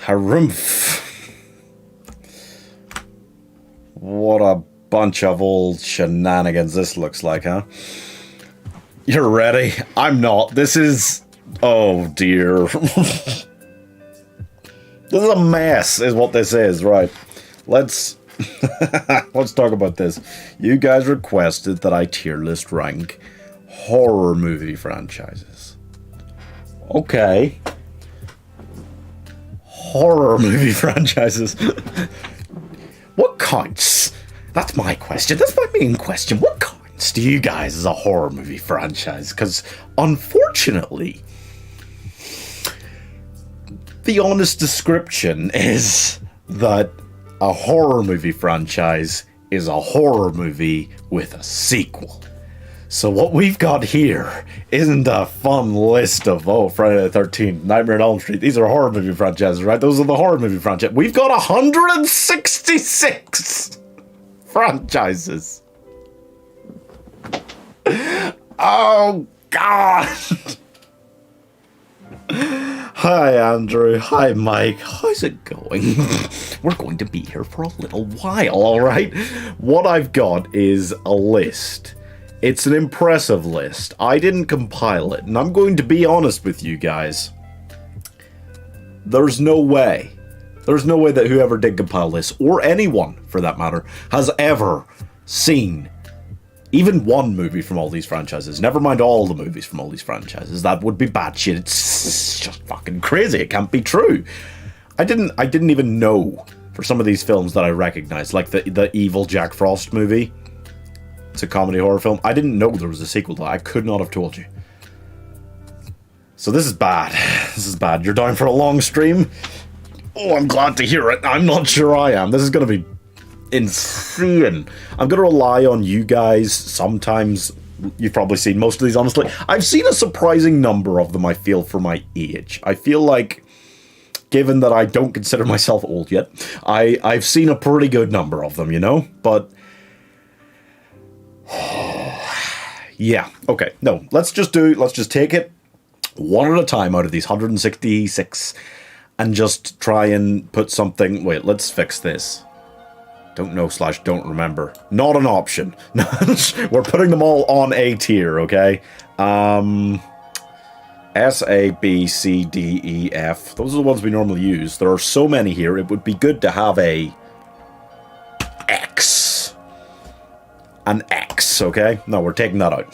Harumph. What a bunch of old shenanigans this looks like, huh? You're ready? I'm not. This is... Oh, dear. This is a mess, is what this is, right? Let's... Let's talk about this. You guys requested that I tier list rank horror movie franchises. Okay. Horror movie franchises. What counts? That's my question. That's my main question. What counts to you guys as a horror movie franchise? Because, unfortunately, the honest description is that a horror movie franchise is a horror movie with a sequel. So what we've got here isn't a fun list of, oh, Friday the 13th, Nightmare on Elm Street. These are horror movie franchises, right? Those are the horror movie franchises. We've got 166 franchises. Oh, God. Hi, Andrew. Hi, Mike. How's it going? We're going to be here for a little while, all right? What I've got is a list. It's an impressive list. I didn't compile it, and I'm going to be honest with you guys. There's no way that whoever did compile this, or anyone for that matter, has ever seen even one movie from all these franchises. Never mind all the movies from all these franchises. That would be batshit. It's just fucking crazy. It can't be true. I didn't even know for some of these films that I recognized, like the evil Jack Frost movie. It's a comedy horror film. I didn't know there was a sequel to that. I could not have told you. So this is bad. This is bad. You're down for a long stream? Oh, I'm glad to hear it. I'm not sure I am. This is going to be insane. I'm going to rely on you guys. Sometimes you've probably seen most of these, honestly. I've seen a surprising number of them, I feel, for my age. I feel like, given that I don't consider myself old yet, I've seen a pretty good number of them, you know? But yeah, okay, no, let's just take it one at a time out of these 166 and just try and put something. Wait, let's fix this. Don't know / don't remember. Not an option. We're putting them all on a tier, okay? S, A, B, C, D, E, F. Those are the ones we normally use. There are so many here, it would be good to have a X. An X, okay? No, we're taking that out.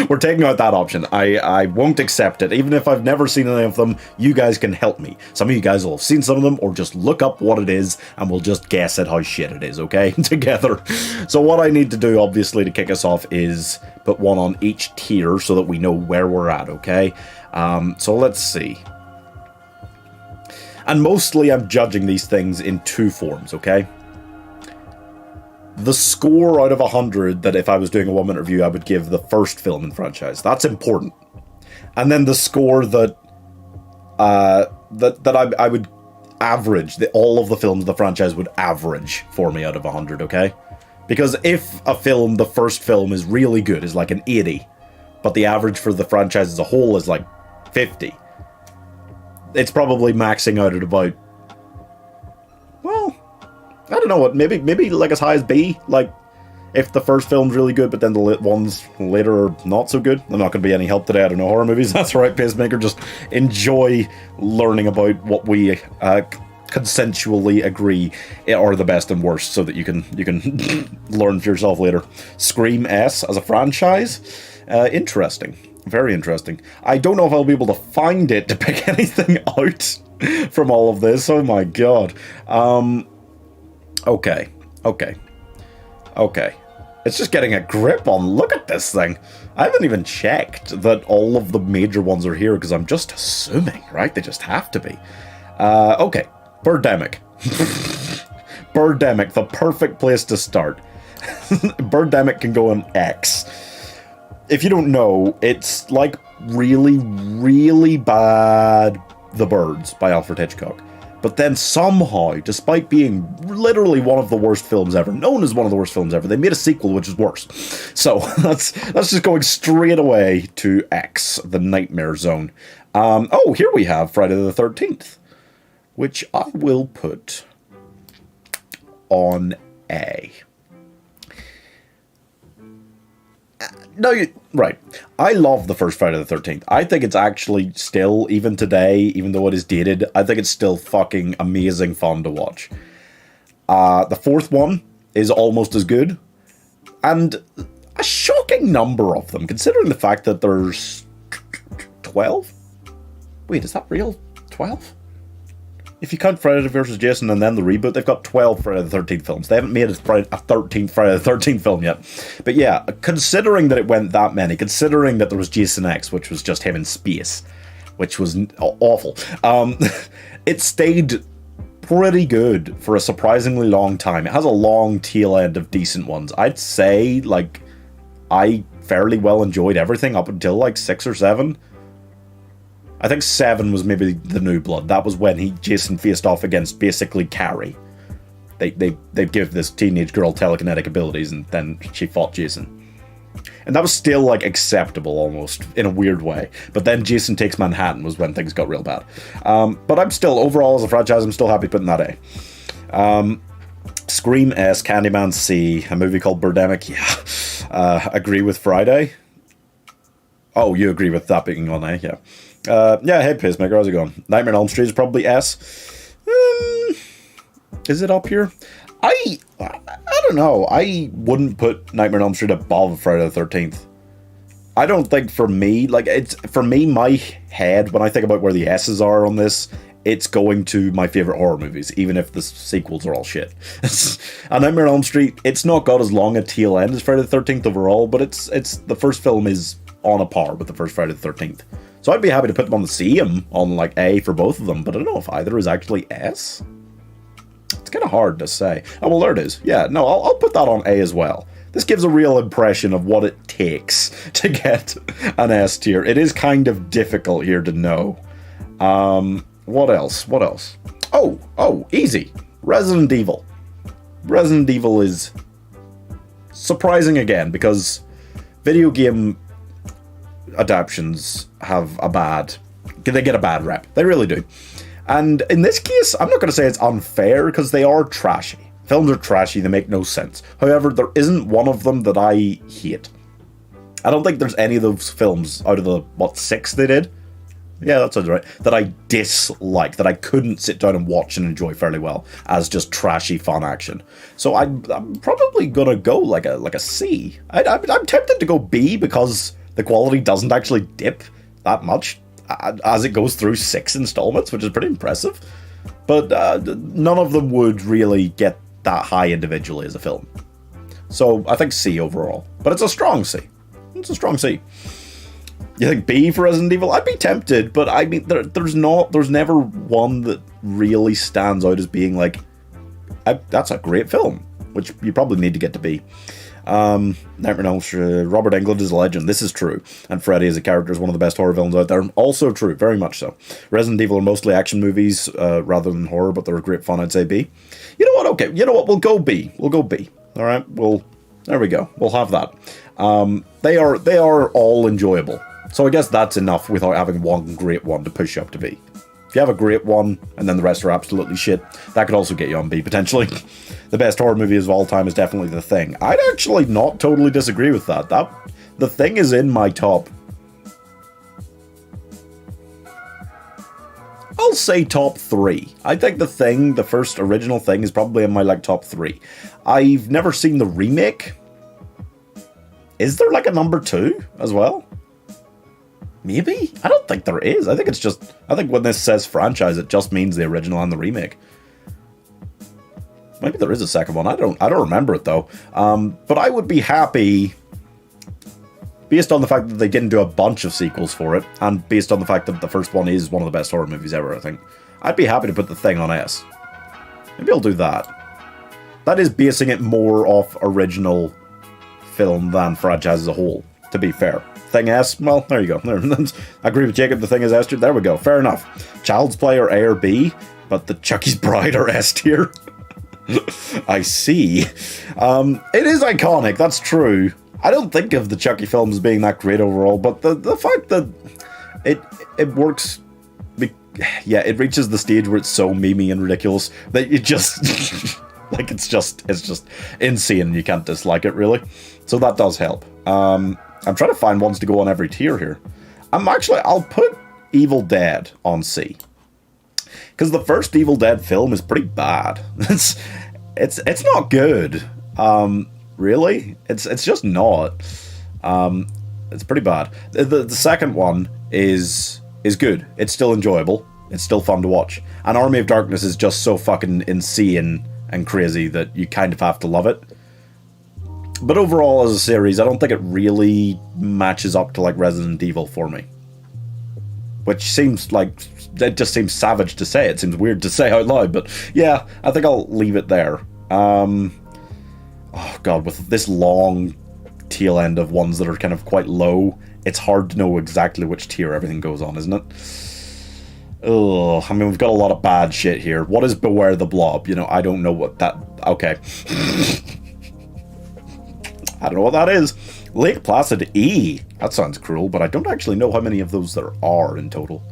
We're taking out that option. I won't accept it. Even if I've never seen any of them, you guys can help me. Some of you guys will have seen some of them, or just look up what it is, and we'll just guess at how shit it is, okay? Together. So what I need to do, obviously, to kick us off is put one on each tier so that we know where we're at, okay? So let's see. And mostly I'm judging these things in two forms, okay? The score out of 100 that if I was doing a 1 minute review, I would give the first film in the franchise. That's important. And then the score that I would average, all of the films the franchise would average for me out of 100, okay? Because if a film, the first film is really good, is like an 80, but the average for the franchise as a whole is like 50, it's probably maxing out at about, well, I don't know what, maybe like as high as B, like if the first film's really good, but then the ones later are not so good. I'm not going to be any help today. I don't know horror movies. That's right, Pacemaker. Just enjoy learning about what we consensually agree are the best and worst, so that you can learn for yourself later. Scream S as a franchise, interesting, very interesting. I don't know if I'll be able to find it to pick anything out from all of this. Oh my god. Okay. It's just getting a grip on. Look at this thing. I haven't even checked that all of the major ones are here because I'm just assuming, right? They just have to be. Okay, Birdemic. Birdemic, the perfect place to start. Birdemic can go on X. If you don't know, it's like really, really bad The Birds by Alfred Hitchcock. But then somehow, despite being literally one of the worst films ever, known as one of the worst films ever, they made a sequel which is worse. So that's just going straight away to X, the Nightmare Zone. Oh, here we have Friday the 13th, which I will put on A. No, right. I love the first Friday the 13th. I think it's actually still, even today, even though it is dated, I think it's still fucking amazing fun to watch. The fourth one is almost as good. And a shocking number of them, considering the fact that there's 12? Wait, is that real? 12? If you count Friday vs. Jason and then the reboot, they've got 12 Friday the 13th films. They haven't made a 13th Friday the 13th film yet. But yeah, considering that it went that many, considering that there was Jason X, which was just him in space, which was awful, it stayed pretty good for a surprisingly long time. It has a long tail end of decent ones. I'd say, like, I fairly well enjoyed everything up until, like, 6 or 7. I think 7 was maybe the New Blood. That was when Jason faced off against basically Carrie. They give this teenage girl telekinetic abilities and then she fought Jason. And that was still like acceptable almost in a weird way. But then Jason Takes Manhattan was when things got real bad. But I'm still, overall as a franchise, I'm still happy putting that A. Scream S, Candyman C, a movie called Birdemic. Yeah. Agree with Friday. Oh, you agree with that being on A, yeah. Yeah, hey Pacemaker, how's it going? Nightmare on Elm Street is probably S. Is it up here? I don't know. I wouldn't put Nightmare on Elm Street above Friday the 13th. I don't think for me, like, it's, for me, my head, when I think about where the S's are on this, it's going to my favorite horror movies, even if the sequels are all shit. And Nightmare on Elm Street, it's not got as long a tail end as Friday the 13th overall, but it's the first film is on a par with the first Friday the 13th. So I'd be happy to put them on the C and on like A for both of them, but I don't know if either is actually S. It's kind of hard to say. Oh, well, there it is. Yeah, no, I'll put that on A as well. This gives a real impression of what it takes to get an S tier. It is kind of difficult here to know. What else? What else? Oh, easy. Resident Evil. Resident Evil is surprising again because video game adaptions have they get a bad rep. They really do. And in this case, I'm not going to say it's unfair because they are trashy. Films are trashy, they make no sense. However, there isn't one of them that I hate. I don't think there's any of those films out of the, 6 they did? Yeah, that sounds right. That I dislike, that I couldn't sit down and watch and enjoy fairly well as just trashy fun action. So I'm probably going to go like a C. I'm tempted to go B because the quality doesn't actually dip that much as it goes through 6 installments, which is pretty impressive. But none of them would really get that high individually as a film. So I think C overall. But it's a strong C. It's a strong C. You think B for Resident Evil? I'd be tempted, but I mean, there's never one that really stands out as being like, that's a great film, which you probably need to get to B. Nightmare on Elm Street, Robert Englund is a legend. This is true. And Freddy as a character is one of the best horror villains out there. Also true, very much so. Resident Evil are mostly action movies rather than horror, but they're great fun. I'd say B. You know what? Okay, you know what? We'll go B. We'll go B. All right. There we go. We'll have that. They are all enjoyable. So I guess that's enough without having one great one to push up to B. If you have a great one, and then the rest are absolutely shit, that could also get you on B, potentially. The best horror movie of all time is definitely The Thing. I'd actually not totally disagree with that. The Thing is in my top... I'll say top 3. I think The Thing, the first original Thing, is probably in my, top 3. I've never seen the remake. Is there, a number 2 as well? Maybe? I don't think there is. I think when this says franchise, it just means the original and the remake. Maybe there is a second one. I don't remember it though. But I would be happy. based on the fact that they didn't do a bunch of sequels for it, and based on the fact that the first one is one of the best horror movies ever, I think, I'd be happy to put The Thing on S. Maybe I'll do that. That is basing it more off original film than franchise as a whole, to be fair. Thing S, well, there you go. I agree with Jacob, The Thing is S tier. There we go, fair enough. Child's Play are A or B, but the Chucky's Bride are S tier. I see. It is iconic, that's true. I don't think of the Chucky films being that great overall, but the fact that it works, yeah, it reaches the stage where it's so memey and ridiculous that you just like it's just insane and you can't dislike it really. So that does help. I'm trying to find ones to go on every tier here. I'll put Evil Dead on C. Because the first Evil Dead film is pretty bad. It's not good. Really? It's just not. It's pretty bad. The second one is good. It's still enjoyable. It's still fun to watch. And Army of Darkness is just so fucking insane and crazy that you kind of have to love it. But overall, as a series, I don't think it really matches up to like Resident Evil for me. Which seems like, it just seems savage to say. It seems weird to say out loud, but yeah, I think I'll leave it there. Oh god, with this long tail end of ones that are kind of quite low, it's hard to know exactly which tier everything goes on, isn't it? Ugh, I mean, we've got a lot of bad shit here. What is Beware the Blob? You know, I don't know what that... Okay. I don't know what that is. Lake Placid E. That sounds cruel, but I don't actually know how many of those there are in total.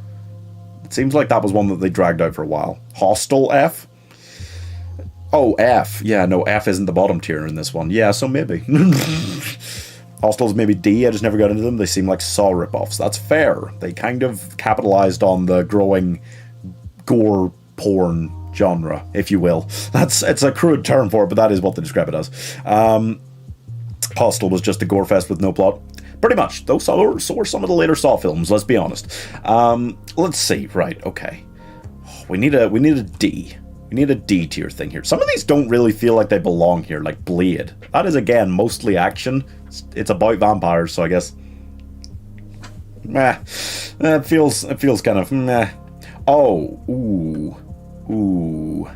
It seems like that was one that they dragged out for a while. Hostel F. Oh, F. Yeah, no, F isn't the bottom tier in this one. Yeah, so maybe. Hostels maybe D. I just never got into them. They seem like Saw ripoffs. That's fair. They kind of capitalized on the growing gore porn genre, if you will. It's a crude term for it, but that is what they describe it as. Hostel was just a gore fest with no plot. Pretty much. Those were some of the later Saw films, let's be honest. Let's see. Right, okay. We need a D. We need a D tier thing here. Some of these don't really feel like they belong here, like Blade. That is, again, mostly action. It's about vampires, so I guess... Meh. It feels kind of meh. Oh, ooh.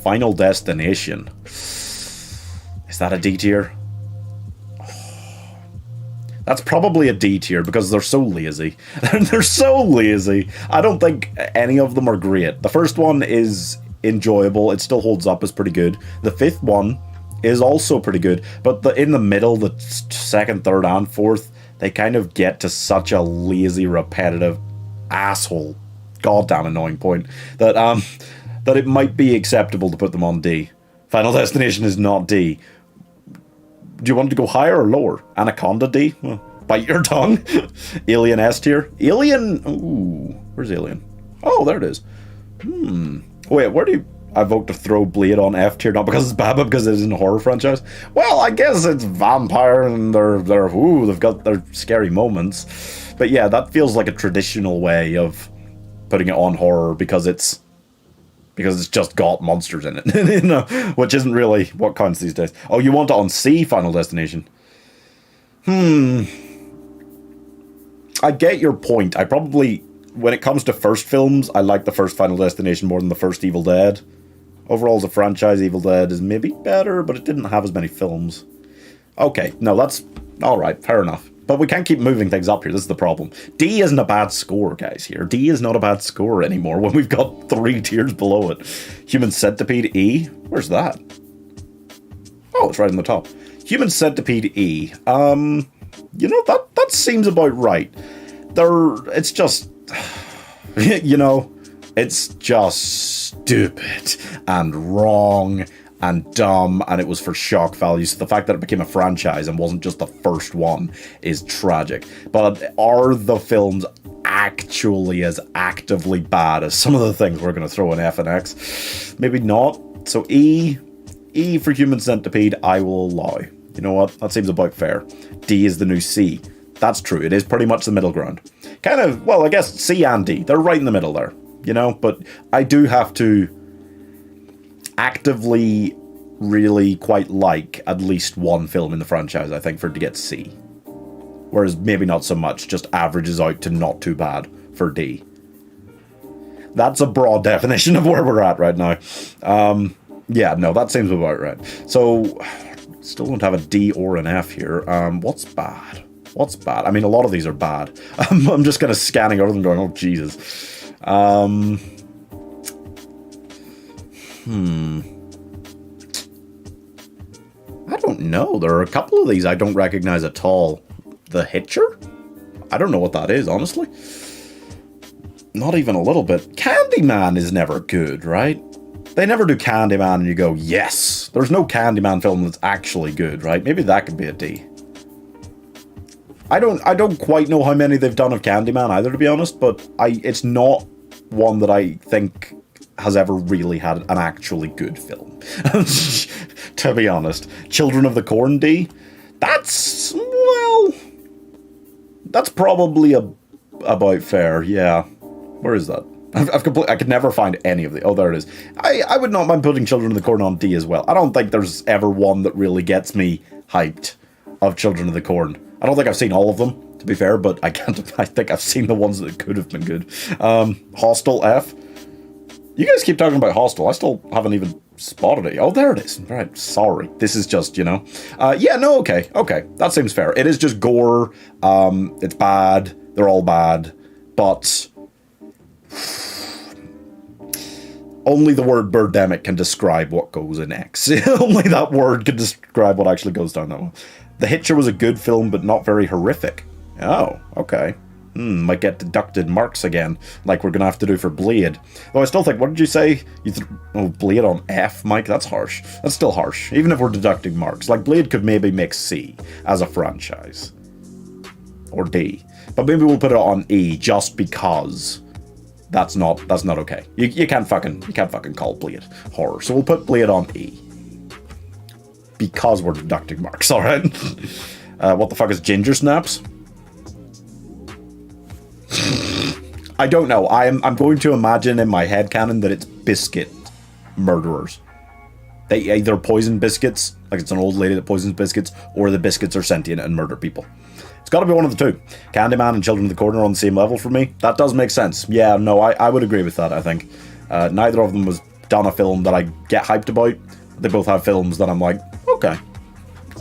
Final Destination. Is that a D tier? That's probably a D tier because they're so lazy. They're so lazy. I don't think any of them are great. The first one is enjoyable. It still holds up as pretty good. The fifth one is also pretty good. But in the middle, the second, third, and fourth, they kind of get to such a lazy, repetitive asshole, goddamn annoying point that it might be acceptable to put them on D. Final Destination is not D. Do you want to go higher or lower? Anaconda D? Well, bite your tongue. Alien S tier. Alien... Ooh. Where's Alien? Oh, there it is. Wait, where do you... I vote to throw Blade on F tier, not because it's bad, but because it isn't a horror franchise. Well, I guess it's vampire and they've got their scary moments. But yeah, that feels like a traditional way of putting it on horror because it's just got monsters in it, you know, which isn't really what counts these days. Oh, you want it on C, Final Destination? I get your point. I probably, when it comes to first films, I like the first Final Destination more than the first Evil Dead. Overall, as a franchise, Evil Dead is maybe better, but it didn't have as many films. Okay, no, that's alright, fair enough. But we can't keep moving things up here. This is the problem. D isn't a bad score, guys, here. D is not a bad score anymore when we've got 3 tiers below it. Human Centipede E. Where's that? Oh, it's right on the top. Human Centipede E. You know, that seems about right. It's just... You know, it's just stupid and wrong and dumb, and it was for shock value. So the fact that it became a franchise and wasn't just the first one is tragic. But are the films actually as actively bad as some of the things we're going to throw in F and X? Maybe not. So E for Human Centipede, I will allow. You know what? That seems about fair. D is the new C. That's true. It is pretty much the middle ground. Kind of, well, I guess C and D. They're right in the middle there. You know? But I do have to actively really quite like at least one film in the franchise, I think, for it to get C. Whereas maybe not so much, just averages out to not too bad for D. That's a broad definition of where we're at right now. Yeah, no, that seems about right. So, still don't have a D or an F here. What's bad? What's bad? I mean, a lot of these are bad. I'm just kind of scanning over them going, oh, Jesus. I don't know. There are a couple of these I don't recognize at all. The Hitcher? I don't know what that is, honestly. Not even a little bit. Candyman is never good, right? They never do Candyman and you go, yes. There's no Candyman film that's actually good, right? Maybe that could be a D. I don't quite know how many they've done of Candyman either, to be honest, but it's not one that I think has ever really had an actually good film. To be honest. Children of the Corn D? That's, well, that's probably about fair, yeah. Where is that? I could never find any of the... Oh, there it is. I would not mind putting Children of the Corn on D as well. I don't think there's ever one that really gets me hyped of Children of the Corn. I don't think I've seen all of them, to be fair, but I think I've seen the ones that could have been good. Hostel F. You guys keep talking about Hostel. I still haven't even spotted it. Oh, there it is. Right, sorry. This is just, yeah, no, okay. That seems fair. It is just gore. It's bad. They're all bad. But only the word birdemic can describe what goes in X. Only that word can describe what actually goes down that one. The Hitcher was a good film, but not very horrific. Oh, okay. Might get deducted marks again, like we're going to have to do for Blade. Though I still think, what did you say? Blade on F, Mike? That's harsh. That's still harsh, even if we're deducting marks. Like, Blade could maybe make C as a franchise. Or D. But maybe we'll put it on E, just because that's not okay. You can't fucking call Blade horror. So we'll put Blade on E. Because we're deducting marks, alright? What the fuck is Ginger Snaps? I don't know. I'm going to imagine in my headcanon that it's biscuit murderers. They either poison biscuits, like it's an old lady that poisons biscuits, or the biscuits are sentient and murder people. It's got to be one of the two. Candyman and Children of the Corn are on the same level for me. That does make sense. Yeah, no, I would agree with that, I think. Neither of them has done a film that I get hyped about. They both have films that I'm like, okay,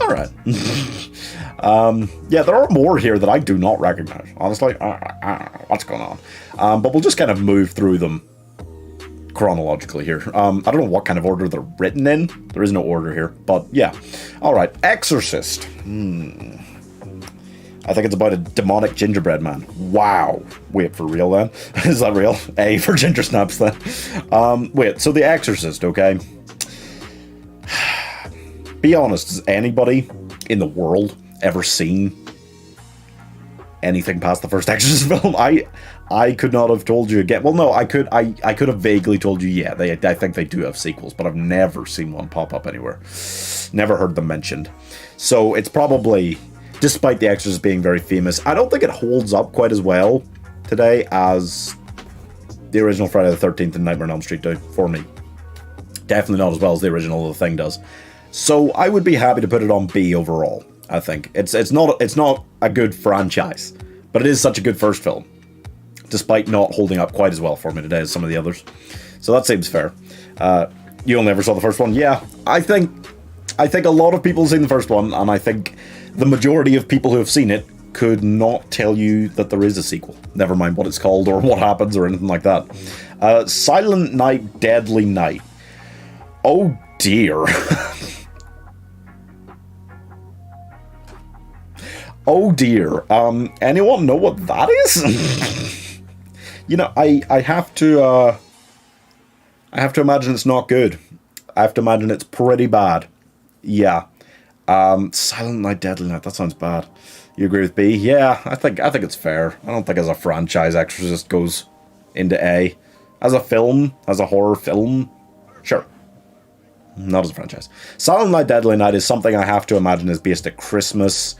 alright. Yeah, there are more here that I do not recognize, honestly. What's going on? But we'll just kind of move through them chronologically here. I don't know what kind of order they're written in. There is no order here, but yeah. Alright, Exorcist. I think it's about a demonic gingerbread man. Wow. Wait, for real then? Is that real? A for ginger snaps then. Wait, so The Exorcist, okay? Be honest, has anybody in the world ever seen anything past the first Exorcist film? I could not have told you again. Well, no, I could have vaguely told you, yeah, I think they do have sequels, but I've never seen one pop up anywhere. Never heard them mentioned. So it's probably, despite The Exorcist being very famous, I don't think it holds up quite as well today as the original Friday the 13th and Nightmare on Elm Street do, for me. Definitely not as well as the original The Thing does. So I would be happy to put it on B overall, I think. It's not a good franchise, but it is such a good first film, despite not holding up quite as well for me today as some of the others. So that seems fair. You only ever saw the first one? Yeah, I think a lot of people have seen the first one, and I think the majority of people who have seen it could not tell you that there is a sequel. Never mind what it's called or what happens or anything like that. Silent Night, Deadly Night. Oh dear. Oh dear. Anyone know what that is? You know, I have to imagine it's not good. I have to imagine it's pretty bad. Yeah. Silent Night, Deadly Night. That sounds bad. You agree with B? Yeah, I think it's fair. I don't think as a franchise Exorcist goes into A. As a film, as a horror film, sure. Not as a franchise. Silent Night, Deadly Night is something I have to imagine is based at Christmas.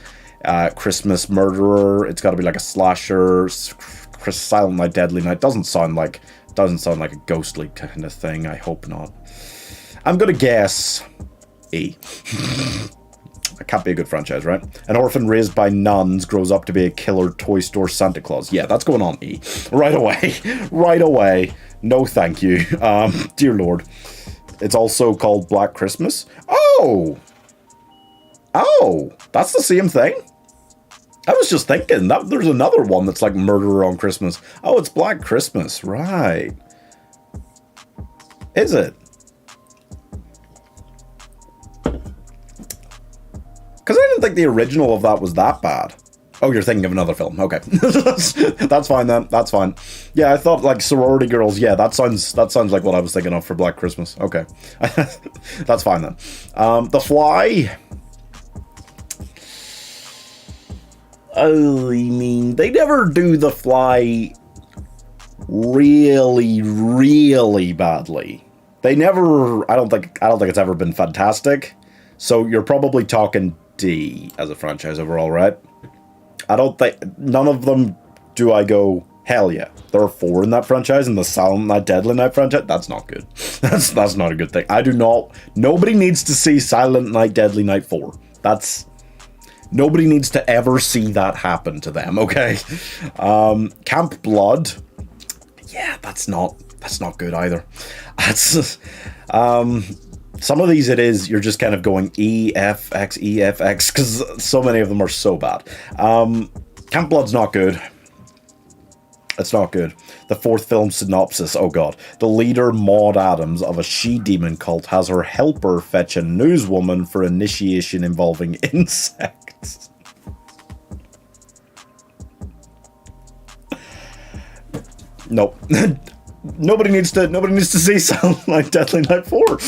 Christmas murderer. It's got to be like a slasher. Silent Night, Deadly Night doesn't sound like a ghostly kind of thing. I hope not. I'm gonna guess E. That can't be a good franchise, right? An orphan raised by nuns grows up to be a killer toy store Santa Claus. Yeah, that's going on E. Right away. Right away. No thank you. Dear Lord. It's also called Black Christmas. Oh! Oh! That's the same thing? I was just thinking, that there's another one that's like Murderer on Christmas. Oh, it's Black Christmas. Right. Is it? Because I didn't think the original of that was that bad. Oh, you're thinking of another film. Okay. That's fine then. That's fine. Yeah, I thought like Sorority Girls. Yeah, that sounds like what I was thinking of for Black Christmas. Okay. That's fine then. The Fly. I mean, they never do The Fly really, really badly. They never, I don't think it's ever been fantastic. So you're probably talking D as a franchise overall, right? I don't think, none of them do I go, hell yeah. There are 4 in that franchise, and the Silent Night, Deadly Night franchise, that's not good. That's not a good thing. Nobody needs to see Silent Night, Deadly Night 4. Nobody needs to ever see that happen to them, okay? Camp Blood, yeah, that's not good either. That's, some of these you're just kind of going E, F, X, because so many of them are so bad. Camp Blood's not good. It's not good. The 4th film synopsis, oh god. The leader, Maud Adams, of a she-demon cult has her helper fetch a newswoman for initiation involving insects. Nope. Nobody needs to see Silent Night, Deadly Night 4.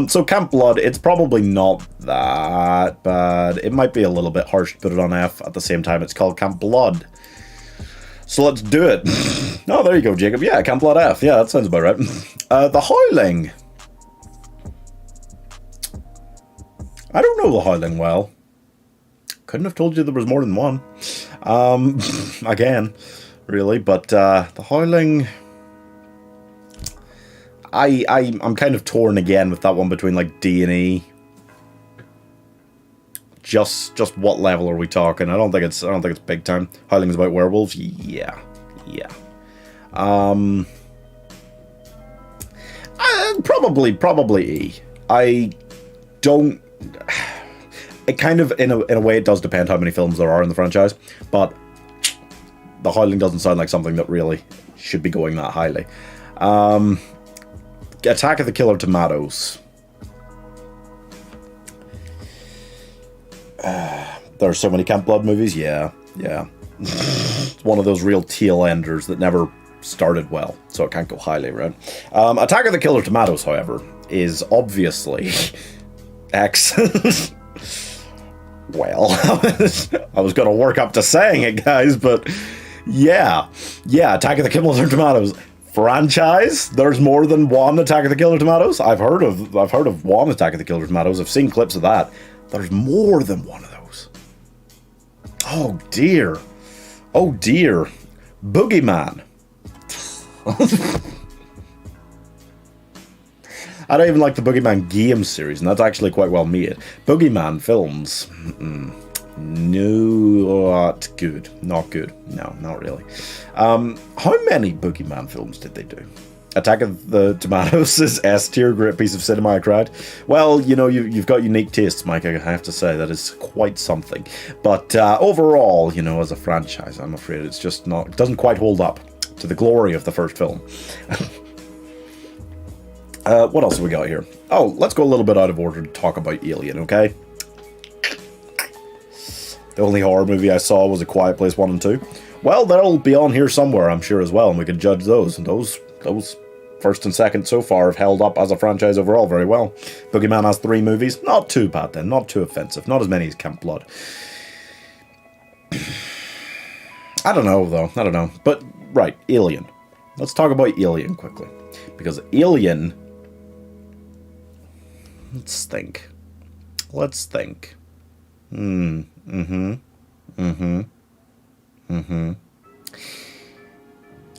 So Camp Blood, it's probably not that bad. It might be a little bit harsh to put it on F. At the same time, it's called Camp Blood. So let's do it. Oh, there you go, Jacob. Yeah, Camp Blood F. Yeah, that sounds about right. The Howling. I don't know The Howling well. Couldn't have told you there was more than one. Again, really. But The Howling... I'm kind of torn again with that one between like D and E. Just what level are we talking? I don't think it's big time. Howling is about werewolves. Yeah. Probably E. I don't. It kind of in a way it does depend how many films there are in the franchise, but The Howling doesn't sound like something that really should be going that highly. Attack of the Killer Tomatoes. There are so many Camp Blood movies. Yeah. It's one of those real tail enders that never started well, so it can't go highly, right? Attack of the Killer Tomatoes, however, is obviously X. Well, I was going to work up to saying it, guys, but yeah, Attack of the Killer Tomatoes franchise. There's more than one Attack of the Killer Tomatoes. I've heard of one Attack of the Killer Tomatoes. I've seen clips of that. There's more than one of those. Oh dear. Boogeyman. I don't even like the Boogeyman game series, and that's actually quite well made. Boogeyman films. Not good. Not good. No, not really. How many Boogeyman films did they do? Attack of the Tomatoes is S tier, great piece of cinema, I cried. Well, you know, you've got unique tastes, Mike, I have to say. That is quite something. But overall, you know, as a franchise, I'm afraid it's just not... It doesn't quite hold up to the glory of the first film. What else have we got here? Oh, let's go a little bit out of order to talk about Alien, okay? The only horror movie I saw was A Quiet Place 1 and 2. Well, they'll be on here somewhere, I'm sure, as well, and we can judge those. And those first and second so far have held up as a franchise overall very well. Boogeyman has 3 movies. Not too bad then. Not too offensive. Not as many as Camp Blood. I don't know, though. I don't know. But, right, Alien. Let's talk about Alien quickly. Because Alien... Let's think.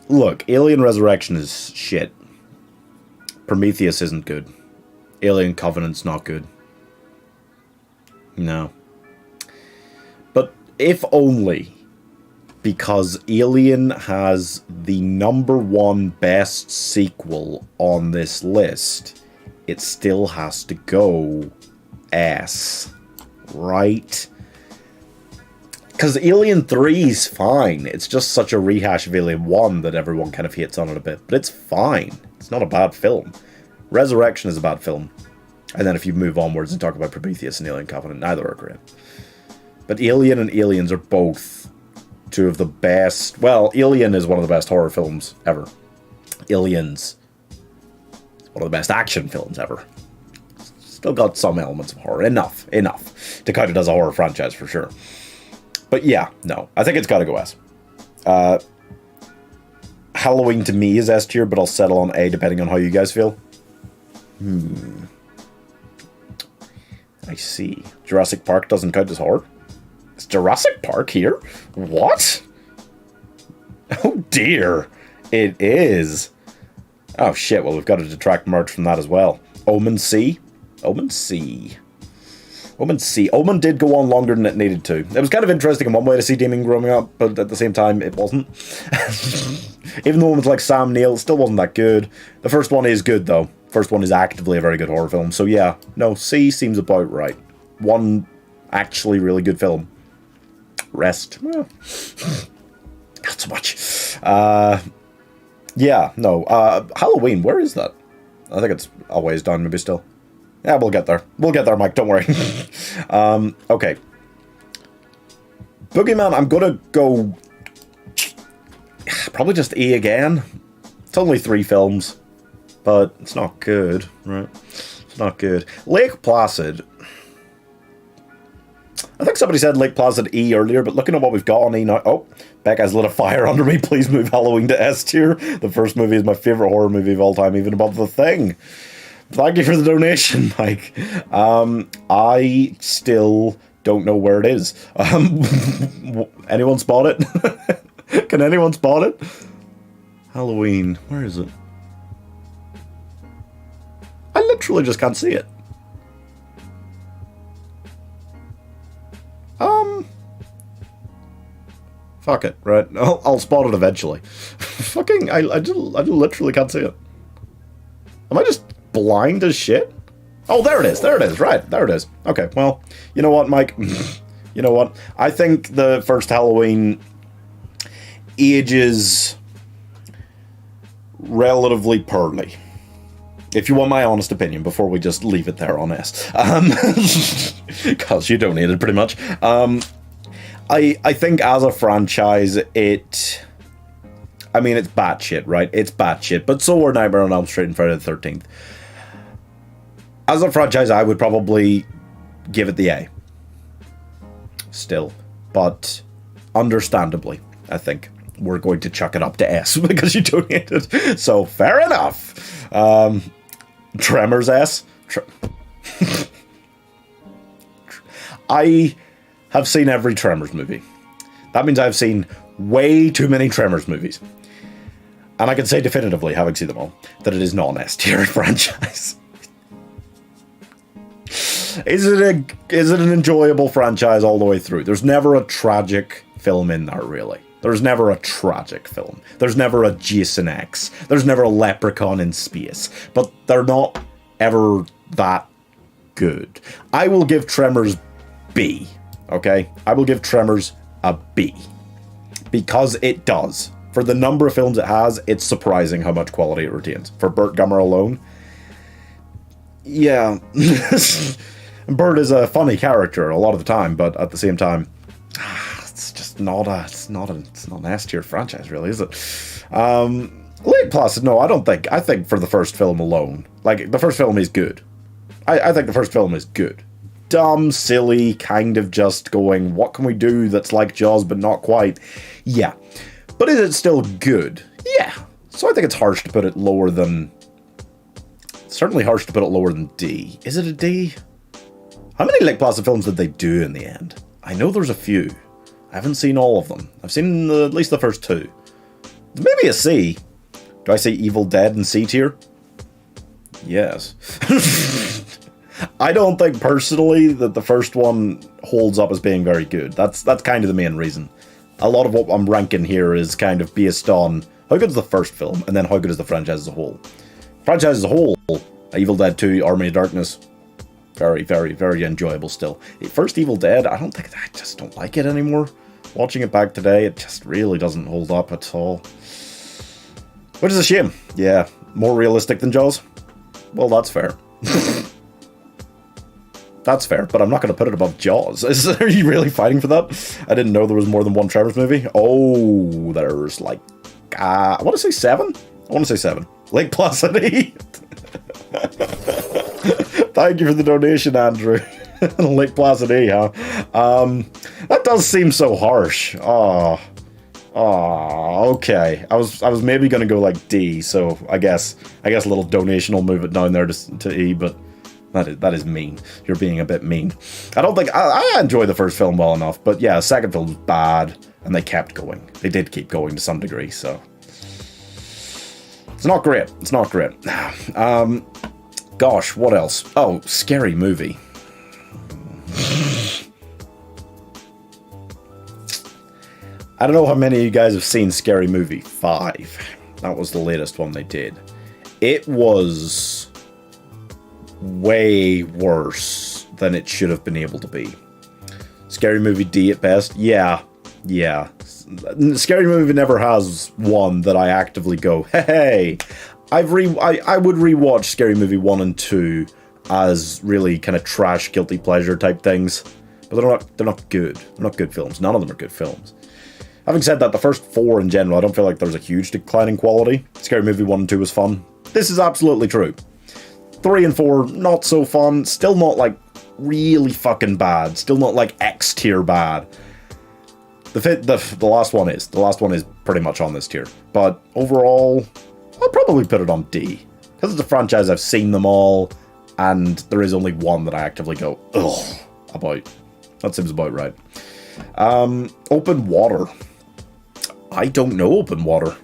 Look, Alien Resurrection is shit. Prometheus isn't good. Alien Covenant's not good. No, If only because Alien has the #1 best sequel on this list, it still has to go S, right? Because Alien 3 is fine. It's just such a rehash of Alien 1 that everyone kind of hates on it a bit. But it's fine. It's not a bad film. Resurrection is a bad film. And then if you move onwards and talk about Prometheus and Alien Covenant, neither are great. But Alien and Aliens are both two of the best... Well, Alien is one of the best horror films ever. Aliens is one of the best action films ever. Still got some elements of horror. Enough to count it as a horror franchise for sure. But yeah, no. I think it's got to go S. Halloween to me is S tier, but I'll settle on A depending on how you guys feel. I see. Jurassic Park doesn't count as horror? Is Jurassic Park here? What? Oh dear. It is. Oh shit, well we've got to detract merch from that as well. Omen C? Omen C. Omen C. Omen did go on longer than it needed to. It was kind of interesting in one way to see Damien growing up, but at the same time, it wasn't. Even though Omen's like Sam Neill, it still wasn't that good. The first one is good, though. First one is actively a very good horror film. So yeah, no, C seems about right. One actually really good film. Rest. Well, not so much. Yeah, no. Halloween, where is that? I think it's a ways down, maybe still. Yeah, we'll get there. We'll get there, Mike. Don't worry. Okay. Boogeyman, I'm going to go... Probably just E again. It's only 3 films. But it's not good, right? It's not good. Lake Placid. I think somebody said Lake Placid E earlier, but looking at what we've got on E now... Oh, Becca's lit a fire under me. Please move Halloween to S tier. The first movie is my favourite horror movie of all time, even above The Thing. Thank you for the donation, Mike. I still don't know where it is. Anyone spot it? Can anyone spot it? Halloween. Where is it? I literally just can't see it. Fuck it, right? I'll spot it eventually. Fucking, I literally can't see it. Am I just blind as shit? Oh, there it is, right, there it is. Okay, well, you know what, Mike? You know what? I think the first Halloween ages relatively poorly. If you want my honest opinion, before we just leave it there on S. Because you donated, pretty much. I think as a franchise, it's batshit, right? It's batshit, but so were Nightmare on Elm Street and Friday the 13th. As a franchise, I would probably give it the A. Still. But, understandably, I think we're going to chuck it up to S because you donated. So, fair enough. Tremors S. I have seen every Tremors movie. That means I've seen way too many Tremors movies. And I can say definitively, having seen them all, that it is not an S tier franchise. Is it an enjoyable franchise all the way through? There's never a tragic film in there, really. There's never a tragic film. There's never a Jason X. There's never a Leprechaun in space. But they're not ever that good. I will give Tremors B. Okay? I will give Tremors a B. Because it does. For the number of films it has, it's surprising how much quality it retains. For Burt Gummer alone. Yeah. Burt is a funny character a lot of the time, but at the same time, it's just not an S tier franchise, really, is it? Lake Placid, no, I don't think. I think for the first film alone, like, the first film is good. I think the first film is good. Dumb, silly, kind of just going, what can we do that's like Jaws but not quite? Yeah. But is it still good? Yeah. So I think it's harsh to put it lower than... Certainly harsh to put it lower than D. Is it a D? How many Lake Placid films did they do in the end? I know there's a few. I haven't seen all of them. I've seen at least the first 2. Maybe a C. Do I say Evil Dead in C tier? Yes. I don't think personally that the first one holds up as being very good. That's kind of the main reason. A lot of what I'm ranking here is kind of based on how good is the first film, and then how good is the franchise as a whole. Franchise as a whole, Evil Dead 2, Army of Darkness, very, very, very enjoyable still. First Evil Dead, I just don't like it anymore. Watching it back today, it just really doesn't hold up at all. Which is a shame. Yeah, more realistic than Jaws? Well, that's fair. That's fair, but I'm not going to put it above Jaws. Are you really fighting for that? I didn't know there was more than one Tremors movie. Oh, there's like, I want to say 7? I want to say 7. Lake Placid. Thank you for the donation, Andrew. Lake Placid, huh? That does seem so harsh. Okay. I was maybe gonna go like D, so I guess a little donation will move it down there to E, but that is mean. You're being a bit mean. I don't think I enjoy the first film well enough, but yeah, the second film was bad, and they kept going. They did keep going to some degree, so it's not great. It's not great. Gosh, what else? Oh, Scary Movie. I don't know how many of you guys have seen Scary Movie 5. That was the latest one they did. It was way worse than it should have been able to be. Scary Movie D at best? Yeah. Scary Movie never has one that I actively go, hey, I would rewatch Scary Movie 1 and 2 as really kind of trash, guilty pleasure type things. But they're not good. They're not good films. None of them are good films. Having said that, the first 4 in general, I don't feel like there's a huge decline in quality. Scary Movie 1 and 2 was fun. This is absolutely true. 3 and 4, not so fun. Still not, like, really fucking bad. Still not, like, X tier bad. The last one is. The last one is pretty much on this tier. But overall, I'll probably put it on D. Because it's a franchise, I've seen them all, and there is only one that I actively go, ugh, about. That seems about right. Open Water. I don't know Open Water.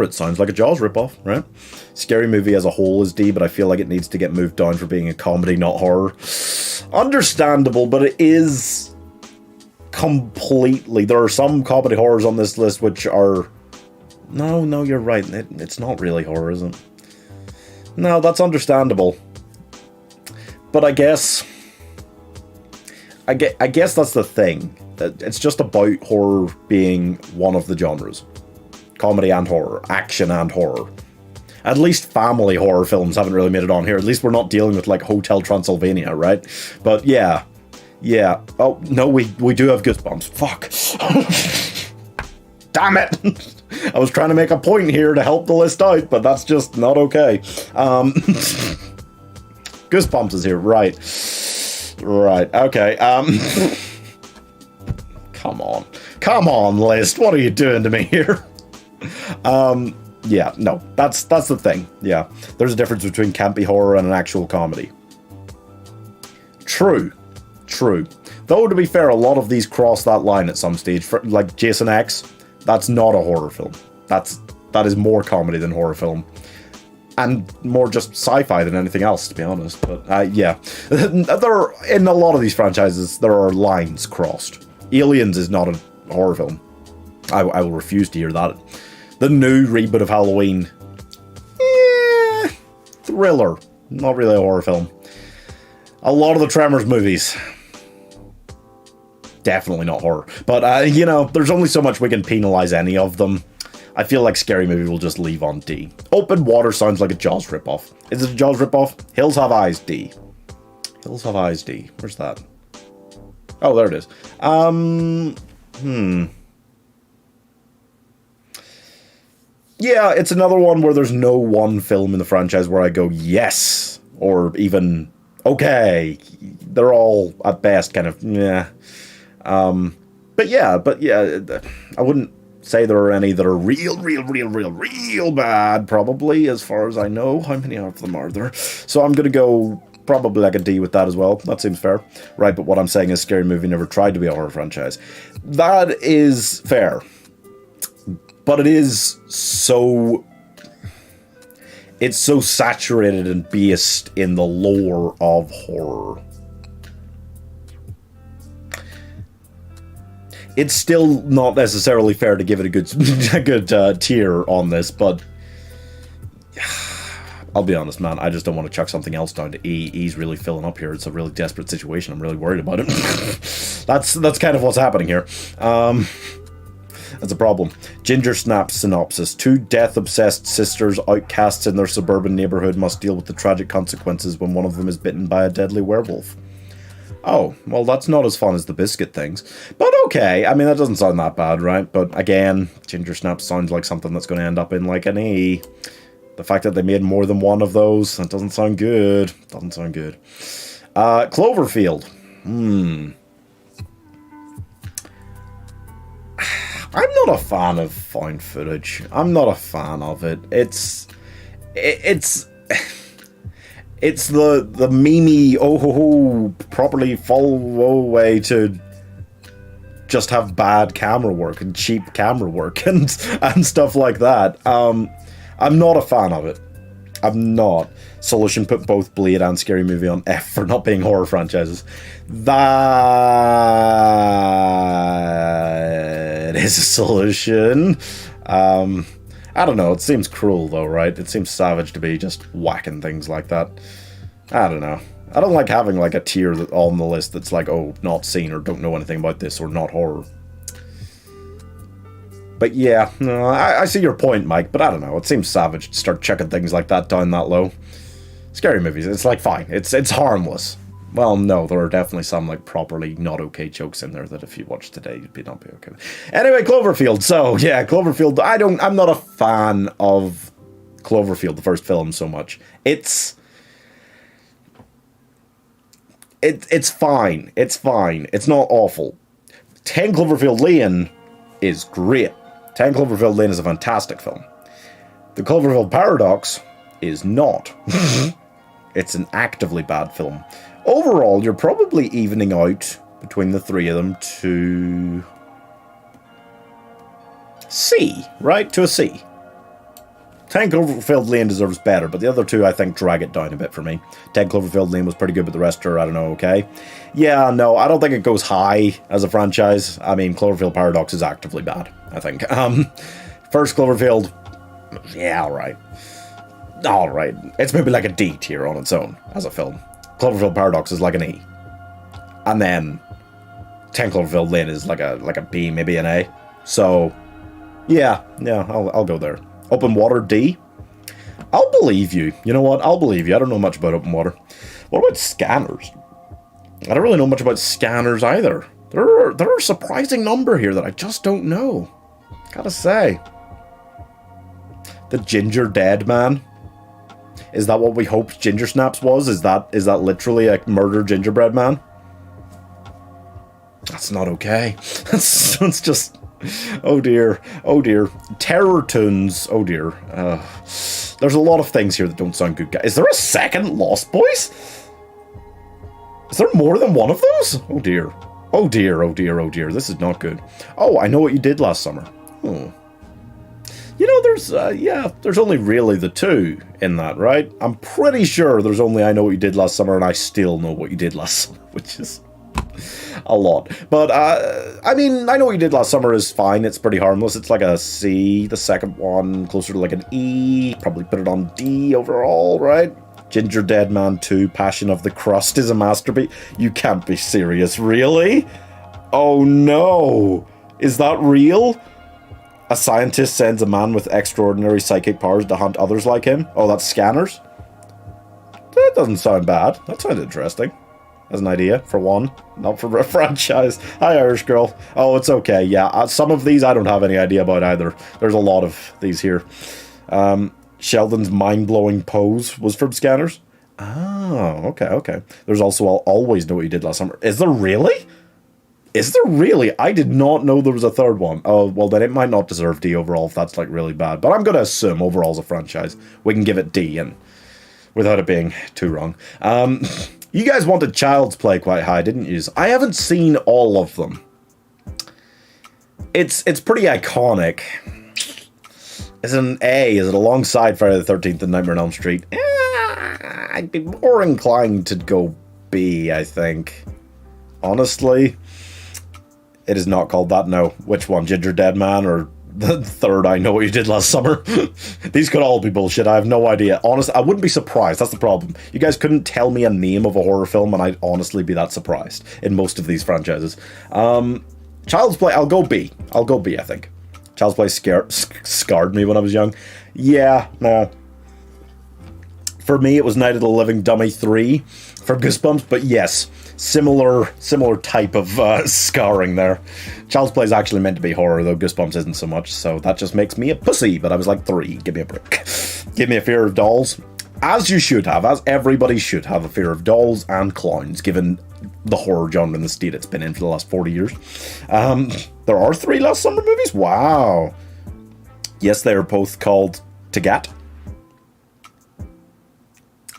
It sounds like a Jaws ripoff, right? Scary Movie as a whole is D, but I feel like it needs to get moved down for being a comedy, not horror. Understandable, but it is completely... There are some comedy horrors on this list which are... No, you're right. It's not really horror, is it? No, that's understandable. But I guess that's the thing. It's just about horror being one of the genres. Comedy and horror. Action and horror. At least family horror films haven't really made it on here. At least we're not dealing with, like, Hotel Transylvania, right? But, yeah. Oh, no, we do have Goosebumps. Fuck. Damn it! I was trying to make a point here to help the list out, but that's just not okay. Goosebumps is here, right. Right, okay. Come on, list. What are you doing to me here? Yeah, no, that's the thing. Yeah, there's a difference between campy horror and an actual comedy. True. Though, to be fair, a lot of these cross that line at some stage. Like Jason X, that's not a horror film. That is more comedy than horror film. And more just sci-fi than anything else, to be honest. But, yeah. In a lot of these franchises, there are lines crossed. Aliens is not a horror film. I will refuse to hear that. The new reboot of Halloween. Thriller. Not really a horror film. A lot of the Tremors movies. Definitely not horror. But, you know, there's only so much we can penalize any of them. I feel like Scary Movie will just leave on D. Open Water sounds like a Jaws ripoff. Is it a Jaws ripoff? Hills Have Eyes, D. Hills Have Eyes, D. Where's that? Oh, there it is. Yeah, it's another one where there's no one film in the franchise where I go, yes, or even, okay. They're all, at best, kind of, yeah. But yeah, I wouldn't say there are any that are real bad, probably, as far as I know. How many of them are there? So I'm going to go probably like a D with that as well. That seems fair. Right, but what I'm saying is Scary Movie never tried to be a horror franchise. That is fair. But it is so... It's so saturated and based in the lore of horror. It's still not necessarily fair to give it a good tier on this, but I'll be honest, man. I just don't want to chuck something else down to E. E's really filling up here. It's a really desperate situation. I'm really worried about it. That's kind of what's happening here. That's a problem. Ginger Snap's synopsis. 2 death-obsessed sisters, outcasts in their suburban neighborhood, must deal with the tragic consequences when one of them is bitten by a deadly werewolf. Oh, well, that's not as fun as the biscuit things. But okay, I mean, that doesn't sound that bad, right? But again, Ginger Snap sounds like something that's going to end up in, like, an E. The fact that they made more than one of those, that doesn't sound good. Doesn't sound good. Cloverfield. I'm not a fan of found footage. I'm not a fan of it. It's the memey, oh ho ho, properly full way to just have bad camera work and cheap camera work and stuff like that. I'm not a fan of it. I'm not. Solution: put both Blade and Scary Movie on F for not being horror franchises. That is a solution. I don't know. It seems cruel though, right? It seems savage to be just whacking things like that. I don't know. I don't like having like a tier that on the list that's like, oh, not seen or don't know anything about this or not horror. But yeah, no, I see your point, Mike, but I don't know. It seems savage to start chucking things like that down that low. Scary movies, it's like fine. It's harmless. Well, no, there are definitely some like properly not okay jokes in there that if you watch today, you'd not be okay. Anyway, Cloverfield. So yeah, Cloverfield. I'm not a fan of Cloverfield, the first film, so much. It's fine. It's fine. It's not awful. 10 Cloverfield Lane is great. 10 Cloverfield Lane is a fantastic film. The Cloverfield Paradox is not. It's an actively bad film. Overall, you're probably evening out between the three of them to C, right? To a C. 10 Cloverfield Lane deserves better, but the other two, I think, drag it down a bit for me. 10 Cloverfield Lane was pretty good, but the rest are, I don't know, okay? Yeah, no, I don't think it goes high as a franchise. I mean, Cloverfield Paradox is actively bad, I think. First Cloverfield, yeah, alright. Alright. It's maybe like a D tier on its own as a film. Cloverfield Paradox is like an E. And then 10 Cloverfield Lane is like a B, maybe an A. So, yeah, I'll go there. Open Water, D. I'll believe you. You know what? I'll believe you. I don't know much about Open Water. What about Scanners? I don't really know much about Scanners either. There are a surprising number here that I just don't know. Gotta say. The Ginger Dead Man. Is that what we hoped Ginger Snaps was? Is that literally a murder gingerbread man? That's not okay. That's just... Oh dear. Oh dear. Terror Tunes. Oh dear. There's a lot of things here that don't sound good. Is there a second Lost Boys? Is there more than one of those? Oh dear. Oh dear. Oh dear. Oh dear. This is not good. Oh, I Know What You Did Last Summer. Oh. You know, there's only really the two in that, right? I'm pretty sure there's only I Know What You Did Last Summer and I Still Know What You Did Last Summer, which is a lot. But, I mean, I Know What You Did Last Summer is fine. It's pretty harmless. It's like a C. The second one, closer to like an E. Probably put it on D overall, right? Ginger Dead Man 2, Passion of the Crust is a masterpiece. You can't be serious, really? Oh no! Is that real? A scientist sends a man with extraordinary psychic powers to hunt others like him. Oh, that's Scanners? That doesn't sound bad. That sounds interesting. As an idea, for one. Not for a franchise. Hi, Irish girl. Oh, it's okay. Yeah, some of these I don't have any idea about either. There's a lot of these here. Sheldon's mind-blowing pose was from Scanners. Oh, okay. There's also I'll Always Know What You Did Last Summer. Is there really? Is there really? I did not know there was a third one. Oh, well, then it might not deserve D overall if that's, like, really bad. But I'm going to assume overall as a franchise, we can give it D, and without it being too wrong. You guys wanted Child's Play quite high, didn't you? I haven't seen all of them. It's pretty iconic. Is it an A? Is it alongside Friday the 13th and Nightmare on Elm Street? I'd be more inclined to go B, I think. Honestly. It is not called that, no. Which one? Ginger Dead Man or the third I Know What You Did Last Summer? These could all be bullshit. I have no idea. Honestly, I wouldn't be surprised. That's the problem. You guys couldn't tell me a name of a horror film and I'd honestly be that surprised in most of these franchises. Child's Play, I'll go B. I'll go B, I think. Child's Play scarred me when I was young. Yeah, no. For me, it was Night of the Living Dummy 3 for Goosebumps, but yes, similar type of scarring there. Child's Play is actually meant to be horror, though Goosebumps isn't so much, so that just makes me a pussy, but I was like 3, give me a break. Give me a fear of dolls. As you should have, as everybody should have a fear of dolls and clowns, given the horror genre and the state it's been in for the last 40 years. There are 3 Last Summer movies? Wow. Yes, they are both called Tagat.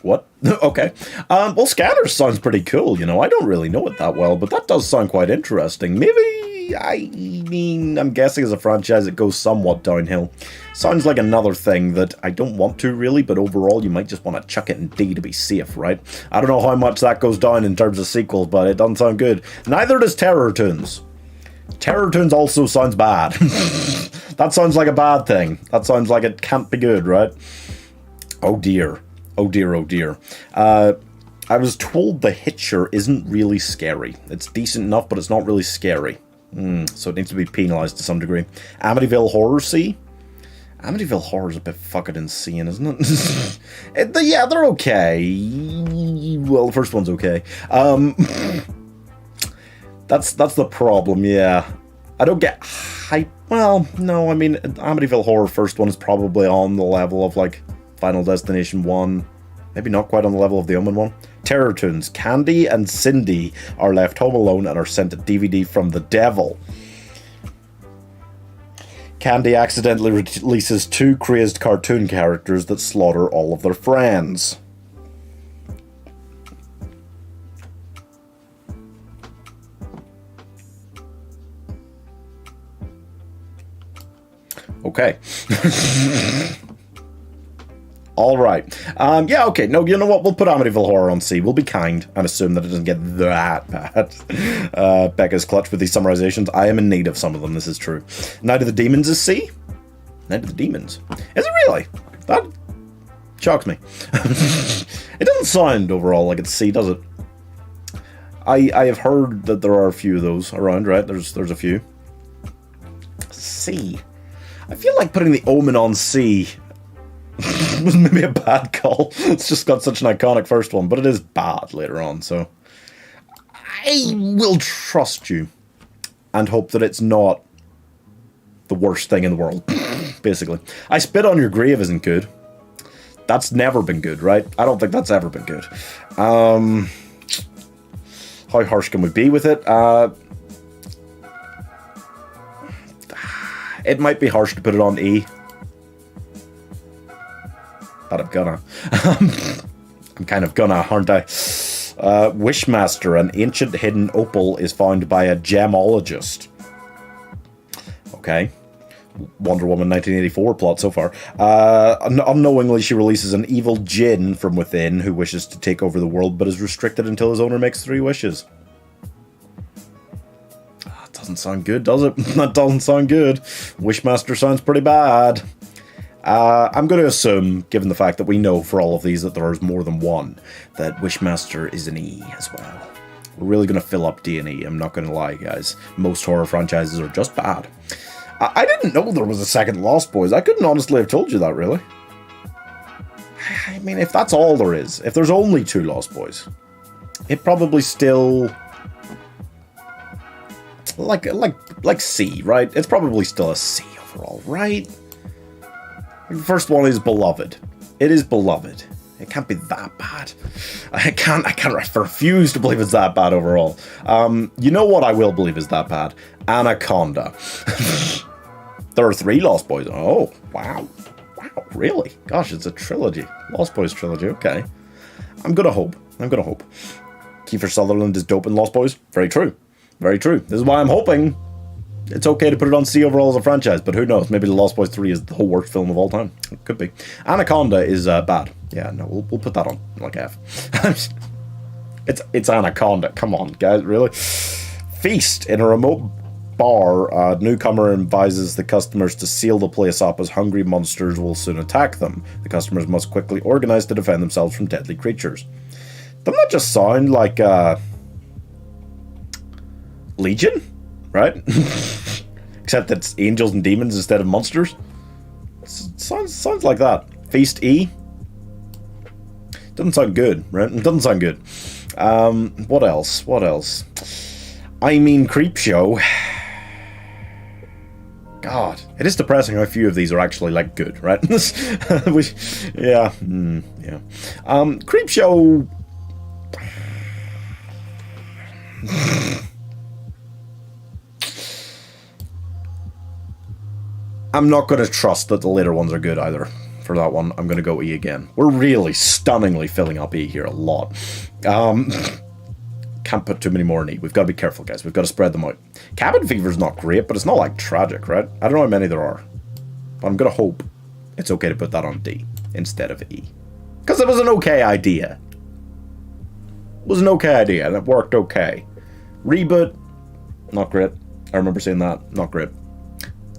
What? Okay. Well, Scanners sounds pretty cool, you know. I don't really know it that well, but that does sound quite interesting. Maybe, I'm guessing as a franchise it goes somewhat downhill. Sounds like another thing that I don't want to really, but overall you might just want to chuck it in D to be safe, right? I don't know how much that goes down in terms of sequels, but it doesn't sound good. Neither does Terror Toons. Terror Toons also sounds bad. That sounds like a bad thing. That sounds like it can't be good, right? Oh dear. Oh dear, oh dear. I was told The Hitcher isn't really scary. It's decent enough, but it's not really scary. So it needs to be penalised to some degree. Amityville Horror, see? Amityville Horror's a bit fucking insane, isn't it? Yeah, they're okay. Well, the first one's okay. That's the problem, yeah. I don't get hype. Well, no, I mean, Amityville Horror first one is probably on the level of, like, Final Destination 1. Maybe not quite on the level of the Omen one. Terror Toons. Candy and Cindy are left home alone and are sent a DVD from the devil. Candy accidentally releases 2 crazed cartoon characters that slaughter all of their friends. Okay. All right. Yeah, okay. No, you know what? We'll put Amityville Horror on C. We'll be kind and assume that it doesn't get that bad. Becca's clutch with these summarizations. I am in need of some of them. This is true. Night of the Demons is C? Night of the Demons. Is it really? That shocks me. It doesn't sound overall like it's C, does it? I have heard that there are a few of those around, right? There's a few. C. I feel like putting the Omen on C was maybe a bad call. It's just got such an iconic first one, but it is bad later on, so I will trust you and hope that it's not the worst thing in the world, basically. I Spit on Your Grave isn't good. That's never been good, right? I don't think that's ever been good. How harsh can we be with it? It might be harsh to put it on E. But I'm gonna. I'm kind of gonna, aren't I? Wishmaster, an ancient hidden opal, is found by a gemologist. Okay. Wonder Woman 1984 plot so far. Unknowingly, she releases an evil djinn from within who wishes to take over the world, but is restricted until his owner makes 3 wishes. That doesn't sound good, does it? That doesn't sound good. Wishmaster sounds pretty bad. I'm going to assume, given the fact that we know for all of these that there is more than one, that Wishmaster is an E as well. We're really going to fill up D and E, I'm not going to lie, guys. Most horror franchises are just bad. I didn't know there was a second Lost Boys. I couldn't honestly have told you that, really. I mean, if that's all there is, if there's only 2 Lost Boys, it probably still... Like C, right? It's probably still a C overall, right? The first one is beloved. It is beloved. It can't be that bad. I can't refuse to believe it's that bad overall. You know what I will believe is that bad? Anaconda. There are 3 Lost Boys. Oh, wow. Wow, really? Gosh, it's a trilogy. Lost Boys trilogy, okay. I'm gonna hope. Kiefer Sutherland is dope in Lost Boys. Very true. Very true. This is why I'm hoping it's okay to put it on C overall as a franchise, but who knows? Maybe The Lost Boys 3 is the worst film of all time. It could be. Anaconda is bad. Yeah, no, we'll put that on like F. It's Anaconda. Come on, guys, really? Feast. In a remote bar, a newcomer advises the customers to seal the place up as hungry monsters will soon attack them. The customers must quickly organize to defend themselves from deadly creatures. Doesn't that just sound like Legion? Right? Except it's angels and demons instead of monsters. Sounds like that. Feast E. Doesn't sound good, right? It doesn't sound good. What else? I mean, Creepshow. God, it is depressing how few of these are actually, like, good, right? Yeah. Creepshow... I'm not going to trust that the later ones are good either. For that one, I'm going to go E again. We're really stunningly filling up E here a lot. Can't put too many more in E. We've got to be careful, guys. We've got to spread them out. Cabin Fever's not great, but it's not, like, tragic, right? I don't know how many there are. But I'm going to hope it's okay to put that on D instead of E. Because it was an okay idea. It was an okay idea, and it worked okay. Reboot, not great. I remember saying that. Not great.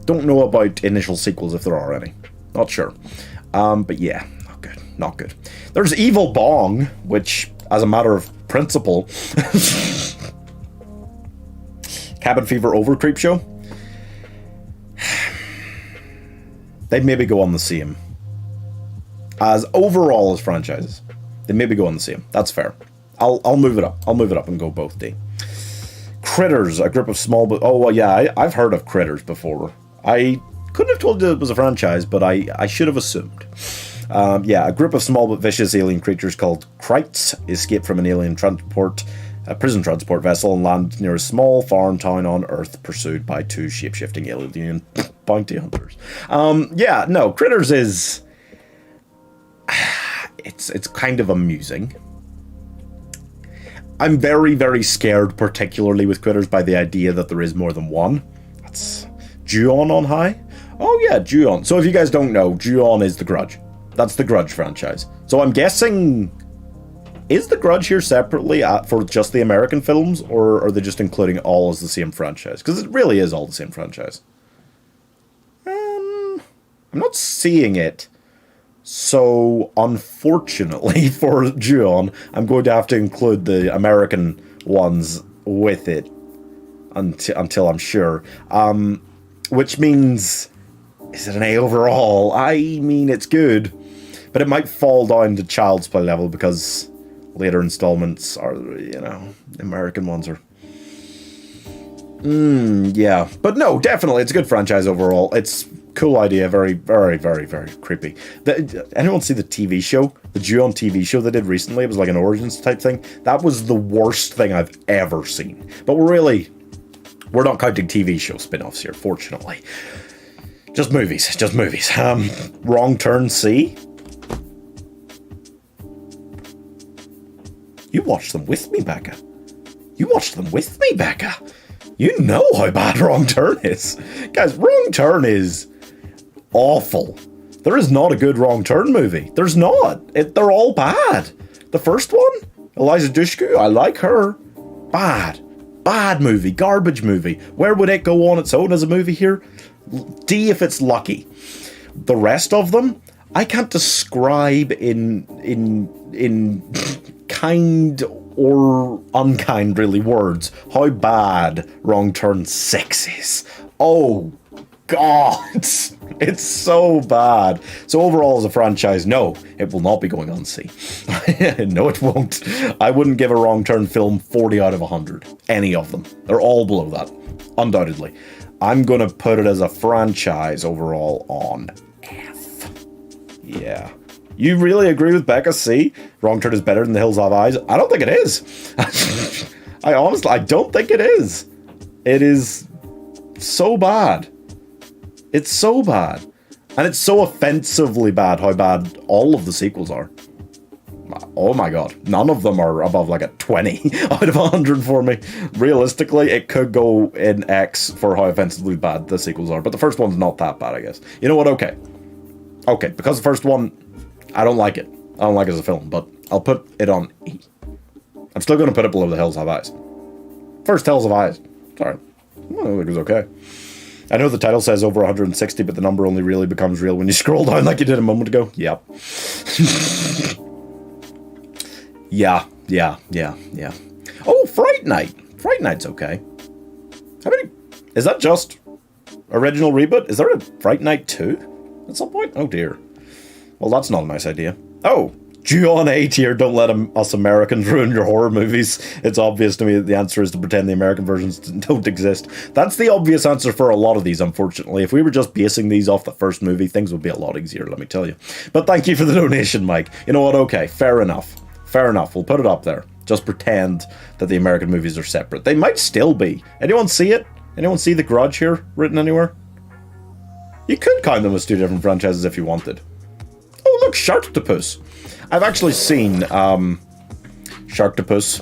Don't know about initial sequels if there are any. Not sure. But yeah, not good. Not good. There's Evil Bong, which, as a matter of principle... Cabin Fever over Creepshow? They'd maybe go on the same. As overall as franchises. They maybe go on the same. That's fair. I'll move it up. I'll move it up and go both D. Critters, a group of small... Oh, well, yeah, I've heard of Critters before. I couldn't have told you it was a franchise, but I should have assumed. Yeah, a group of small but vicious alien creatures called Krites escape from an alien prison transport vessel and land near a small farm town on Earth, pursued by two shape-shifting alien bounty hunters. Yeah, no, Critters is... It's kind of amusing. I'm very, very scared, particularly with Critters, by the idea that there is more than one. That's Ju-on on high? Oh yeah, Ju-on. So if you guys don't know, Ju-on is The Grudge. That's the Grudge franchise. So I'm guessing... Is The Grudge here separately for just the American films, or are they just including all as the same franchise? Because it really is all the same franchise. I'm not seeing it. So, unfortunately for Ju-on, I'm going to have to include the American ones with it until I'm sure. Which means, is it an A overall? I mean, it's good, but it might fall down to Child's Play level because later installments are, the American ones are... yeah. But no, definitely, it's a good franchise overall. It's... Cool idea, very, very, very, very creepy. Anyone see the TV show? The Ju-on TV show they did recently? It was like an Origins type thing. That was the worst thing I've ever seen. But we're not counting TV show spin-offs here, fortunately. Just movies. Wrong Turn C? You watched them with me, Becca. You know how bad Wrong Turn is. Guys, Wrong Turn is... awful. There is not a good Wrong Turn movie. There's not. They're all bad. The first one, Eliza Dushku, I like her. Bad movie. Garbage movie. Where would it go on its own as a movie here? D if it's lucky. The rest of them, I can't describe in kind or unkind, really, words how bad Wrong Turn 6 is. Oh, God, it's so bad. So overall as a franchise, no, it will not be going on C. No, it won't. I wouldn't give a Wrong Turn film 40 out of 100. Any of them. They're all below that, undoubtedly. I'm going to put it as a franchise overall on F. Yeah. You really agree with Becca C? Wrong Turn is better than The Hills Have Eyes? I don't think it is. I don't think it is. It is so bad. It's so bad. And it's so offensively bad how bad all of the sequels are. Oh my god, none of them are above like a 20 out of 100 for me. Realistically, it could go in X for how offensively bad the sequels are, but the first one's not that bad, I guess. You know what? Okay, because the first one, I don't like it. I don't like it as a film, but I'll put it on E. I'm still going to put it below The Hills Have Eyes. First Hills Have Eyes. Sorry. I think it was okay. I know the title says over 160, but the number only really becomes real when you scroll down like you did a moment ago. Yep. Yeah. Oh, Fright Night. Fright Night's okay. How many... Is that just original reboot? Is there a Fright Night 2 at some point? Oh, dear. Well, that's not a nice idea. Oh, John A tier, don't let us Americans ruin your horror movies. It's obvious to me that the answer is to pretend the American versions don't exist. That's the obvious answer for a lot of these, unfortunately. If we were just basing these off the first movie, things would be a lot easier, let me tell you. But thank you for the donation, Mike. You know what? Okay, fair enough. Fair enough. We'll put it up there. Just pretend that the American movies are separate. They might still be. Anyone see it? Anyone see The Grudge here written anywhere? You could count them as two different franchises if you wanted. Oh, look, Sharktopus. I've actually seen Sharktopus,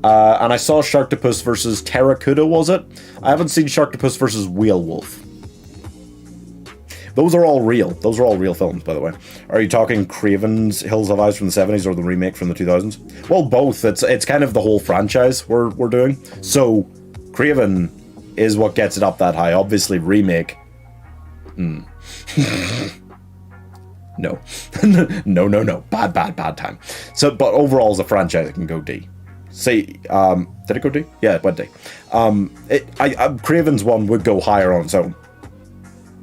and I saw Sharktopus versus Terracuda, was it? I haven't seen Sharktopus versus Whale Wolf. Those are all real. Those are all real films, by the way. Are you talking Craven's Hills Have Eyes from the 70s or the remake from the 2000s? Well, both. It's kind of the whole franchise we're doing. So, Craven is what gets it up that high. Obviously, remake. No. No. Bad time. So, but overall as a franchise, it can go D. Say, did it go D? Yeah, it went D. Craven's one would go higher on its own,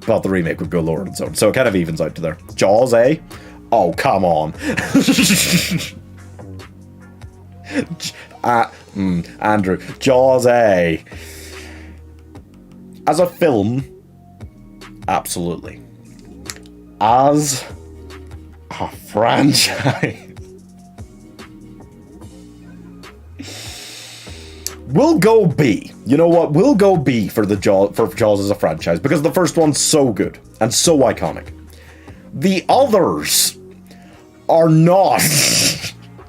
but the remake would go lower on its own. So it kind of evens out to there. Jaws, eh? Oh, come on. Andrew, Jaws, eh? As a film, absolutely. As a franchise, we'll go B. You know what? We'll go B for Jaws as a franchise because the first one's so good and so iconic. The others are not.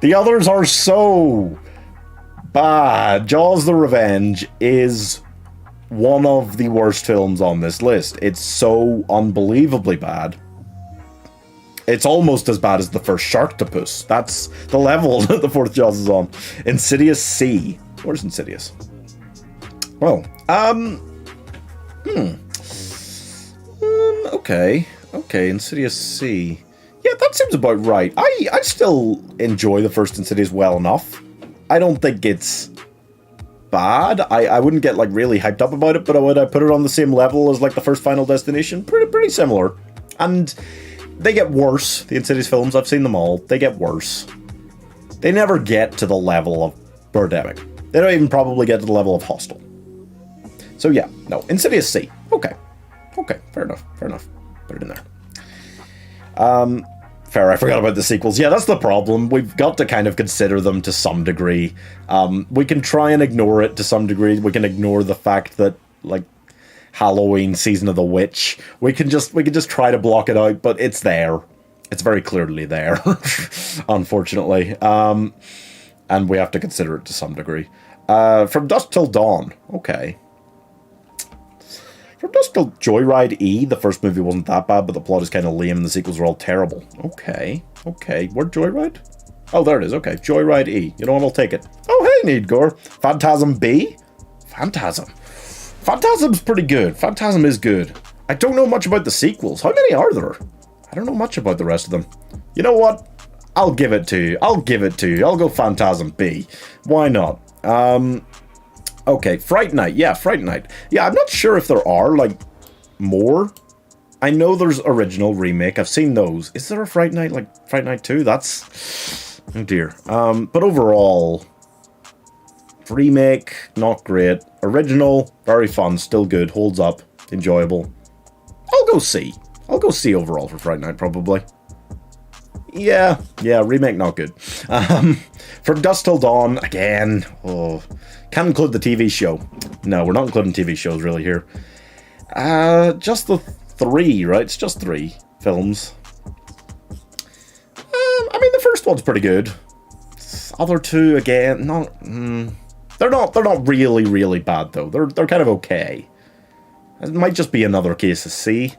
The others are so bad. Jaws: The Revenge is one of the worst films on this list. It's so unbelievably bad. It's almost as bad as the first Sharktopus. That's the level that the fourth Jaws is on. Insidious C. Where's Insidious? Well, okay, Insidious C. Yeah, that seems about right. I still enjoy the first Insidious well enough. I don't think it's bad. I wouldn't get like really hyped up about it, but would I put it on the same level as like the first Final Destination? Pretty similar. And they get worse. The Insidious films, I've seen them all. They get worse. They never get to the level of Birdemic. They don't even probably get to the level of Hostel. So yeah, no. Insidious C. Okay, fair enough. Put it in there. Fair, I forgot about the sequels. Yeah, that's the problem. We've got to kind of consider them to some degree. We can try and ignore it to some degree. We can ignore the fact that, like, Halloween, Season of the Witch, we can just try to block it out, but it's there. It's very clearly there, unfortunately. And we have to consider it to some degree. From Dusk Till Dawn. Okay. From Dusk Till Joyride E. The first movie wasn't that bad, but the plot is kind of lame and the sequels are all terrible. Okay. Where'd Joyride? Oh, there it is. Okay. Joyride E. You know what? I'll take it. Oh, hey, Needgore. Phantasm B? Phantasm's pretty good. Phantasm is good. I don't know much about the sequels. How many are there? I don't know much about the rest of them. You know what? I'll give it to you. I'll go Phantasm B. Why not? Okay, Fright Night. Yeah, Fright Night. Yeah, I'm not sure if there are, like, more. I know there's original, remake. I've seen those. Is there a Fright Night, like, Fright Night 2? That's... Oh, dear. But overall... Remake, not great. Original, very fun, still good, holds up, enjoyable. I'll go C. I'll go C overall for Fright Night, probably. Yeah, remake, not good. From Dusk Till Dawn, again, can't include the TV show. No, we're not including TV shows really here. Just the 3, right? It's just 3 films. I mean, the first first one's pretty good. Other two, again, they're not really, really bad, though. They're kind of okay. It might just be another case of C,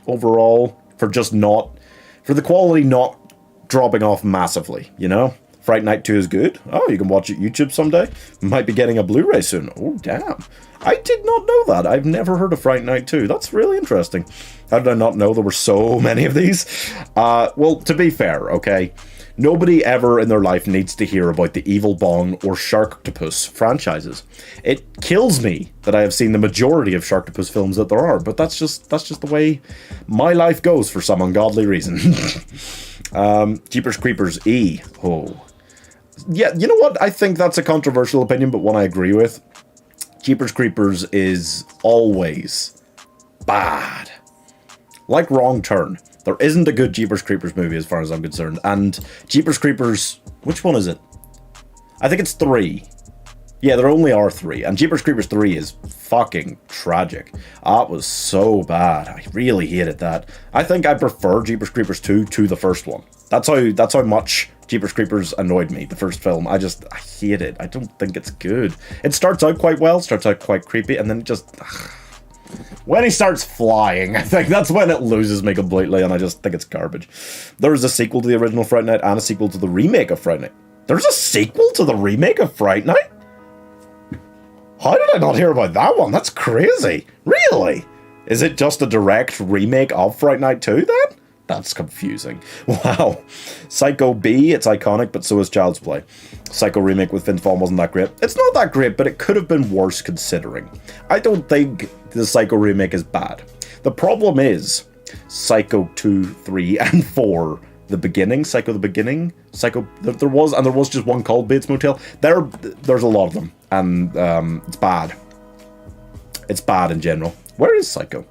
overall, for the quality not dropping off massively, you know? Fright Night 2 is good. Oh, you can watch it YouTube someday. Might be getting a Blu-ray soon. Oh, damn. I did not know that. I've never heard of Fright Night 2. That's really interesting. How did I not know there were so many of these? Well, to be fair, okay, nobody ever in their life needs to hear about the Evil Bong or Sharktopus franchises. It kills me that I have seen the majority of Sharktopus films that there are, but that's just the way my life goes for some ungodly reason. Jeepers Creepers E. Oh. Yeah, you know what? I think that's a controversial opinion, but one I agree with. Jeepers Creepers is always bad. Like Wrong Turn. There isn't a good Jeepers Creepers movie as far as I'm concerned. And Jeepers Creepers... Which one is it? I think it's 3. Yeah, there only are 3. And Jeepers Creepers 3 is fucking tragic. That was so bad. I really hated that. I think I prefer Jeepers Creepers 2 to the first one. That's how much Jeepers Creepers annoyed me, the first film. I hate it. I don't think it's good. It starts out quite well, starts out quite creepy, and then it just... When he starts flying, I think that's when it loses me completely, and I just think it's garbage. There was a sequel to the original Fright Night and a sequel to the remake of Fright Night. There's a sequel to the remake of Fright Night? How did I not hear about that one? That's crazy. Really? Is it just a direct remake of Fright Night 2 then? That's confusing. Wow. Psycho B, it's iconic, but so is Child's Play. Psycho remake with Vince Vaughn wasn't that great. It's not that great, but it could have been worse considering. I don't think the Psycho remake is bad. The problem is Psycho 2, 3, and 4. The beginning, Psycho the Beginning, there was just one called Bates Motel. There's a lot of them, and it's bad. It's bad in general. Where is Psycho?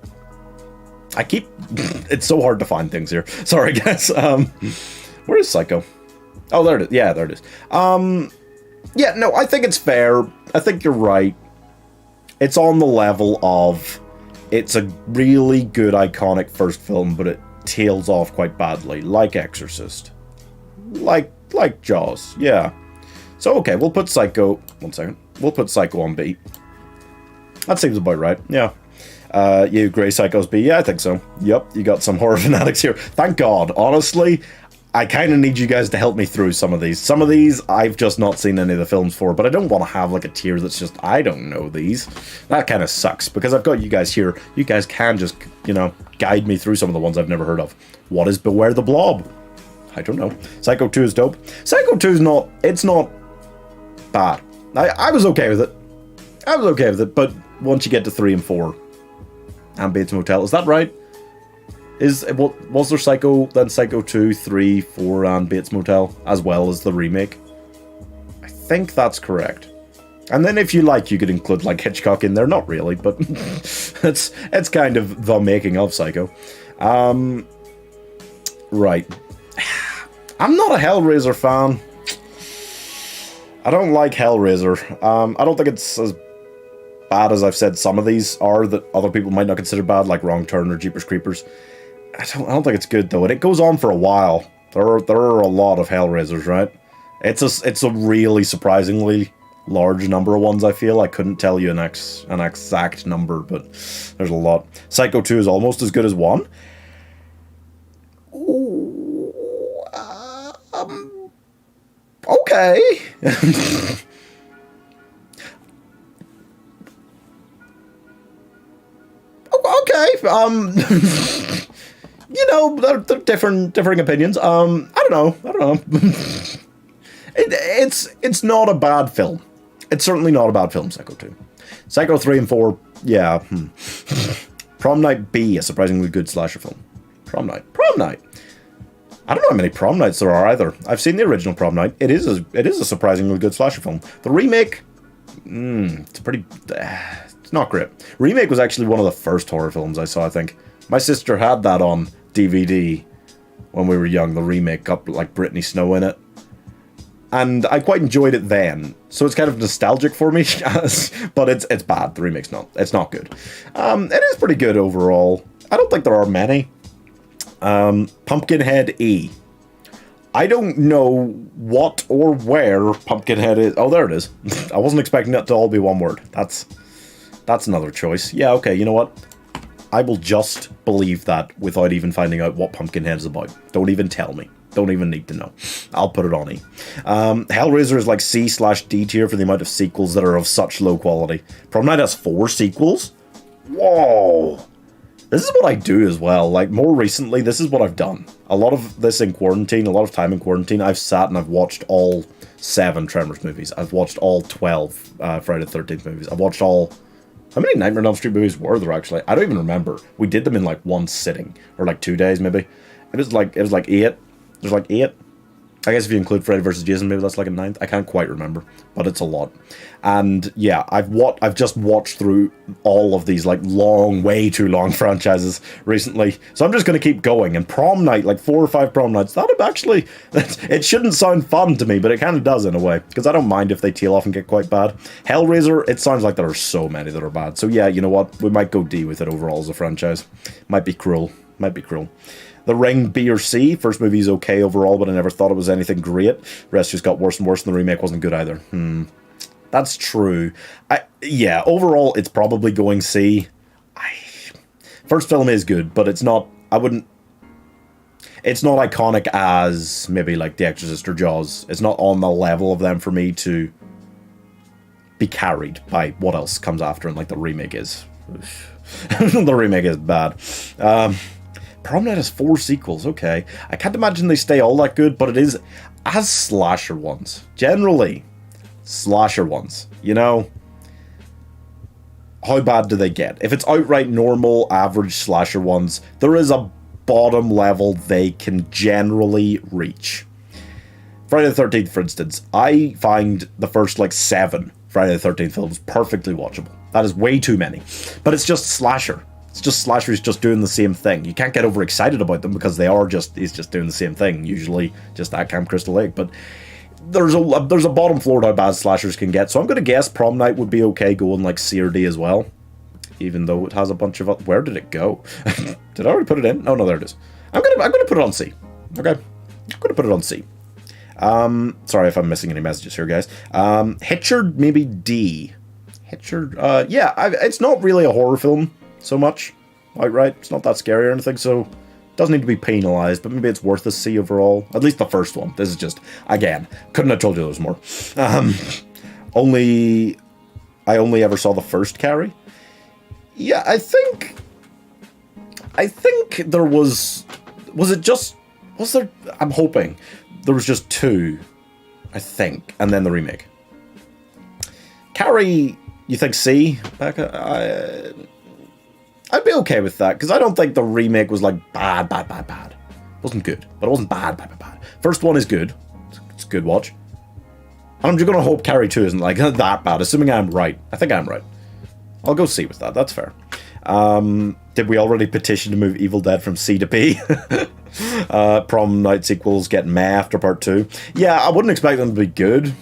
It's so hard to find things here. Sorry, guys. Where is Psycho? Oh, there it is. Yeah, there it is. Yeah, no, I think it's fair. I think you're right. It's on the level of, it's a really good, iconic first film, but it tails off quite badly, like Exorcist. Like Jaws, yeah. So, okay, we'll put Psycho... One second. We'll put Psycho on B. That seems about right, yeah. You, Grey Psychos B? Yeah, I think so. Yep, you got some horror fanatics here. Thank God. Honestly, I kind of need you guys to help me through some of these. Some of these, I've just not seen any of the films for, but I don't want to have, like, a tier that's just, I don't know these. That kind of sucks, because I've got you guys here. You guys can just, you know, guide me through some of the ones I've never heard of. What is Beware the Blob? I don't know. Psycho 2 is dope. Psycho 2 is not, it's not bad. I was okay with it. I was okay with it, but once you get to 3 and 4, and Bates Motel, is that right? Was there Psycho, then Psycho 2, 3, 4, and Bates Motel, as well as the remake? I think that's correct. And then if you like, you could include, like, Hitchcock in there. Not really, but it's kind of the making of Psycho. Right. I'm not a Hellraiser fan. I don't like Hellraiser. I don't think it's as bad as I've said some of these are that other people might not consider bad, like Wrong Turn or Jeepers Creepers. I don't think it's good though, and it goes on for a while. There are a lot of Hellraisers, right? It's a really surprisingly large number of ones. I feel I couldn't tell you an exact number, but there's a lot. Psycho 2 is almost as good as 1. Ooh, okay. Okay, you know, they're differing opinions. I don't know. It's not a bad film. It's certainly not a bad film, Psycho 2. Psycho 3 and 4, yeah. Prom Night B, a surprisingly good slasher film. Prom Night. I don't know how many Prom Nights there are either. I've seen the original Prom Night. It is a surprisingly good slasher film. The remake, it's not great. Remake was actually one of the first horror films I saw, I think. My sister had that on DVD when we were young. The remake got, like, Brittany Snow in it. And I quite enjoyed it then. So it's kind of nostalgic for me. But it's bad. The remake's not. It's not good. It is pretty good overall. I don't think there are many. Pumpkinhead E. I don't know what or where Pumpkinhead is. Oh, there it is. I wasn't expecting that to all be one word. That's another choice. Yeah, okay, you know what? I will just believe that without even finding out what Pumpkinhead is about. Don't even tell me. Don't even need to know. I'll put it on E. Hellraiser is like C/D tier for the amount of sequels that are of such low quality. Prom Night has 4 sequels? Whoa! This is what I do as well. Like, more recently, this is what I've done. A lot of this in quarantine, a lot of time in quarantine, I've sat and I've watched all 7 Tremors movies. I've watched all 12 Friday the 13th movies. I've watched all... How many Nightmare on Elm Street movies were there, actually? I don't even remember. We did them in, like, one sitting. Or, like, 2 days, maybe. It was like 8. There's, like, 8. I guess if you include Freddy vs. Jason, maybe that's like a 9th. I can't quite remember, but it's a lot. And yeah, I've just watched through all of these like long, way too long franchises recently. So I'm just going to keep going. And Prom Night, like 4 or 5 Prom Nights, that'd actually, it shouldn't sound fun to me, but it kind of does in a way. Because I don't mind if they tail off and get quite bad. Hellraiser, it sounds like there are so many that are bad. So yeah, you know what? We might go D with it overall as a franchise. Might be cruel. Might be cruel. The Ring, B or C. First movie is okay overall, but I never thought it was anything great. Rest just got worse and worse, and the remake wasn't good either. That's true. Yeah, overall, it's probably going C. First film is good, but it's not... It's not iconic as maybe like The Exorcist or Jaws. It's not on the level of them for me to be carried by what else comes after, and like the remake is. The remake is bad. Prom Night has 4 sequels, okay. I can't imagine they stay all that good, but it is as slasher ones. Generally, slasher ones. You know, how bad do they get? If it's outright normal, average slasher ones, there is a bottom level they can generally reach. Friday the 13th, for instance, I find the first, like, 7 Friday the 13th films perfectly watchable. That is way too many. But it's just slasher. It's just slashers just doing the same thing. You can't get overexcited about them because he's just doing the same thing. Usually just at Camp Crystal Lake. But there's a bottom floor to how bad slashers can get. So I'm going to guess Prom Night would be okay going like C or D as well. Even though it has a bunch of... Where did it go? Did I already put it in? Oh, no, there it is. I'm gonna put it on C. Okay. I'm going to put it on C. Sorry if I'm missing any messages here, guys. Hitchard, maybe D. Hitchard, yeah, it's not really a horror film so much, outright. It's not that scary or anything, so it doesn't need to be penalized, but maybe it's worth a C overall. At least the first one. This is just, again, couldn't have told you there was more. I only ever saw the first Carrie. Yeah, I think there was there, I'm hoping there was just 2, I think, and then the remake. Carrie, you think C, Becca? I'd be okay with that, because I don't think the remake was like bad. It wasn't good, but it wasn't bad. First one is good. It's a good watch. And I'm just going to hope Carrie 2 isn't like that bad, assuming I'm right. I think I'm right. I'll go C with that. That's fair. Did we already petition to move Evil Dead from C to B? Prom Night sequels get meh after part 2. Yeah, I wouldn't expect them to be good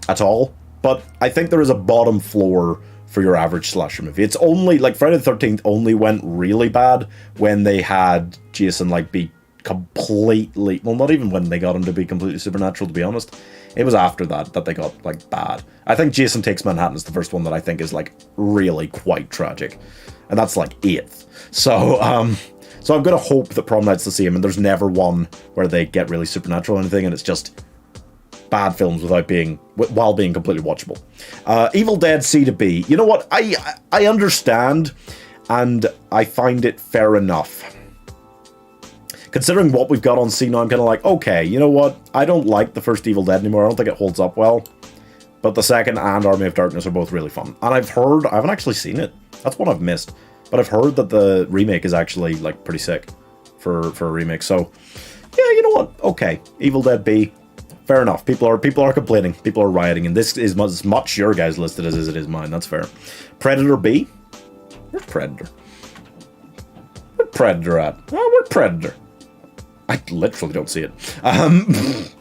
at all, but I think there is a bottom floor for your average slasher movie. It's only, like, Friday the 13th only went really bad when they had Jason, like, be completely... Well, not even when they got him to be completely supernatural, to be honest. It was after that they got, like, bad. I think Jason Takes Manhattan is the first one that I think is, like, really quite tragic. And that's, like, 8th. So I'm going to hope that Prom Night's the same, and there's never one where they get really supernatural or anything, and it's just bad films while being completely watchable. Evil Dead C to B. You know what? I understand, and I find it fair enough. Considering what we've got on C now, I'm kind of like, okay, you know what? I don't like the first Evil Dead anymore. I don't think it holds up well. But the second and Army of Darkness are both really fun. And I've heard, I haven't actually seen it. That's one I've missed. But I've heard that the remake is actually, like, pretty sick for a remake. So, yeah, you know what? Okay, Evil Dead B. Fair enough. People are complaining. People are rioting. And this is as much your guys' listed as it is mine. That's fair. Predator B? Where's Predator? Where's Predator at? Oh, where's Predator? I literally don't see it.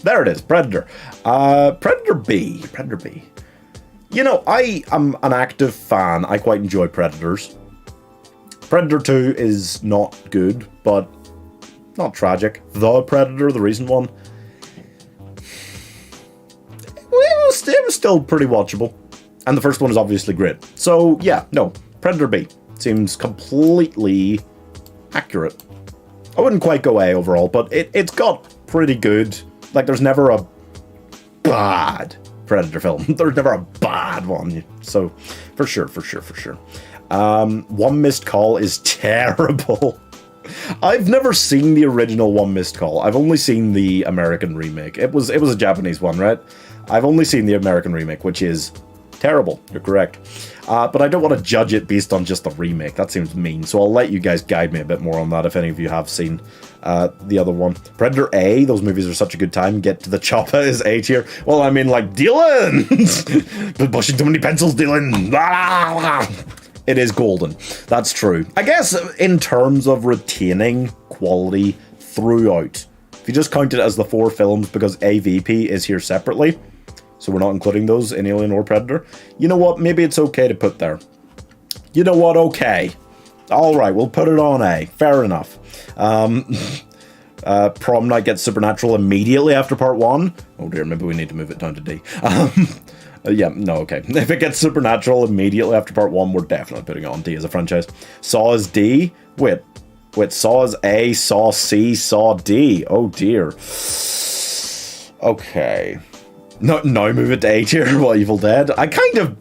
There it is. Predator. Predator B. Predator B. You know, I am an active fan. I quite enjoy Predators. Predator 2 is not good, but not tragic. The Predator, the recent one, still pretty watchable. And the first one is obviously great. So, yeah, no. Predator B. Seems completely accurate. I wouldn't quite go A overall, but it's got pretty good... Like, there's never a bad Predator film. There's never a bad one. So, for sure. One Missed Call is terrible. I've never seen the original One Missed Call. I've only seen the American remake. It was a Japanese one, right? I've only seen the American remake, which is terrible. You're correct. But I don't want to judge it based on just the remake. That seems mean. So I'll let you guys guide me a bit more on that if any of you have seen the other one. Predator A, those movies are such a good time. Get to the Chopper is A tier. Well, I mean, like, Dylan! Been pushing too many pencils, Dylan! It is golden. That's true. I guess in terms of retaining quality throughout, if you just count it as the 4 films because AVP is here separately, so we're not including those in Alien or Predator, you know what? Maybe it's okay to put there. You know what? Okay. Alright, we'll put it on A. Fair enough. Prom Night gets Supernatural immediately after part 1. Oh dear, maybe we need to move it down to D. Yeah, no, okay. If it gets Supernatural immediately after part 1, we're definitely putting it on D as a franchise. Saw is D? Wait, Saw is A, Saw C, Saw D. Oh dear. Okay. No, now move it to A tier, well, Evil Dead. I kind of...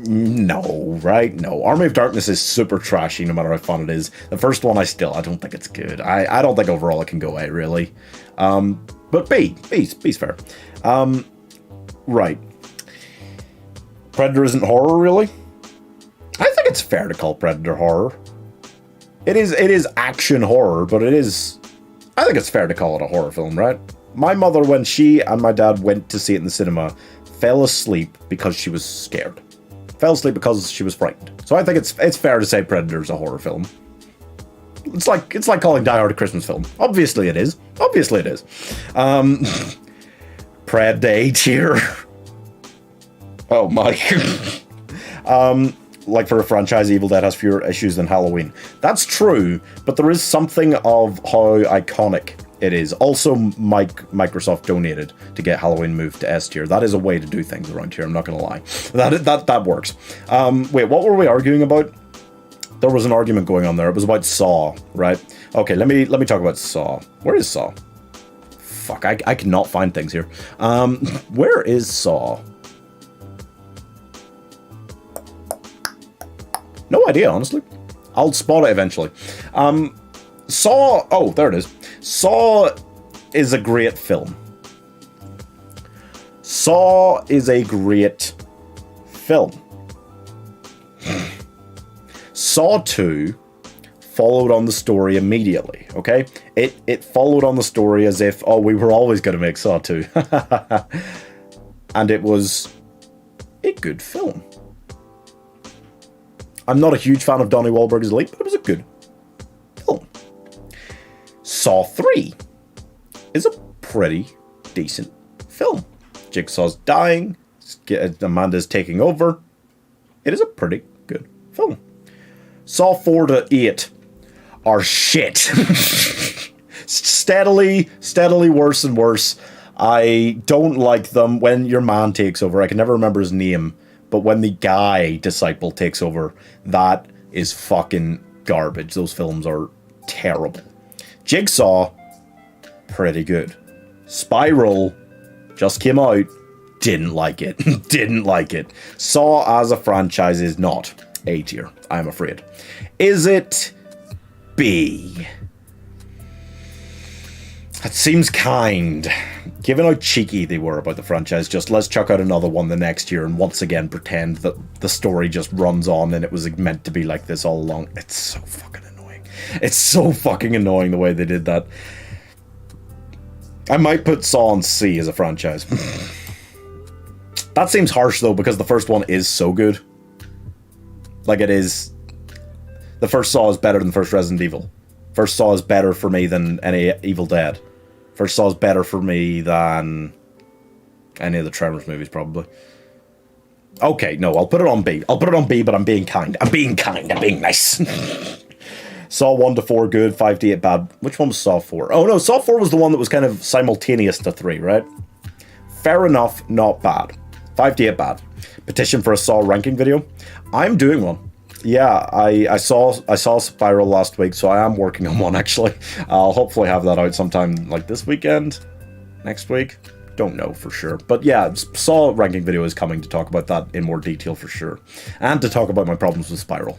No, right? No. Army of Darkness is super trashy no matter how fun it is. The first one, I don't think it's good. I don't think overall it can go A, really. But B's fair. Right. Predator isn't horror, really? I think it's fair to call Predator horror. It is action horror, but I think it's fair to call it a horror film, right? My mother, when she and my dad went to see it in the cinema, fell asleep because she was scared. Fell asleep because she was frightened. So I think it's fair to say Predator's a horror film. It's like calling Die Hard a Christmas film. Obviously it is. Pred A tier. Oh my. Like for a franchise, Evil Dead has fewer issues than Halloween. That's true, but there is something of how iconic it is. Also, Microsoft donated to get Halloween moved to S tier. That is a way to do things around here, I'm not going to lie. That works. Wait, what were we arguing about? There was an argument going on there. It was about Saw, right? Okay, let me talk about Saw. Where is Saw? Fuck, I cannot find things here. Where is Saw? No idea, honestly. I'll spot it eventually. Saw... Oh, there it is. Saw is a great film. Saw is a great film. Saw 2 followed on the story immediately, okay? It followed on the story as if, oh, we were always going to make Saw 2. And it was a good film. I'm not a huge fan of Donnie Wahlberg's Leap, but it was a good film. Saw 3 is a pretty decent film. Jigsaw's dying, Amanda's taking over. It is a pretty good film. Saw 4 to 8 are shit. steadily worse and worse. I don't like them when your man takes over. I can never remember his name. But when the guy disciple takes over, that is fucking garbage. Those films are terrible. Jigsaw, pretty good. Spiral just came out, didn't like it. Didn't like it. Saw as a franchise is not A tier, I'm afraid. Is it B? That seems kind. Given how cheeky they were about the franchise, just let's chuck out another one the next year and once again pretend that the story just runs on and it was meant to be like this all along. It's so fucking annoying. It's so fucking annoying the way they did that. I might put Saw on C as a franchise. That seems harsh though, because the first one is so good. Like it is... The first Saw is better than the first Resident Evil. First Saw is better for me than any Evil Dead. First Saw is better for me than any of the Tremors movies, probably. Okay, no, I'll put it on B. I'll put it on B, but I'm being kind. I'm being nice. Saw 1 to 4 good, 5 to 8 bad. Which one was Saw 4? Oh no, Saw 4 was the one that was kind of simultaneous to 3, right? Fair enough, not bad. 5 to 8 bad. Petition for a Saw ranking video. I'm doing one. Yeah, I saw Spiral last week, so I am working on one actually. I'll hopefully have that out sometime like this weekend, next week. Don't know for sure. But yeah, Saw ranking video is coming to talk about that in more detail for sure. And to talk about my problems with Spiral.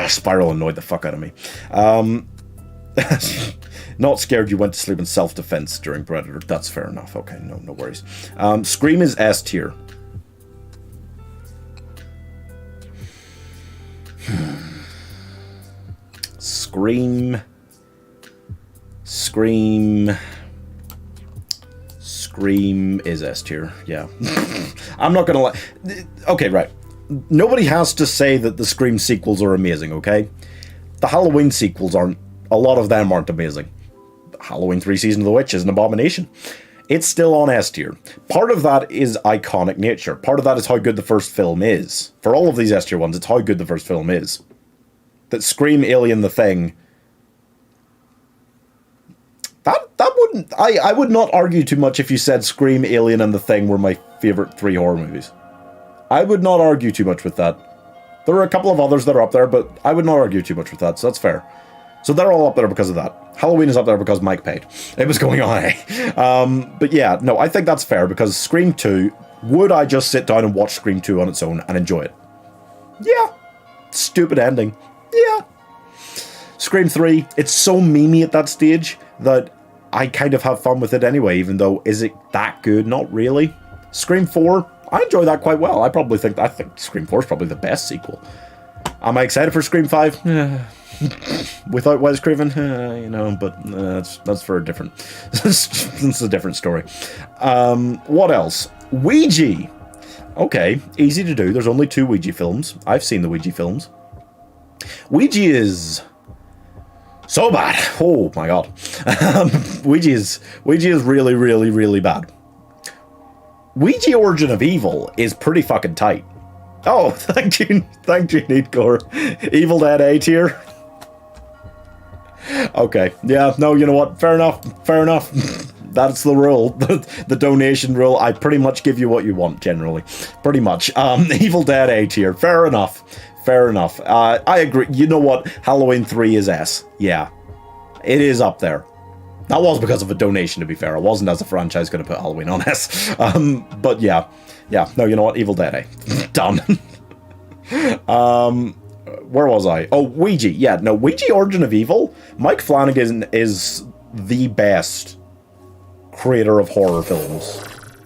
Spiral annoyed the fuck out of me. Not scared you went to sleep in self-defense during Predator. That's fair enough. Okay, no worries. Scream is S tier. Scream is S tier, yeah. I'm not gonna lie. Okay, right. Nobody has to say that the Scream sequels are amazing, okay? The Halloween sequels aren't. A lot of them aren't amazing. Halloween 3 Season of the Witch is an abomination. It's still on S tier. Part of that is iconic nature. Part of that is how good the first film is. For all of these S tier ones, it's how good the first film is. That Scream, Alien, The Thing... That wouldn't... I would not argue too much if you said Scream, Alien, and The Thing were my favourite 3 horror movies. I would not argue too much with that. There are a couple of others that are up there, but I would not argue too much with that, so that's fair. So they're all up there because of that. Halloween is up there because Mike paid. It was going on A. But yeah, no, I think that's fair because Scream 2, would I just sit down and watch Scream 2 on its own and enjoy it? Yeah. Stupid ending. Yeah. Scream 3, it's so memey at that stage that I kind of have fun with it anyway, even though, is it that good? Not really. Scream 4, I enjoy that quite well. I think Scream 4 is probably the best sequel. Am I excited for Scream 5? Without Wes Craven, but that's for a different... It's a different story. What else? Ouija! Okay, easy to do. There's only 2 Ouija films. I've seen the Ouija films. Ouija is... so bad. Oh my god. Ouija is really, really, really bad. Ouija Origin of Evil is pretty fucking tight. Oh, thank you, Neatcore. Evil Dead A tier. Okay, yeah, no, you know what? Fair enough. That's the rule. The donation rule. I pretty much give you what you want, generally. Pretty much. Evil Dead A tier. Fair enough. I agree. You know what? Halloween 3 is S. Yeah. It is up there. That was because of a donation, to be fair. I wasn't, as a franchise, going to put Halloween on S. But yeah. Yeah, no, you know what? Evil Dead A. Done. Where was I? Oh, Ouija. Yeah, no, Ouija Origin of Evil. Mike Flanagan is the best creator of horror films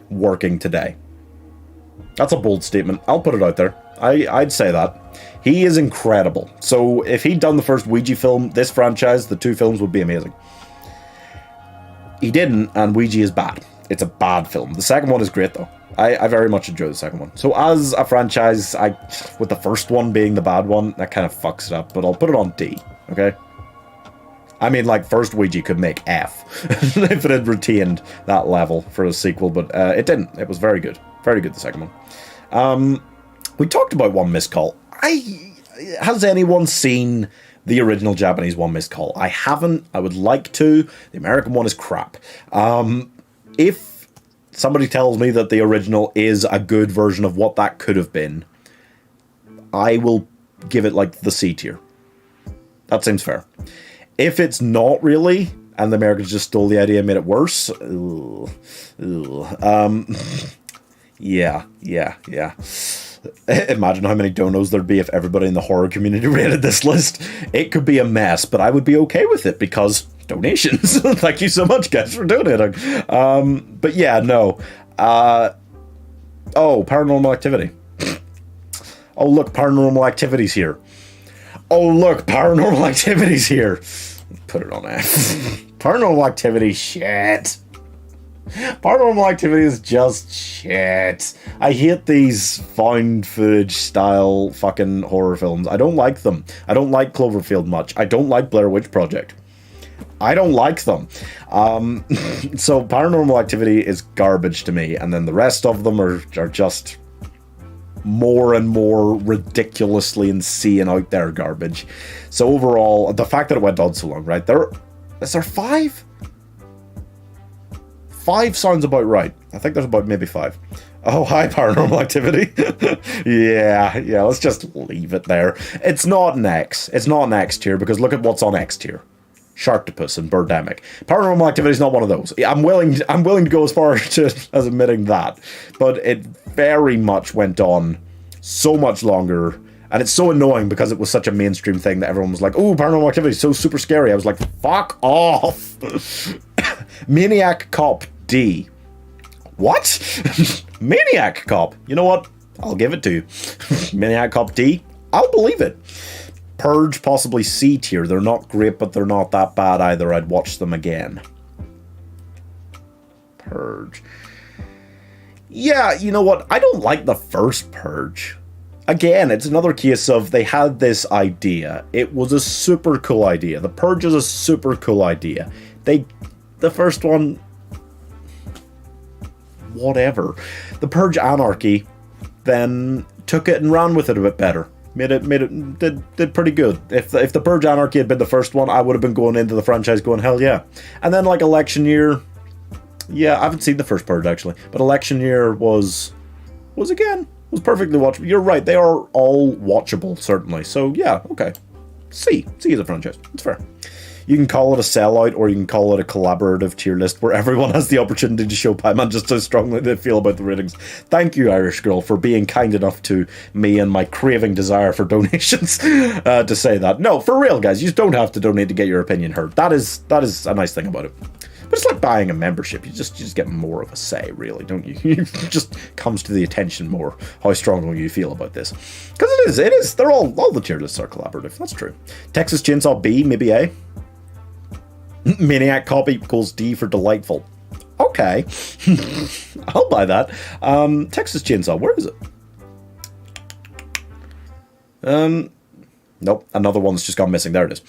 working today. That's a bold statement. I'll put it out there. I'd say that. He is incredible. So if he'd done the first Ouija film, this franchise, the 2 films would be amazing. He didn't, and Ouija is bad. It's a bad film. The second one is great, though. I very much enjoy the second one. So as a franchise, with the first one being the bad one, that kind of fucks it up, but I'll put it on D, okay? I mean, like, first Ouija could make F if it had retained that level for a sequel, but it didn't. It was very good. Very good, the second one. We talked about One Missed Call. Has anyone seen the original Japanese One Missed Call? I haven't. I would like to. The American one is crap. If somebody tells me that the original is a good version of what that could have been, I will give it, like, the C tier. That seems fair. If it's not really, and the Americans just stole the idea and made it worse, yeah. Imagine how many donos there'd be if everybody in the horror community rated this list. It could be a mess, but I would be okay with it because donations. Thank you so much, guys, for donating. But yeah, no. Oh, Paranormal Activity. Oh, look, Paranormal Activity's here. Put it on F. Paranormal Activity, shit. Paranormal Activity is just shit. I hate these found footage style fucking horror films. I don't like them. I don't like Cloverfield much. I don't like Blair Witch Project. I don't like them. So Paranormal Activity is garbage to me, and then the rest of them are just more and more ridiculously insane out there garbage. So overall, the fact that it went on so long, right? Is there 5? 5 sounds about right. I think there's about maybe 5. Oh, hi, Paranormal Activity. yeah, let's just leave it there. It's not an X. It's not an X tier, because look at what's on X tier. Sharktopus and Birdemic. Paranormal Activity is not one of those. I'm willing to go as far as admitting that. But it very much went on so much longer. And it's so annoying because it was such a mainstream thing that everyone was like, oh, Paranormal Activity is so super scary. I was like, fuck off. Maniac Cop D. What? Maniac Cop. You know what? I'll give it to you. Maniac Cop D. I'll believe it. Purge, possibly C tier. They're not great, but they're not that bad either. I'd watch them again. Purge. Yeah, you know what? I don't like the first Purge. Again, it's another case of they had this idea. It was a super cool idea. The Purge is a super cool idea. The first one, whatever. The Purge Anarchy then took it and ran with it a bit better. Did pretty good. If the Purge Anarchy had been the first one, I would have been going into the franchise going, hell yeah. And then like Election Year, yeah, I haven't seen the first Purge actually, but Election Year was perfectly watchable. You're right, they are all watchable, certainly. So yeah, okay. C is a franchise. It's fair. You can call it a sellout, or you can call it a collaborative tier list where everyone has the opportunity to show Pieman just how strongly they feel about the ratings. Thank you, Irish Girl, for being kind enough to me and my craving desire for donations to say that. No, for real, guys, you just don't have to donate to get your opinion heard. That is a nice thing about it. But it's like buying a membership. You just get more of a say, really, don't you? It just comes to the attention more how strongly you feel about this. Because it is. They're all the tier lists are collaborative. That's true. Texas Chainsaw B, maybe A. Maniac Cop equals D for delightful. Okay. I'll buy that. Texas Chainsaw, where is it? Nope, another one's just gone missing. There it is.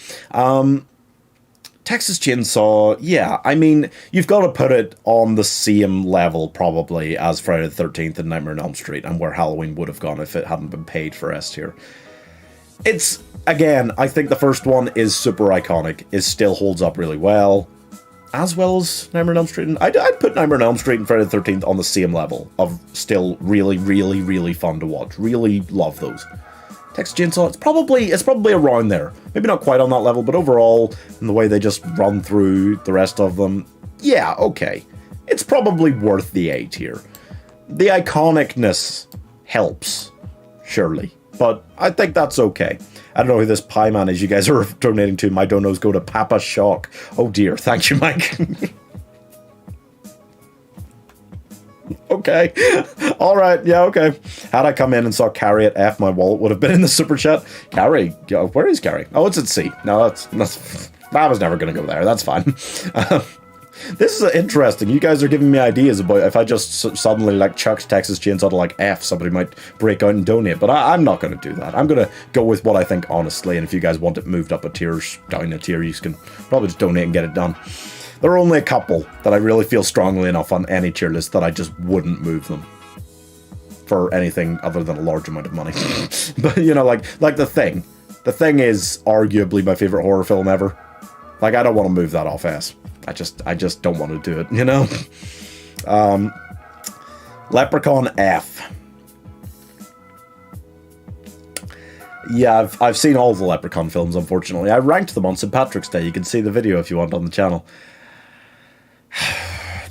Texas Chainsaw, yeah, I mean, you've got to put it on the same level, probably, as Friday the 13th and Nightmare on Elm Street, and where Halloween would have gone if it hadn't been paid for S tier. It's, again, I think the first one is super iconic. It still holds up really well as Nightmare on Elm Street. And I'd put Nightmare on Elm Street and Friday the 13th on the same level of still really, really, really fun to watch. Really love those. Texas Chainsaw, it's probably around there. Maybe not quite on that level, but overall, in the way they just run through the rest of them, yeah, okay. It's probably worth the A tier. The iconicness helps, surely. But I think that's okay. I don't know who this Pieman is you guys are donating to. My donos go to Papa Shock. Oh dear, thank you, Mike. Okay. Alright, yeah, okay. Had I come in and saw Carrie at F, my wallet would have been in the super chat. Carrie? Where is Carrie? Oh, it's at C. No, I was never going to go there. That's fine. This is interesting. You guys are giving me ideas about if I just suddenly like chucked Texas Chainsaw to like F, somebody might break out and donate. But I'm not going to do that. I'm going to go with what I think honestly. And if you guys want it moved up a tier, down a tier, you can probably just donate and get it done. There are only a couple that I really feel strongly enough on any tier list that I just wouldn't move them for anything other than a large amount of money. But, you know, like The Thing. The Thing is arguably my favorite horror film ever. Like, I don't want to move that off S. I just don't want to do it, you know? Leprechaun F. Yeah, I've seen all the Leprechaun films, unfortunately. I ranked them on St. Patrick's Day. You can see the video if you want on the channel.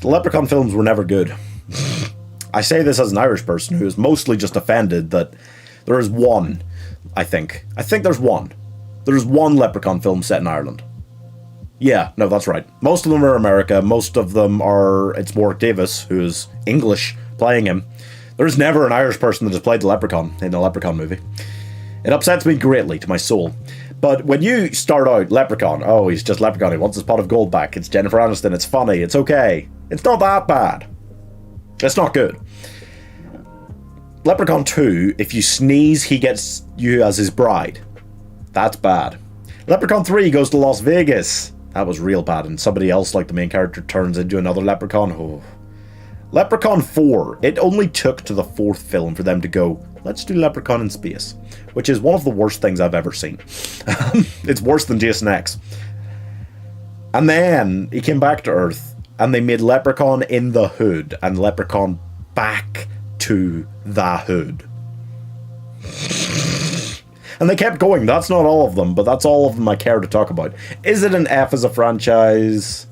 The Leprechaun films were never good. I say this as an Irish person who is mostly just offended that there is one, I think. I think there's one. There's one Leprechaun film set in Ireland. Yeah, no, that's right. Most of them are America. Most of them are... It's Warwick Davis, who is English, playing him. There's never an Irish person that has played the Leprechaun in a Leprechaun movie. It upsets me greatly to my soul. But when you start out, Leprechaun, oh, he's just Leprechaun, he wants his pot of gold back, it's Jennifer Aniston, it's funny, it's okay. It's not that bad. It's not good. Leprechaun 2, if you sneeze, he gets you as his bride. That's bad. Leprechaun 3 goes to Las Vegas. That was real bad, and somebody else, like the main character, turns into another leprechaun. Oh. Leprechaun 4, it only took to the 4th film for them to go, let's do Leprechaun in space, which is one of the worst things I've ever seen. It's worse than Jason X. And then he came back to Earth, and they made Leprechaun in the Hood and Leprechaun back to the Hood. And they kept going. That's not all of them, but that's all of them I care to talk about. Is it an F as a franchise?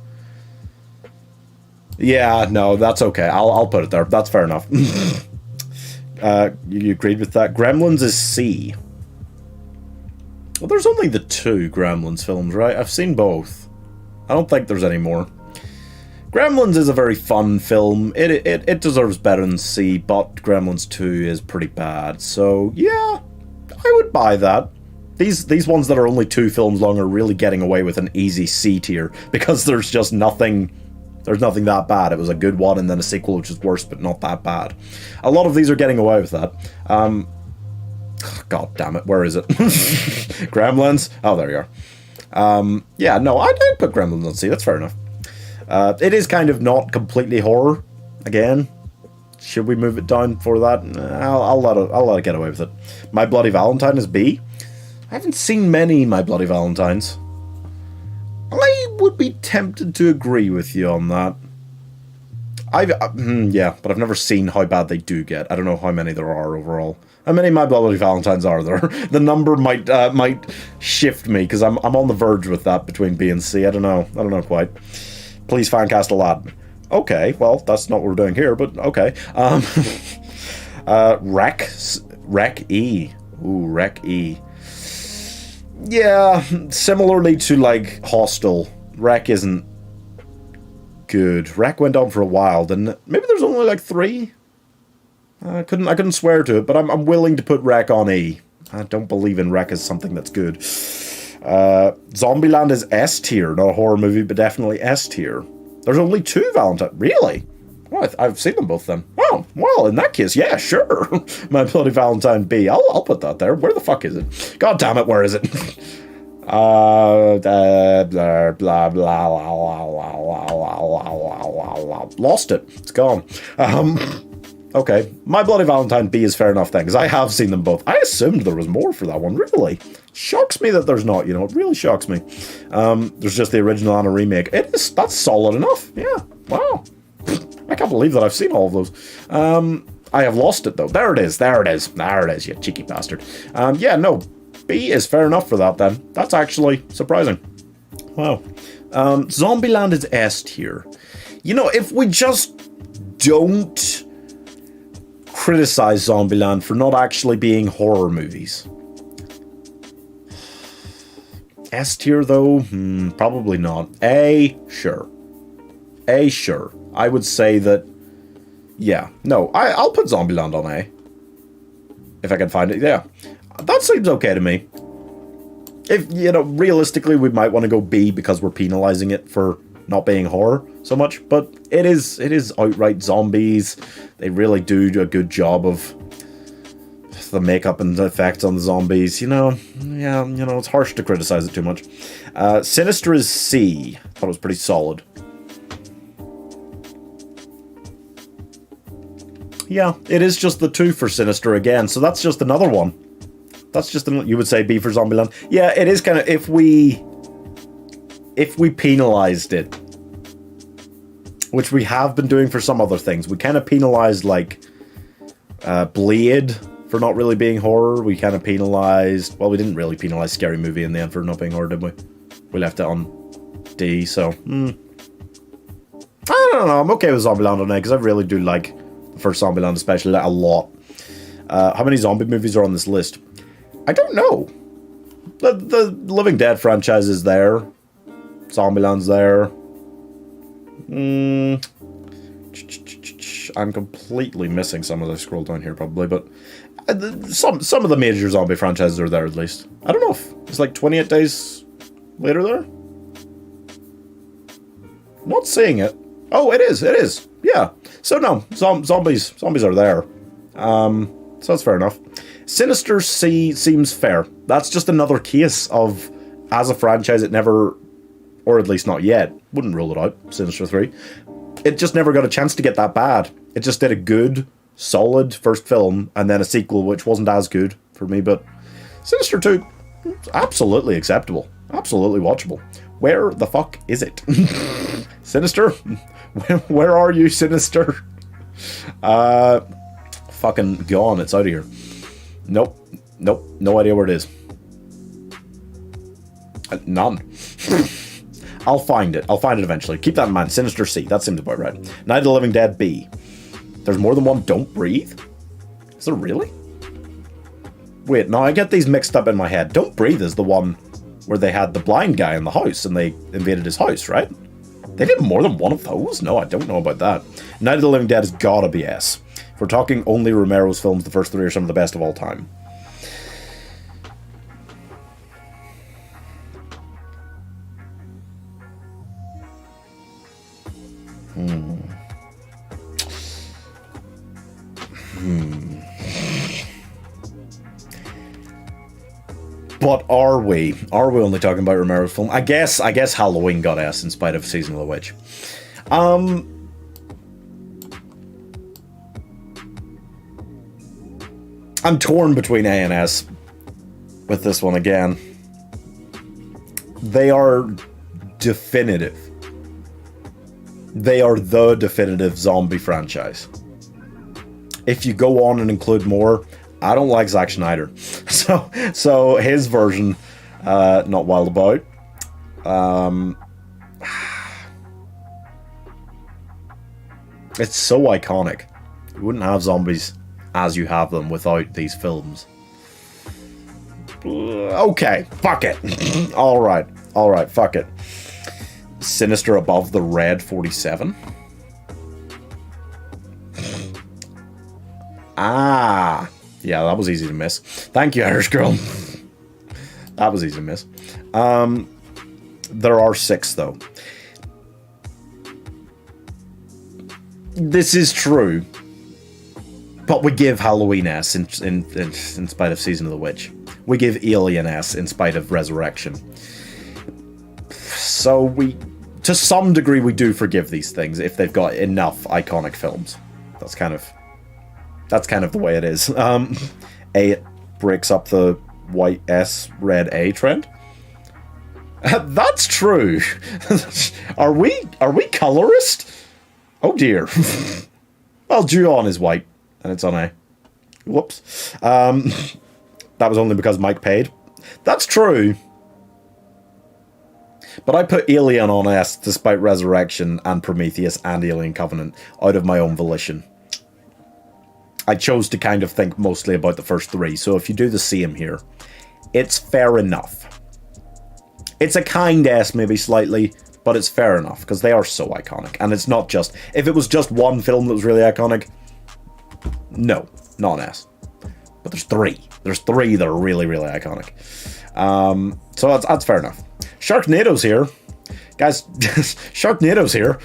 Yeah, no, that's okay. I'll put it there. That's fair enough. You agreed with that? Gremlins is C. Well, there's only the 2 Gremlins films, right? I've seen both. I don't think there's any more. Gremlins is a very fun film. It deserves better than C, but Gremlins 2 is pretty bad. So, yeah, I would buy that. These ones that are only 2 films long are really getting away with an easy C tier, because there's just nothing... There's nothing that bad. It was a good one and then a sequel which is worse, but not that bad. A lot of these are getting away with that. God damn it, where is it? Gremlins? Oh, there you are. Yeah, no, I'd put Gremlins on C. That's fair enough. It is kind of not completely horror. Again, should we move it down for that? I'll let it get away with it. My Bloody Valentine is B. I haven't seen many My Bloody Valentines. I would be tempted to agree with you on that. Yeah, but I've never seen how bad they do get. I don't know how many there are overall. How many My Bloody Valentines are there? The number might shift me, because I'm on the verge with that between B and C. I don't know quite. Please fancast a lot. Okay, well, that's not what we're doing here, but okay. Rec E. Ooh, Rec E. Yeah, similarly to, like, Hostel, Rec isn't good. Rec went on for a while, didn't it? Maybe there's only, like, 3? I couldn't swear to it, but I'm willing to put Rec on E. I don't believe in Rec as something that's good. Zombieland is S tier, not a horror movie, but definitely S tier. There's only 2 Valentine. Really? Well, I've seen them both then. Oh, well, in that case, yeah, sure. My Bloody Valentine B. I'll put that there. Where the fuck is it? God damn it, where is it? Blah, blah, blah, blah, blah. Lost it. It's gone. Okay. My Bloody Valentine B is fair enough then, because I have seen them both. I assumed there was more for that one, really. Shocks me that there's not, you know, it really shocks me. There's just the original and a remake. That's solid enough. Yeah. Wow. I can't believe that I've seen all of those. I have lost it, though. There it is, you cheeky bastard. Yeah, no, B is fair enough for that, then. That's actually surprising. Wow. Zombieland is S tier. You know, if we just don't criticize Zombieland for not actually being horror movies. S tier, though? Probably not. A, sure. I would say that, yeah. No, I'll put Zombieland on A. If I can find it, yeah. That seems okay to me. If, you know, realistically, we might want to go B because we're penalizing it for not being horror so much. But it is outright zombies. They really do a good job of the makeup and the effects on the zombies. You know, yeah, you know, it's harsh to criticize it too much. Sinister is C. Thought it was pretty solid. Yeah, it is just the 2 for Sinister again, so that's just another one. That's just you would say B for Zombieland. Yeah, it is kind of, if we penalized it, which we have been doing for some other things, we kind of penalized, like, Blade for not really being horror. We kind of penalized, well, we didn't really penalize Scary Movie in the end for not being horror, did we? We left it on D, so, I don't know, I'm okay with Zombieland on A, because I really do like the first Zombieland especially a lot. How many zombie movies are on this list? I don't know. The Living Dead franchise is there. Zombieland's there. I'm completely missing some as I scroll down here probably, but some of the major zombie franchises are there at least. I don't know if it's like 28 Days Later there. Not seeing it. Oh, it is. Yeah. So no, zombies are there. So that's fair enough. Sinister C seems fair. That's just another case of, as a franchise, it never, or at least not yet, wouldn't rule it out, Sinister 3. It just never got a chance to get that bad. It just did a good, solid first film, and then a sequel which wasn't as good for me, but Sinister 2, absolutely acceptable. Absolutely watchable. Where the fuck is it? Sinister? Where are you, Sinister? Fucking gone. It's out of here. Nope. Nope. No idea where it is. None. I'll find it. I'll find it eventually. Keep that in mind. Sinister C. That seems about right. Night of the Living Dead B. There's more than one Don't Breathe? Is there really? Wait, no, I get these mixed up in my head. Don't Breathe is the one where they had the blind guy in the house and they invaded his house, right? They did more than one of those? No, I don't know about that. Night of the Living Dead has gotta be S. If we're talking only Romero's films, the first three are some of the best of all time. But are we only talking about Romero's film? I guess Halloween got S in spite of Season of the Witch. I'm torn between A and S with this one again. They are definitive. They are the definitive zombie franchise. If you go on and include more, I don't like Zack Snyder. So his version, not wild about. It's so iconic. You wouldn't have zombies as you have them without these films. Okay, fuck it. Alright, fuck it. Sinister above the red 47. Ah, yeah, that was easy to miss. Thank you, Irish girl. That was easy to miss. There are 6 though. This is true, but we give Halloween S in spite of Season of the Witch. We give Alien S in spite of Resurrection. So we, to some degree, we do forgive these things if they've got enough iconic films. That's kind of the way it is. It breaks up the white S, red A trend. That's true. Are we colorist? Oh dear. Well, Ju-on is white, and it's on A. Whoops. That was only because Mike paid. That's true. But I put Alien on S despite Resurrection and Prometheus and Alien Covenant out of my own volition. I chose to kind of think mostly about the first 3, so if you do the same here, it's fair enough. It's a kind S, maybe slightly, but it's fair enough, because they are so iconic. And it's not just... If it was just one film that was really iconic, no, not an S. But there's 3. There's 3 that are really, really iconic. So that's fair enough. Sharknado's here. Guys, Sharknado's here.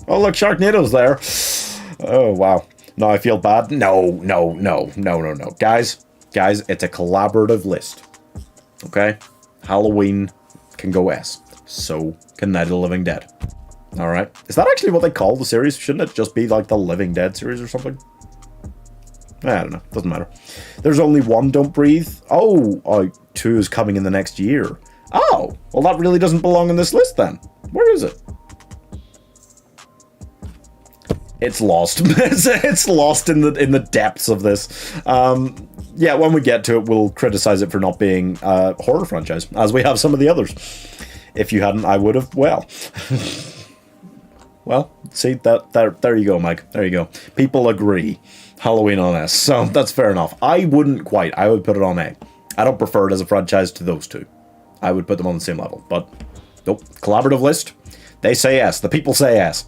Oh, look, Sharknado's there. Oh, wow. Now I feel bad. No. Guys, it's a collaborative list. Okay? Halloween can go S. So can Night of the Living Dead. Alright. Is that actually what they call the series? Shouldn't it just be like the Living Dead series or something? I don't know. Doesn't matter. There's only 1 Don't Breathe. Oh, 2 is coming in the next year. Oh, well that really doesn't belong in this list then. Where is it? It's lost. It's lost in the depths of this. Yeah, when we get to it, we'll criticize it for not being a horror franchise, as we have some of the others. If you hadn't, I would have. Well, well, see that there you go, Mike. There you go. People agree. Halloween on S, so that's fair enough. I wouldn't quite. I would put it on A. I don't prefer it as a franchise to those 2. I would put them on the same level, but nope. Collaborative list. They say S. The people say S.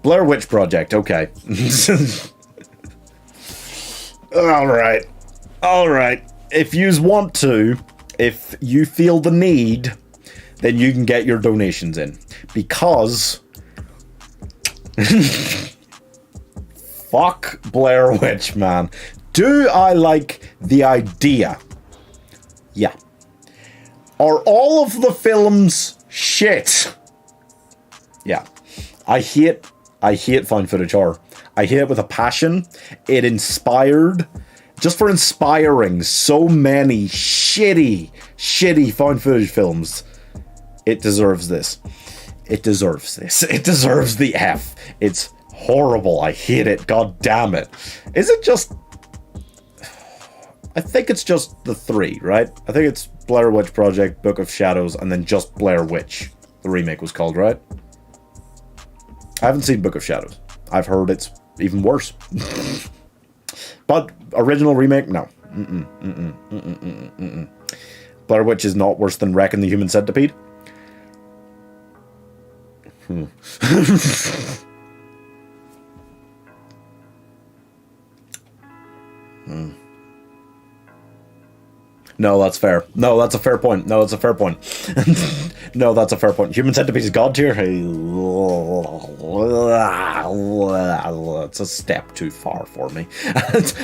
Blair Witch Project. Okay. All right. If yous want to, if you feel the need, then you can get your donations in, because fuck Blair Witch, man. Do I like the idea? Yeah. Are all of the films shit? Yeah. I hate found footage horror. I hate it with a passion. It inspired, just for inspiring so many shitty found footage films, It deserves this. It deserves this. It deserves the F. It's horrible. I hate it. God damn it. Is it just... I think it's just the 3, right? I think it's Blair Witch Project, Book of Shadows, and then just Blair Witch. The remake was called, right? I haven't seen Book of Shadows. I've heard it's even worse. But original remake, no. Blair Witch is not worse than Wreck and the Human Centipede. No, that's fair. No, that's a fair point. No, that's a fair point. No, that's a fair point. Human Centipede is God tier. It's a step too far for me.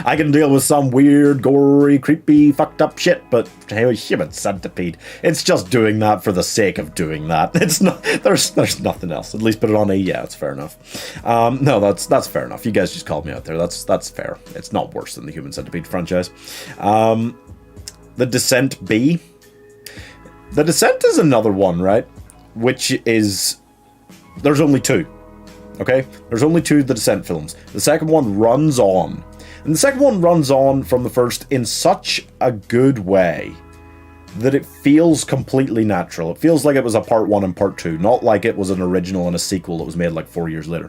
I can deal with some weird, gory, creepy, fucked up shit, but hey, Human Centipede, it's just doing that for the sake of doing that. It's not. There's nothing else. At least put it on a. Yeah, it's fair enough. No, that's fair enough. You guys just called me out there. That's fair. It's not worse than the Human Centipede franchise. The Descent B. The Descent is another one, right? Which is... There's only 2. Okay? There's only 2 The Descent films. The second one runs on. And the second one runs on from the first in such a good way that it feels completely natural. It feels like it was a part 1 and part 2, not like it was an original and a sequel that was made like 4 years later.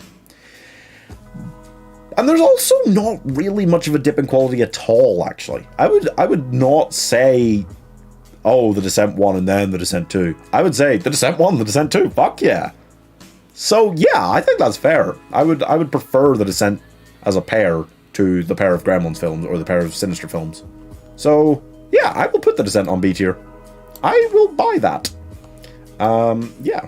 And there's also not really much of a dip in quality at all, actually. I would not say, oh, The Descent 1 and then The Descent 2. I would say The Descent 1, The Descent 2, fuck yeah. So yeah, I think that's fair. I would prefer The Descent as a pair to the pair of Gremlins films or the pair of Sinister films. So yeah, I will put The Descent on B tier. I will buy that. Yeah.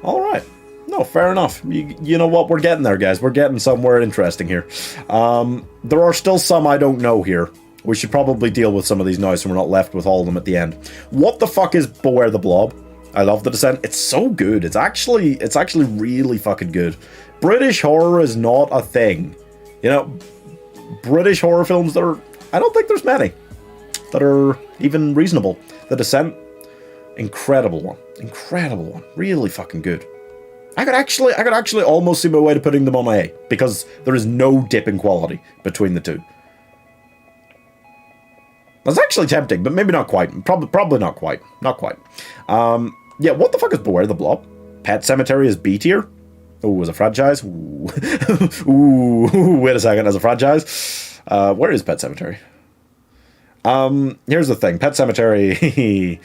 Alright. No, fair enough. You know what? We're getting there, guys. We're getting somewhere interesting here. There are still some I don't know here. We should probably deal with some of these now so we're not left with all of them at the end. What the fuck is Beware the Blob? I love The Descent. It's so good. It's actually really fucking good. British horror is not a thing. You know, British horror films that are... I don't think there's many that are even reasonable. The Descent, incredible one. Incredible one. Really fucking good. I could actually almost see my way to putting them on A, because there is no dip in quality between the two. That's actually tempting, but maybe not quite. Probably not quite. Not quite. Yeah, what the fuck is Beware the Blob? Pet Sematary is B tier? Oh, as a franchise? Ooh. Ooh, wait a second, as a franchise? Where is Pet Sematary? Here's the thing. Pet Sematary...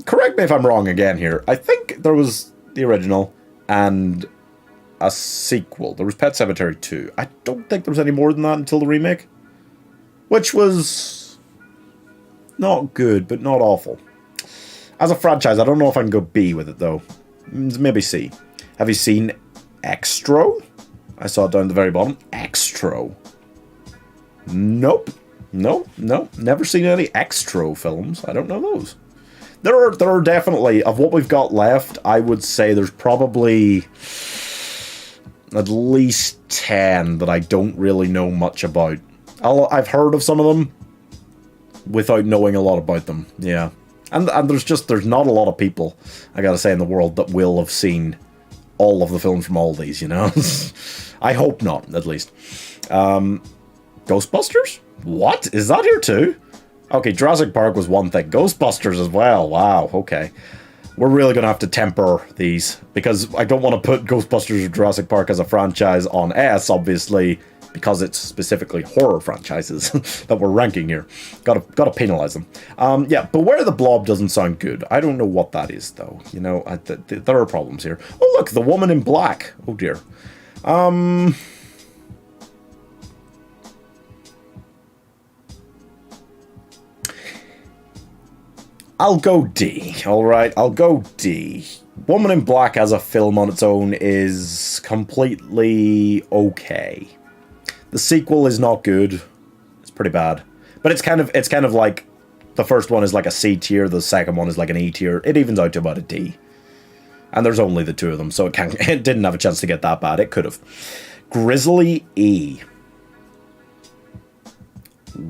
correct me if I'm wrong again here. I think there was the original and a sequel. There was Pet Sematary 2. I don't think there was any more than that until the remake. Which was not good, but not awful. As a franchise, I don't know if I can go B with it, though. Maybe C. Have you seen Extro? I saw it down at the very bottom. Extro. Nope. No. Never seen any Extro films. I don't know those. There are definitely, of what we've got left, I would say there's probably at least 10 that I don't really know much about. I've heard of some of them without knowing a lot about them, yeah. And there's not a lot of people, I gotta say, in the world that will have seen all of the films from all these, you know? I hope not, at least. Ghostbusters? What? Is that here too? Okay, Jurassic Park was one thing. Ghostbusters as well. Wow, okay. We're really going to have to temper these, because I don't want to put Ghostbusters or Jurassic Park as a franchise on S, obviously, because it's specifically horror franchises that we're ranking here. Gotta penalize them. Yeah, Beware the Blob doesn't sound good. I don't know what that is, though. You know, there are problems here. Oh, look, The Woman in Black. Oh, dear. I'll go D, alright? I'll go D. Woman in Black as a film on its own is completely okay. The sequel is not good. It's pretty bad. But it's kind of like the first one is like a C tier, the second one is like an E tier. It evens out to about a D. And there's only the two of them, so it didn't have a chance to get that bad. It could have. Grizzly E.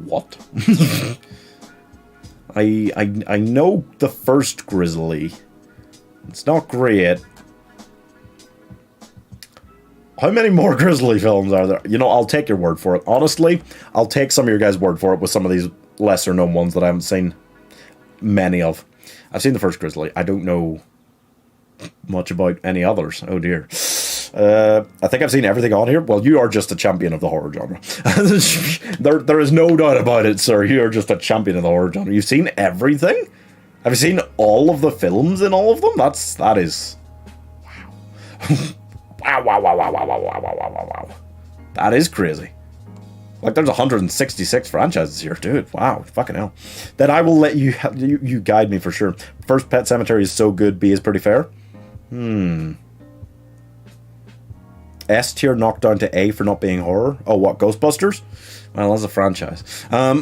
What? I know the first Grizzly. It's not great. How many more Grizzly films are there? You know, I'll take your word for it. Honestly, I'll take some of your guys' word for it with some of these lesser known ones that I haven't seen many of. I've seen the first Grizzly. I don't know much about any others. Oh dear. I think I've seen everything on here. Well, you are just a champion of the horror genre. there is no doubt about it, sir. You are just a champion of the horror genre. You've seen everything? Have you seen all of the films in all of them? That is... Wow. Wow. That is crazy. Like, there's 166 franchises here, dude. Wow, fucking hell. Then I will let you guide me for sure. First, Pet Sematary is so good. B is pretty fair. S tier knocked down to A for not being horror. Oh, what, Ghostbusters? Well, that's a franchise. Well,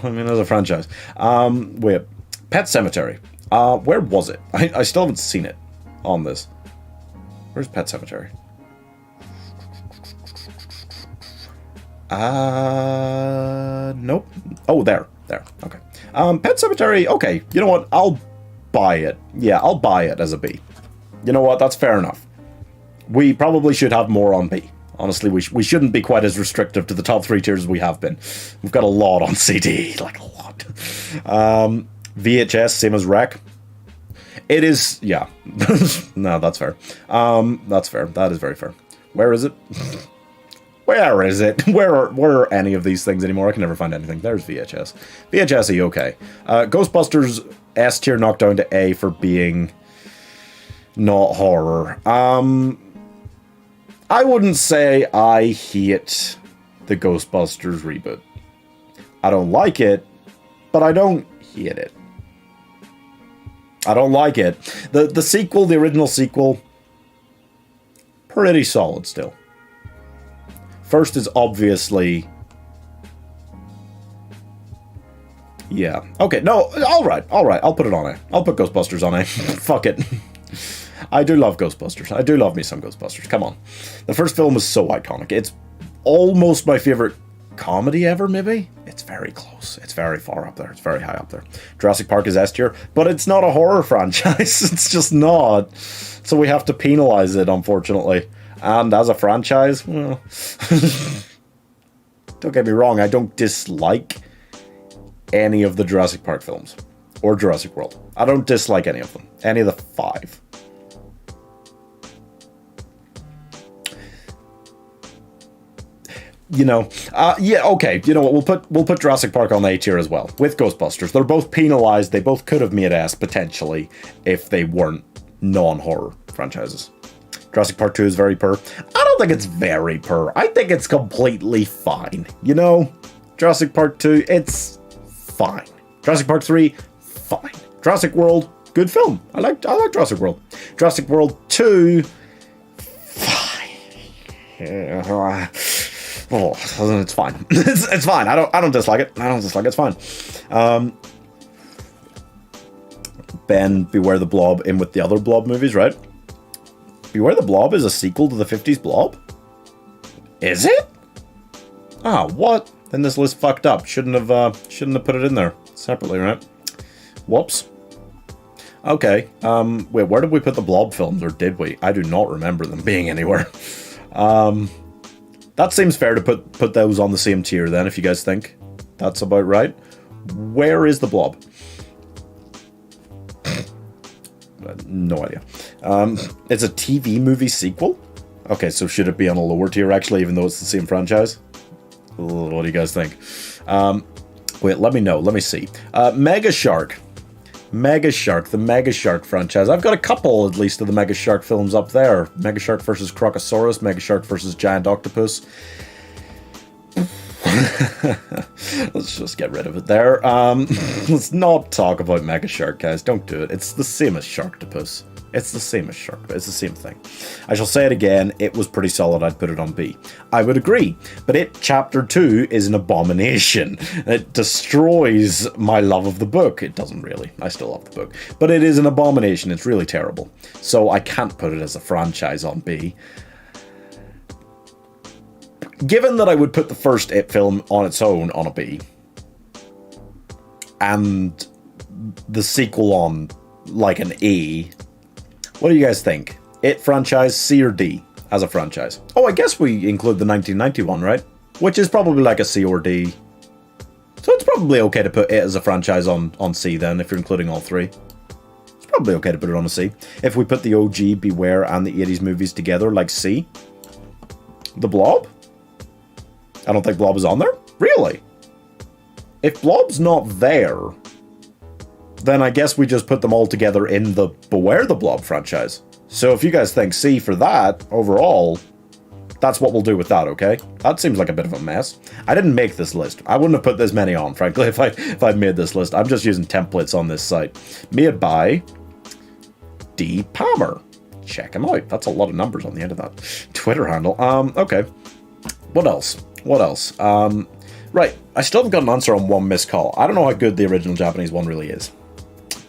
I mean, that's a franchise. Wait, Pet Sematary. Where was it? I still haven't seen it on this. Where's Pet Sematary? Nope. Oh, there. Okay. Pet Sematary. Okay. You know what? I'll buy it. Yeah, I'll buy it as a B. You know what? That's fair enough. We probably should have more on B. Honestly, we shouldn't be quite as restrictive to the top 3 tiers as we have been. We've got a lot on CD, like a lot. VHS, same as Rec. It is, yeah. No, that's fair. That's fair. That is very fair. Where is it? Where is it? Where are any of these things anymore? I can never find anything. There's VHS. VHS, okay. Ghostbusters, S tier knocked down to A for being not horror. I wouldn't say I hate the Ghostbusters reboot. I don't like it, but I don't hate it. I don't like it. The sequel, the original sequel, pretty solid still. First is obviously... Yeah. Okay, no, alright, I'll put it on A. I'll put Ghostbusters on A. Fuck it. I do love Ghostbusters. I do love me some Ghostbusters. Come on. The first film is so iconic. It's almost my favorite comedy ever, maybe? It's very close. It's very far up there. It's very high up there. Jurassic Park is S tier, but it's not a horror franchise. It's just not. So we have to penalize it, unfortunately. And as a franchise, well... Don't get me wrong, I don't dislike any of the Jurassic Park films. Or Jurassic World. I don't dislike any of them. Any of the 5. You know, yeah, okay. You know what? We'll put Jurassic Park on A tier as well with Ghostbusters. They're both penalized. They both could have made S potentially if they weren't non-horror franchises. Jurassic Park 2 is very I don't think it's very I think it's completely fine. You know, Jurassic Park 2, it's fine. Jurassic Park 3, fine. Jurassic World, good film. I like Jurassic World. Jurassic World 2, fine. Oh, it's fine. It's fine. I don't dislike it. It's fine. Ben, Beware the Blob in with the other Blob movies, right? Beware the Blob is a sequel to the 50s Blob? Is it? Ah, what? Then this list fucked up. Shouldn't have put it in there separately, right? Whoops. Okay. Wait, where did we put the Blob films, or did we? I do not remember them being anywhere. That seems fair to put those on the same tier then, if you guys think that's about right. Where is the Blob? No idea. It's a TV movie sequel? Okay, so should it be on a lower tier actually, even though it's the same franchise? What do you guys think? Wait, let me know. Let me see. Mega Shark. Mega Shark, the Mega Shark franchise. I've got a couple, at least, of the Mega Shark films up there. Mega Shark vs. Crocosaurus, Mega Shark vs. Giant Octopus. Let's just get rid of it there. Let's not talk about Mega Shark, guys. Don't do it. It's the same as Sharktopus. It's the same as Sharktopus. It's the same thing. I shall say it again. It was pretty solid. I'd put it on B. I would agree. But It Chapter 2 is an abomination. It destroys my love of the book. It doesn't really. I still love the book. But it is an abomination. It's really terrible. So I can't put it as a franchise on B. Given that I would put the first It film on its own on a B, and the sequel on like an E. What do you guys think? It franchise, C or D as a franchise? Oh, I guess we include the 1991, right? Which is probably like a C or D. So it's probably okay to put it as a franchise on C then, if you're including all three. It's probably okay to put it on a C. If we put the OG, Beware, and the 80s movies together, like C. The Blob? I don't think Blob is on there. Really? If Blob's not there, then I guess we just put them all together in the Beware the Blob franchise. So if you guys think C for that, overall, that's what we'll do with that, okay? That seems like a bit of a mess. I didn't make this list. I wouldn't have put this many on, frankly, if I'd made this list. I'm just using templates on this site. Made by D. Palmer. Check him out. That's a lot of numbers on the end of that Twitter handle. Okay. What else? Right. I still haven't got an answer on One Missed Call. I don't know how good the original Japanese one really is.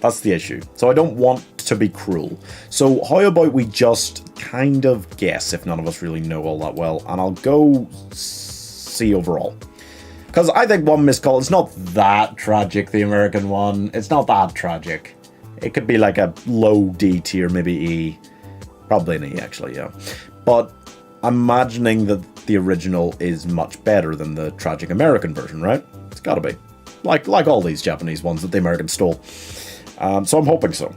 That's the issue. So I don't want to be cruel. So how about we just kind of guess, if none of us really know all that well, and I'll go C overall. Because I think One Missed Call, it's not that tragic, the American one. It's not that tragic. It could be like a low D tier, maybe E. Probably an E, actually, yeah. But I'm imagining that the original is much better than the tragic American version, right? It's gotta be. Like all these Japanese ones that the Americans stole. So I'm hoping so.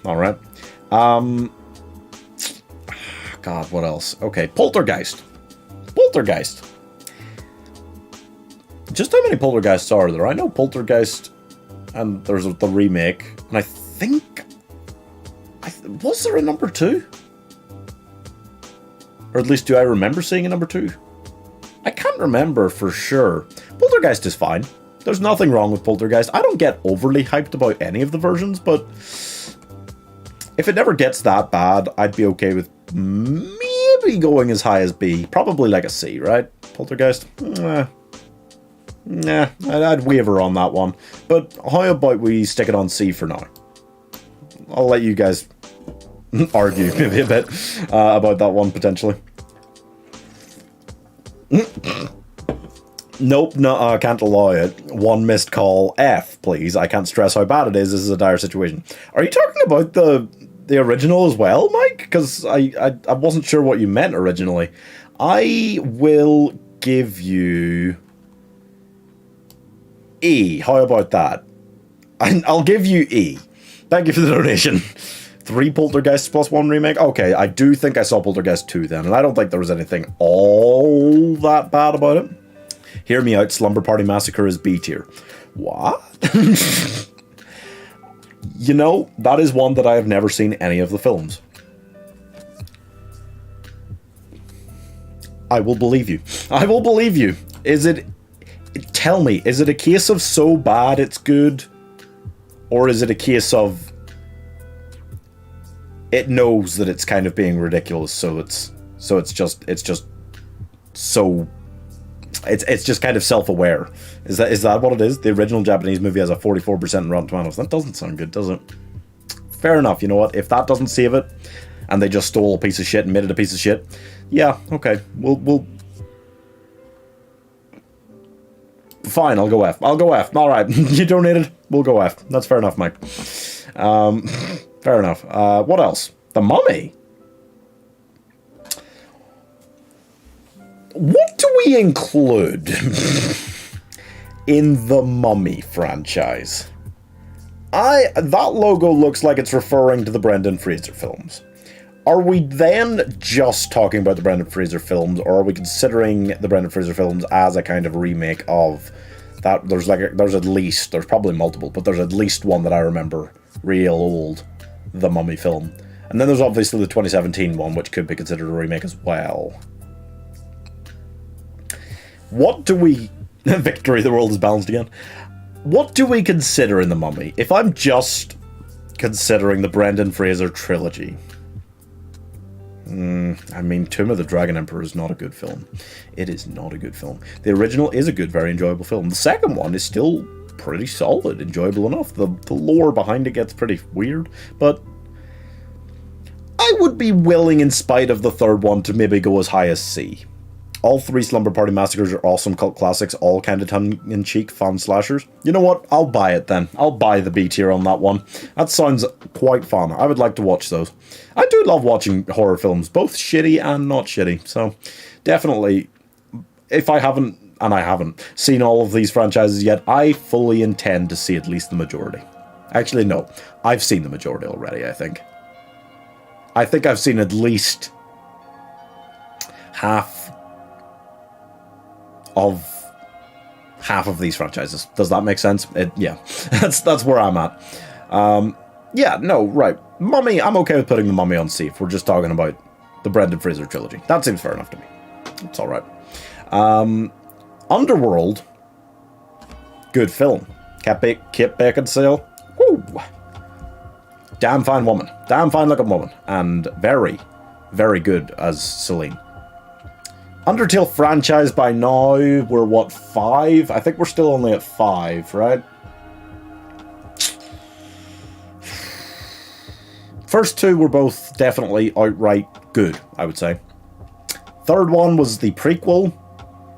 Alright. God, what else? Okay, Poltergeist. Just how many Poltergeists are there? I know Poltergeist, and there's the remake, and I think... was there a number 2? Or at least do I remember seeing a number 2? I can't remember for sure. Poltergeist is fine. There's nothing wrong with Poltergeist. I don't get overly hyped about any of the versions, but if it never gets that bad, I'd be okay with maybe going as high as B. Probably like a C, right? Poltergeist? Nah, I'd waver on that one. But how about we stick it on C for now? I'll let you guys argue maybe a bit about that one, potentially. Nope, no, I can't allow it. One Missed Call F, please. I can't stress how bad it is. This is a dire situation. Are you talking about the original as well, Mike? Because I wasn't sure what you meant originally. I will give you E. How about that? I'll give you E. Thank you for the donation. 3 Poltergeists plus 1 remake? Okay, I do think I saw Poltergeist 2 then, and I don't think there was anything all that bad about it. Hear me out, Slumber Party Massacre is B tier. What? You know, that is one that I have never seen any of the films. I will believe you. I will believe you. Tell me, is it a case of so bad it's good? Or is it a case of it knows that it's kind of being ridiculous, so it's just kind of self-aware. Is that what it is? The original Japanese movie has a 44% in Rotten Tomatoes. That doesn't sound good, does it? Fair enough. You know what? If that doesn't save it, and they just stole a piece of shit and made it a piece of shit, yeah, okay. We'll fine. I'll go F. All right, you donated. We'll go F. That's fair enough, Mike. Fair enough. What else? The Mummy. What do we include in the Mummy franchise? That logo looks like it's referring to the Brendan Fraser films. Are we then just talking about the Brendan Fraser films, or are we considering the Brendan Fraser films as a kind of remake of that? There's probably multiple, but there's at least one that I remember real old, the Mummy film. And then there's obviously the 2017 one, which could be considered a remake as well. What do we... Victory, the world is balanced again. What do we consider in The Mummy? If I'm just considering the Brendan Fraser trilogy... I mean, Tomb of the Dragon Emperor is not a good film. It is not a good film. The original is a good, very enjoyable film. The second one is still pretty solid, enjoyable enough. The lore behind it gets pretty weird, but... I would be willing, in spite of the third one, to maybe go as high as C. All three Slumber Party Massacres are awesome cult classics, all kind of tongue-in-cheek fun slashers. You know what? I'll buy it then. I'll buy the B tier on that one. That sounds quite fun. I would like to watch those. I do love watching horror films, both shitty and not shitty. So, definitely, if I haven't, and I haven't, seen all of these franchises yet, I fully intend to see at least the majority. Actually, no. I've seen the majority already, I think. I think I've seen at least half of these franchises. Does that make sense? Yeah, that's where I'm at. Yeah, no, right. Mummy, I'm okay with putting the Mummy on C if we're just talking about the Brendan Fraser trilogy. That seems fair enough to me. It's all right. Underworld, good film. Kit Beckinsale, woo! Damn fine woman, damn fine looking woman, and very, very good as Celine. Undertale franchise by now, we're what, 5? I think we're still only at 5, right? First 2 were both definitely outright good, I would say. Third one was the prequel.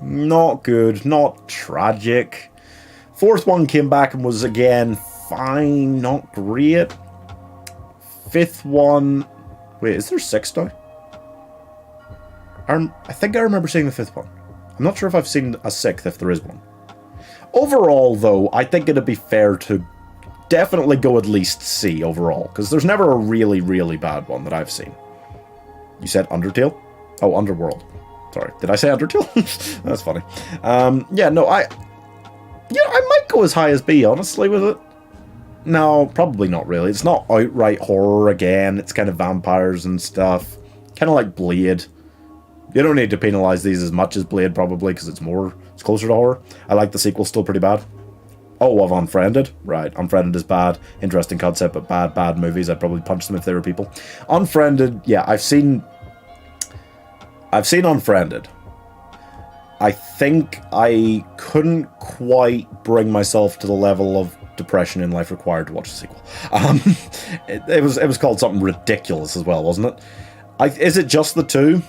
Not good, not tragic. Fourth one came back and was again fine, not great. Fifth one... Wait, is there 6 now? I think I remember seeing the 5th one. I'm not sure if I've seen a 6th, if there is one. Overall, though, I think it'd be fair to definitely go at least C overall, because there's never a really, really bad one that I've seen. You said Undertale? Oh, Underworld. Sorry, did I say Undertale? That's funny. Yeah, no, I might go as high as B, honestly, with it. No, probably not really. It's not outright horror again. It's kind of vampires and stuff. Kind of like Blade. You don't need to penalise these as much as Blade, probably, because it's closer to horror. I like the sequel, still pretty bad. Oh, I've Unfriended. Right, Unfriended is bad. Interesting concept, but bad movies. I'd probably punch them if they were people. Unfriended, yeah, I've seen Unfriended. I think I couldn't quite bring myself to the level of depression in life required to watch the sequel. It was called something ridiculous as well, wasn't it? Is it just the 2?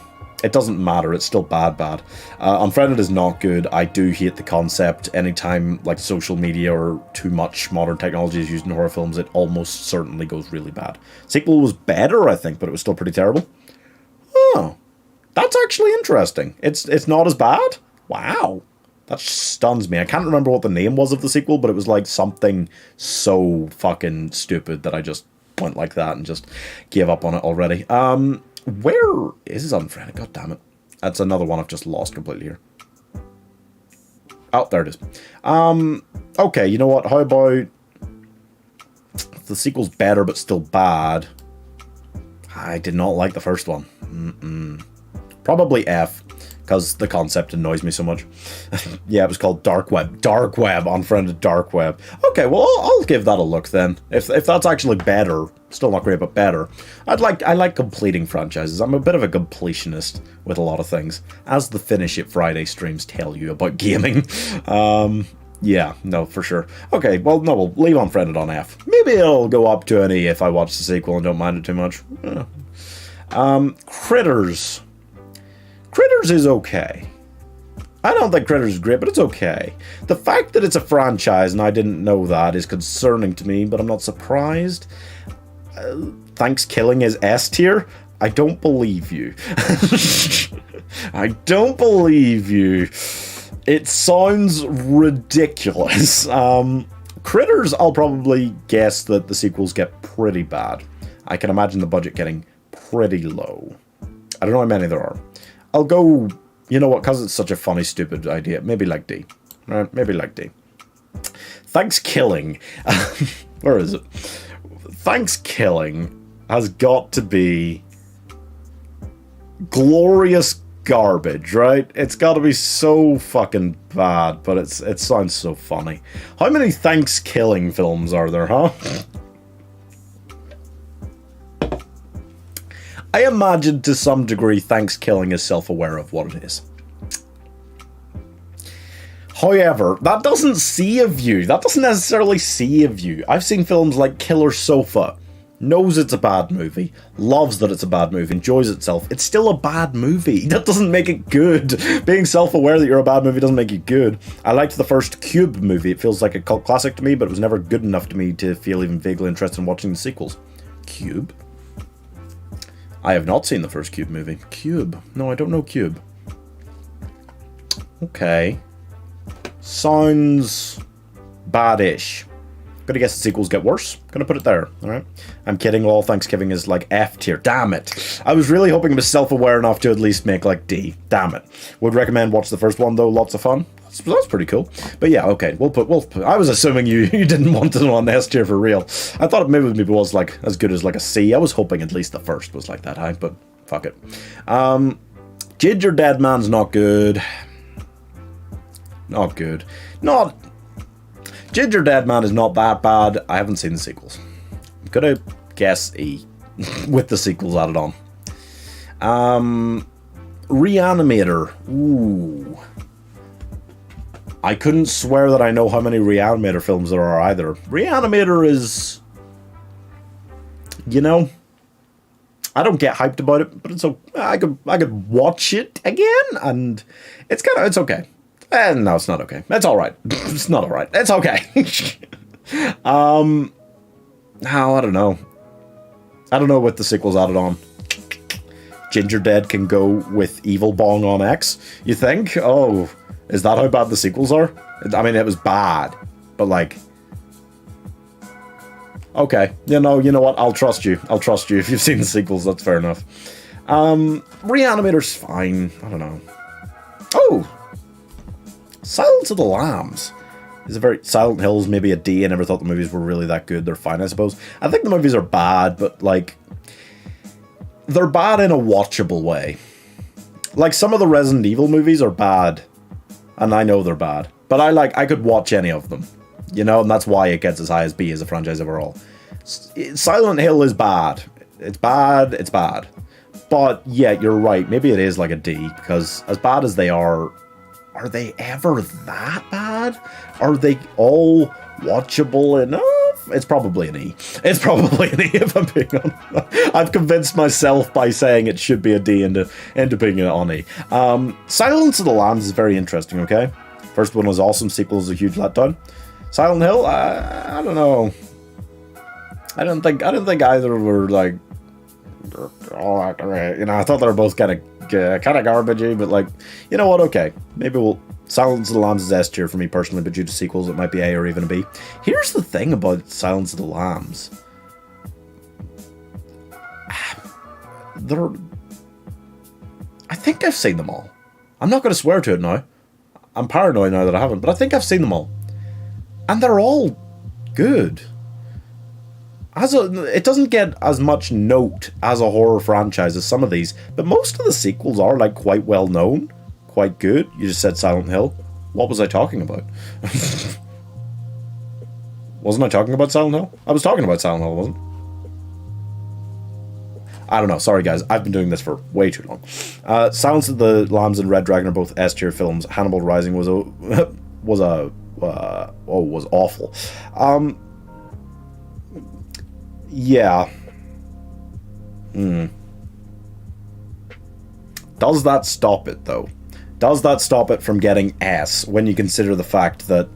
It doesn't matter, it's still bad. Unfriended is not good. I do hate the concept. Anytime like social media or too much modern technology is used in horror films, it almost certainly goes really bad. Sequel was better, I think, but it was still pretty terrible. Oh, that's actually interesting. It's not as bad? Wow. That stuns me. I can't remember what the name was of the sequel, but it was like something so fucking stupid that I just went like that and just gave up on it already. Where is Unfriended? God damn it. That's another one I've just lost completely here. Oh, there it is. Okay, you know what? How about if the sequel's better but still bad? I did not like the first one. Probably F, because the concept annoys me so much. Yeah, it was called Dark Web. Dark Web, Unfriended Dark Web. Okay, well, I'll give that a look then. If that's actually better, still not great, but better. I like completing franchises. I'm a bit of a completionist with a lot of things, as the Finish It Friday streams tell you about gaming. Yeah, no, for sure. Okay, well, no, we'll leave Unfriended on F. Maybe it'll go up to an E if I watch the sequel and don't mind it too much. Critters. Critters is okay. I don't think Critters is great, but it's okay. The fact that it's a franchise and I didn't know that is concerning to me, but I'm not surprised. Thanksgiving is S tier? I don't believe you. I don't believe you. It sounds ridiculous. Critters, I'll probably guess that the sequels get pretty bad. I can imagine the budget getting pretty low. I don't know how many there are. I'll go, you know what, because it's such a funny, stupid idea, maybe like D. Right, maybe like D. Thanksgiving. Where is it? Thanksgiving has got to be glorious garbage, right? It's got to be so fucking bad, but it sounds so funny. How many Thanksgiving films are there, huh? I imagine to some degree Thanksgiving is self-aware of what it is. However, that doesn't see a view. That doesn't necessarily see a view. I've seen films like Killer Sofa, knows it's a bad movie, loves that it's a bad movie, enjoys itself, it's still a bad movie. That doesn't make it good. Being self-aware that you're a bad movie doesn't make you good. I liked the first Cube movie. It feels like a cult classic to me, but it was never good enough to me to feel even vaguely interested in watching the sequels. Cube? I have not seen the first Cube movie. Cube? No, I don't know Cube. Okay. Sounds bad-ish. Gonna guess the sequels get worse. Gonna put it there, alright? I'm kidding, all Thanksgiving is like F tier. Damn it. I was really hoping it was self-aware enough to at least make like D. Damn it. Would recommend watch the first one though, lots of fun. That's pretty cool. But yeah, okay, we'll put I was assuming you didn't want it on S tier for real. I thought maybe it was like as good as like a C. I was hoping at least the first was like that high, but fuck it. Ginger Dead Man's not good. Not good. Ginger Dead Man is not that bad. I haven't seen the sequels. I'm gonna guess E with the sequels added on. Reanimator. Ooh. I couldn't swear that I know how many Reanimator films there are either. Reanimator is, you know, I don't get hyped about it, but it's okay. I could watch it again, and it's okay. No, it's not okay. It's alright. It's not alright. It's okay. No, I don't know. I don't know what the sequel's added on. Ginger Dead can go with Evil Bong on X, you think? Oh, is that how bad the sequels are? I mean, it was bad, but like... Okay, you know what? I'll trust you. I'll trust you. If you've seen the sequels, that's fair enough. Reanimator's fine. I don't know. Oh! Silence of the Lambs is a very... Silent Hill's maybe a D. I never thought the movies were really that good. They're fine, I suppose. I think the movies are bad, but, like... They're bad in a watchable way. Like, some of the Resident Evil movies are bad. And I know they're bad. But I could watch any of them. You know, and that's why it gets as high as B as a franchise overall. Silent Hill is bad. It's bad, it's bad. But, yeah, you're right. Maybe it is like a D. Because as bad as they are they ever that bad? Are they all watchable enough? It's probably an E. It's probably an E, if I'm being honest. I've convinced myself by saying it should be a D into being an on E. Silence of the Lambs is very interesting, okay? First one was awesome, sequel was a huge letdown. Silent Hill, I don't know. I don't think either were like all that great. You know, I thought they were both kind of garbagey, but like, you know what? Okay, maybe Silence of the Lambs is S tier for me personally, but due to sequels, it might be A or even a B. Here's the thing about Silence of the Lambs. I think I've seen them all. I'm not going to swear to it now. I'm paranoid now that I haven't, but I think I've seen them all. And they're all good. It doesn't get as much note as a horror franchise as some of these, but most of the sequels are like quite well known, quite good. You just said Silent Hill. What was I talking about? Wasn't I talking about Silent Hill? I was talking about Silent Hill, wasn't I don't know. Sorry, guys. I've been doing this for way too long. Silence of the Lambs and Red Dragon are both S tier films. Hannibal Rising was awful. Yeah. Does that stop it, though? Does that stop it from getting S when you consider the fact that...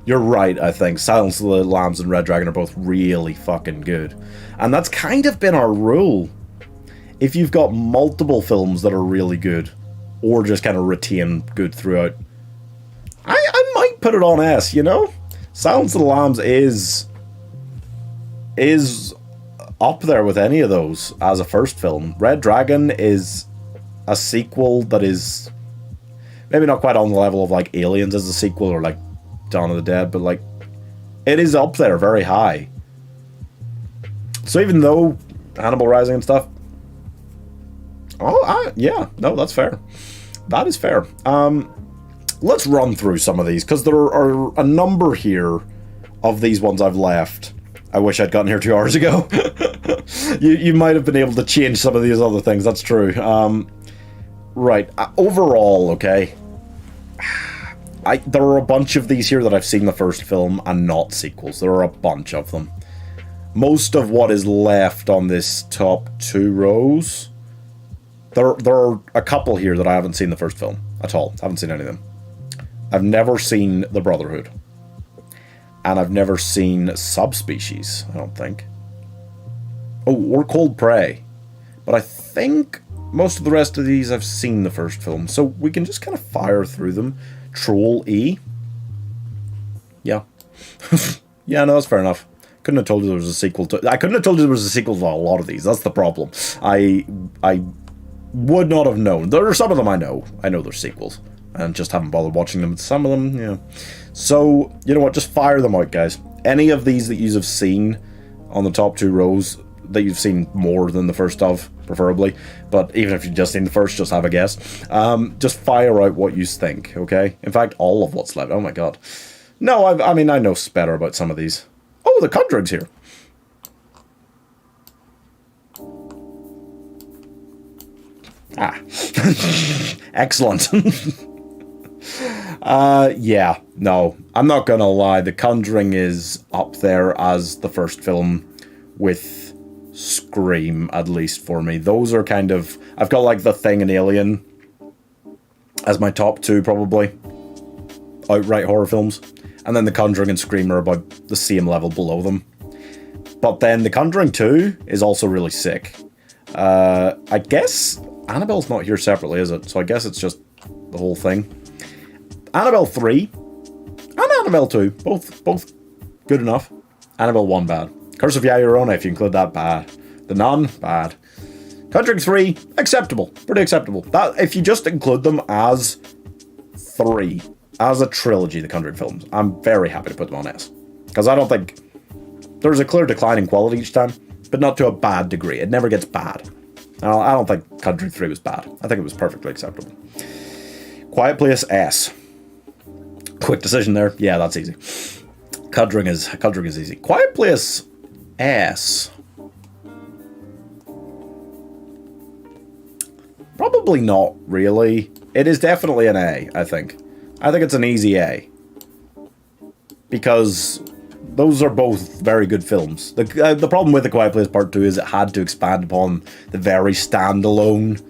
You're right, I think. Silence of the Lambs and Red Dragon are both really fucking good. And that's kind of been our rule. If you've got multiple films that are really good, or just kind of retain good throughout, I might put it on S, you know? Silence of the Lambs is up there with any of those as a first film. Red Dragon is a sequel that is maybe not quite on the level of like Aliens as a sequel or like Dawn of the Dead, but like it is up there very high. So even though Hannibal Rising and stuff, yeah, no, that's fair. That is fair. Let's run through some of these because there are a number here of these ones I've left. I wish I'd gotten here 2 hours ago. You might have been able to change some of these other things. That's true. Right. Overall, okay. There are a bunch of these here that I've seen the first film and not sequels. There are a bunch of them. most of what is left on this top 2 rows, there are a couple here that I haven't seen the first film at all. I haven't seen any of them. I've never seen The Brotherhood. And I've never seen Subspecies, I don't think. Oh, or Cold Prey. But I think most of the rest of these I've seen the first film. So we can just kind of fire through them. Troll E. Yeah. Yeah, no, that's fair enough. Couldn't have told you there was a sequel to... I couldn't have told you there was a sequel to a lot of these. That's the problem. I would not have known. There are some of them I know. I know there's sequels. And just haven't bothered watching them. Some of them, yeah. So, you know what? Just fire them out, guys. Any of these that you have seen on the top 2 rows, that you've seen more than the first of, preferably. But even if you've just seen the first, just have a guess. Just fire out what you think, okay? In fact, all of what's left. Oh my god. No, I mean, I know better about some of these. Oh, The Conjuring's here. Ah. Excellent. Yeah, no, I'm not gonna lie. The Conjuring is up there as the first film with Scream, at least for me. Those are kind of... I've got like The Thing and Alien as my top 2, probably. Outright horror films. And then The Conjuring and Scream are about the same level below them. But then The Conjuring 2 is also really sick. I guess Annabelle's not here separately, is it? So I guess it's just the whole thing. Annabelle 3 and Annabelle 2, both good enough. Annabelle 1 bad. Curse of La Llorona, if you include that, bad. The Nun, bad. Conjuring 3, acceptable, pretty acceptable. That if you just include them as 3, as a trilogy, the Conjuring films, I'm very happy to put them on S, because I don't think there's a clear decline in quality each time, but not to a bad degree. It never gets bad. I don't think Conjuring 3 was bad. I think it was perfectly acceptable. Quiet Place S. Quick decision there. Yeah, that's easy. Conjuring is easy. Quiet Place S. Probably not really. It is definitely an A, I think. I think it's an easy A. Because those are both very good films. The problem with The Quiet Place Part 2 is it had to expand upon the very standalone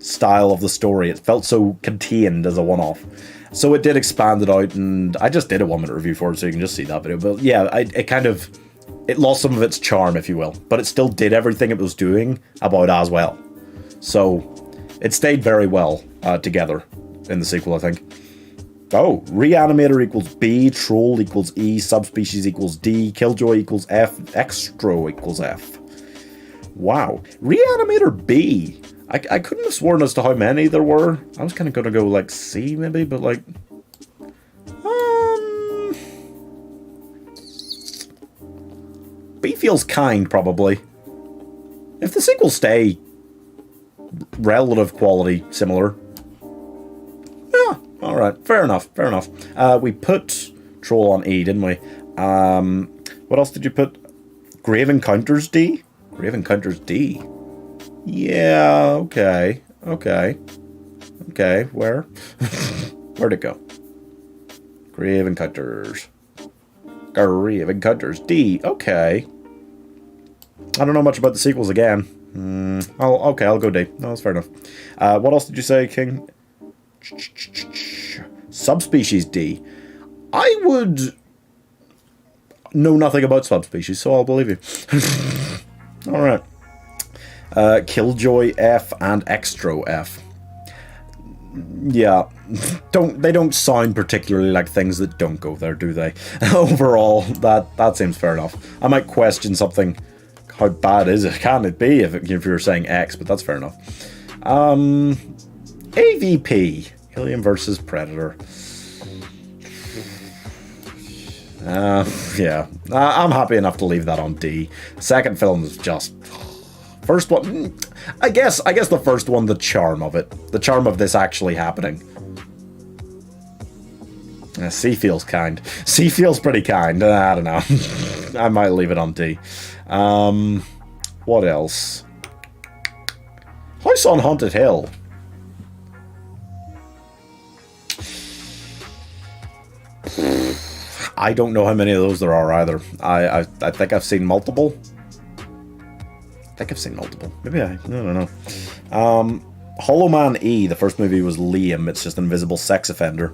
style of the story. It felt so contained as a one-off. So it did expand it out, and I just did a 1-minute review for it, so you can just see that video. But yeah, it lost some of its charm, if you will. But it still did everything it was doing about as well. So it stayed very well together in the sequel, I think. Oh, Reanimator equals B, Troll equals E, Subspecies equals D, Killjoy equals F, Extro equals F. Wow. Reanimator B. I couldn't have sworn as to how many there were. I was kind of going to go like C maybe, but like... B feels kind, probably. If the sequels stay relative quality similar... Yeah, alright, fair enough. We put Troll on E, didn't we? What else did you put? Grave Encounters D? Grave Encounters D. Yeah, okay, where? Where'd it go? Grave Encounters, D, okay. I don't know much about the sequels again. I'll go D. No, that's fair enough. What else did you say, King? Subspecies D. I would know nothing about Subspecies, so I'll believe you. Alright. Killjoy F and Extro F. Yeah, they don't sound particularly like things that don't go there, do they? Overall, that seems fair enough. I might question something. How bad is it? Can it be if you're saying X? But that's fair enough. AVP, Alien versus Predator. Yeah, I'm happy enough to leave that on D. Second film is just... First one, I guess the first one, the charm of it. The charm of this actually happening. C feels kind. C feels pretty kind. I don't know. I might leave it on D. What else? House on Haunted Hill. I don't know how many of those there are either. I think I've seen multiple. Maybe I don't know. Hollow Man E, the first movie was Liam. It's just an invisible sex offender.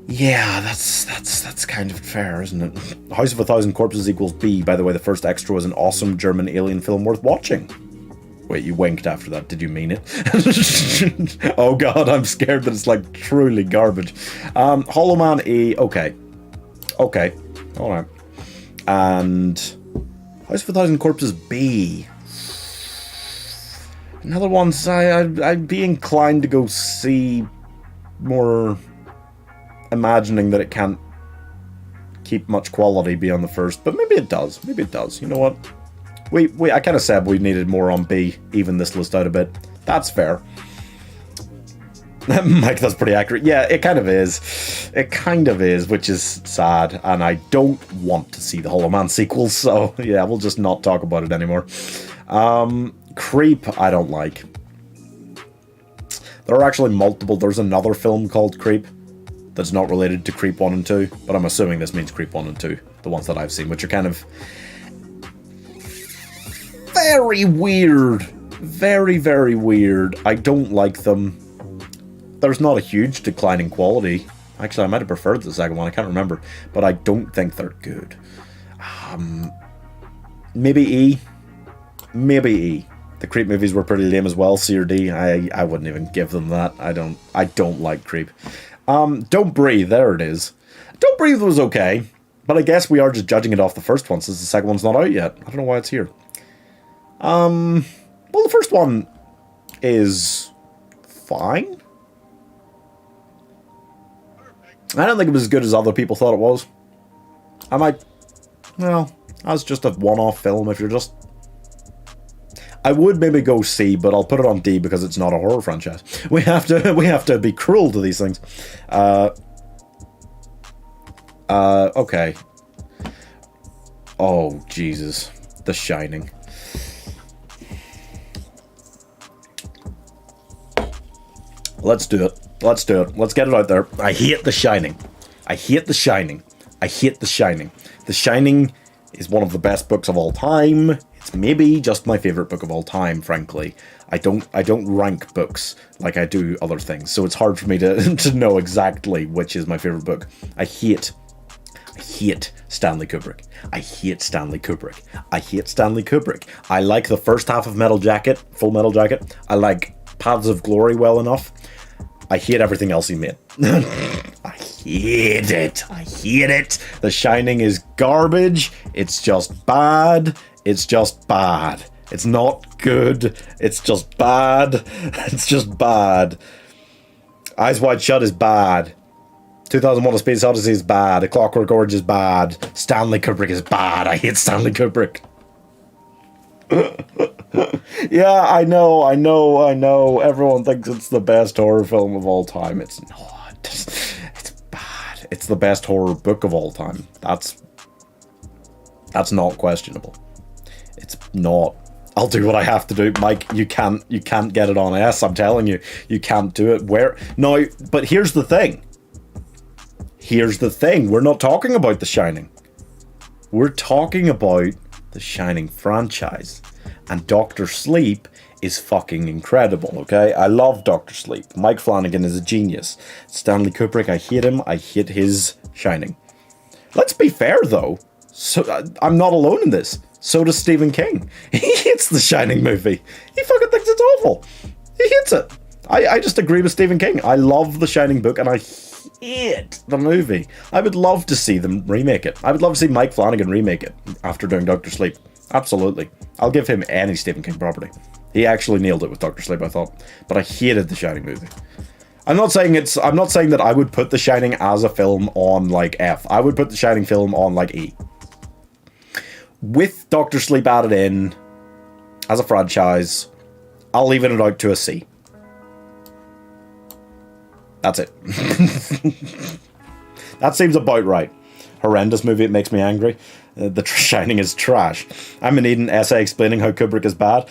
Yeah, that's kind of fair, isn't it? House of a Thousand Corpses equals B. By the way, the first extra was an awesome German alien film worth watching. Wait, you winked after that. Did you mean it? Oh god, I'm scared that it's like truly garbage. Hollow Man E, okay. Alright. And House of a Thousand Corpses B. Another one I'd be inclined to go see, more imagining that it can't keep much quality beyond the first, but maybe it does. You know what? I kind of said we needed more on B, even this list out a bit. That's fair. Mike, that's pretty accurate. Yeah, it kind of is, which is sad, and I don't want to see the Hollow Man sequels, so yeah, we'll just not talk about it anymore. Creep, I don't like. There are actually multiple. There's another film called Creep that's not related to Creep 1 and 2, but I'm assuming this means Creep 1 and 2, the ones that I've seen, which are kind of very weird. Very, very weird. I don't like them. There's not a huge decline in quality. Actually, I might have preferred the second one, I can't remember, but I don't think they're good. Maybe E. The Creep movies were pretty lame as well. C or D. I wouldn't even give them that. I don't like Creep. Don't Breathe. There it is. Don't Breathe was okay, but I guess we are just judging it off the first one since the second one's not out yet. I don't know why it's here. Well, the first one is fine. I don't think it was as good as other people thought it was. That's just a one-off film. If you're just, I would maybe go C, but I'll put it on D because it's not a horror franchise. We have to be cruel to these things. Okay. Oh, Jesus. The Shining. Let's do it. Let's get it out there. I hate The Shining. The Shining is one of the best books of all time. It's maybe just my favorite book of all time, frankly. I don't rank books like I do other things, so it's hard for me to know exactly which is my favorite book. I hate Stanley Kubrick. I like the first half of Full Metal Jacket. I like Paths of Glory well enough. I hate everything else he made. I hate it. The Shining is garbage. It's just bad. It's not good. It's just bad. Eyes Wide Shut is bad. 2001: A Space Odyssey is bad. A Clockwork Orange is bad. Stanley Kubrick is bad. I hate Stanley Kubrick. Yeah, I know. Everyone thinks it's the best horror film of all time. It's not. It's bad. It's the best horror book of all time. That's not questionable. It's not. I'll do what I have to do, Mike. You can't get it on S. I'm telling you, you can't do it. But here's the thing. We're not talking about The Shining. We're talking about the Shining franchise. And Dr. Sleep is fucking incredible, okay? I love Dr. Sleep. Mike Flanagan is a genius. Stanley Kubrick, I hate him. I hate his Shining. Let's be fair, though. So I'm not alone in this. So does Stephen King. He hates the Shining movie. He fucking thinks it's awful. He hates it. I just agree with Stephen King. I love the Shining book and I hate the movie. I would love to see them remake it. I would love to see Mike Flanagan remake it after doing Dr. Sleep. Absolutely. I'll give him any Stephen King property. He actually nailed it with Dr. Sleep, I thought. But I hated the Shining movie. I'm not saying that I would put The Shining as a film on like F. I would put The Shining film on like E. With Dr. Sleep added in as a franchise, I'll even it out to a C. That's it. That seems about right. Horrendous movie, it makes me angry. The Shining is trash. I'm gonna need an essay explaining how Kubrick is bad.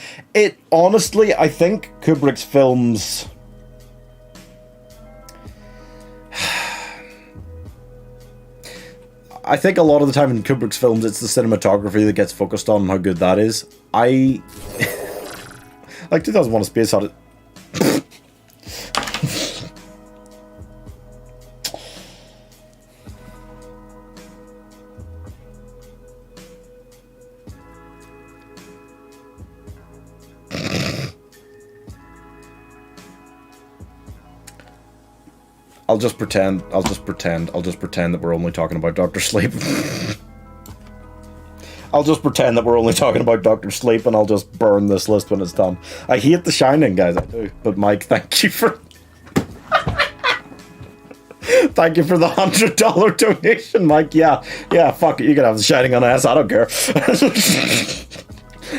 Honestly, I think Kubrick's films... I think a lot of the time in Kubrick's films, it's the cinematography that gets focused on and how good that is. Like 2001: A Space Odyssey. I'll just pretend that we're only talking about Dr. Sleep. I'll just pretend that we're only talking about Dr. Sleep, and I'll just burn this list when it's done. I hate The Shining, guys, I do. But Mike, thank you for... Thank you for the $100 donation, Mike. Yeah, fuck it, you can have The Shining on S, I don't care.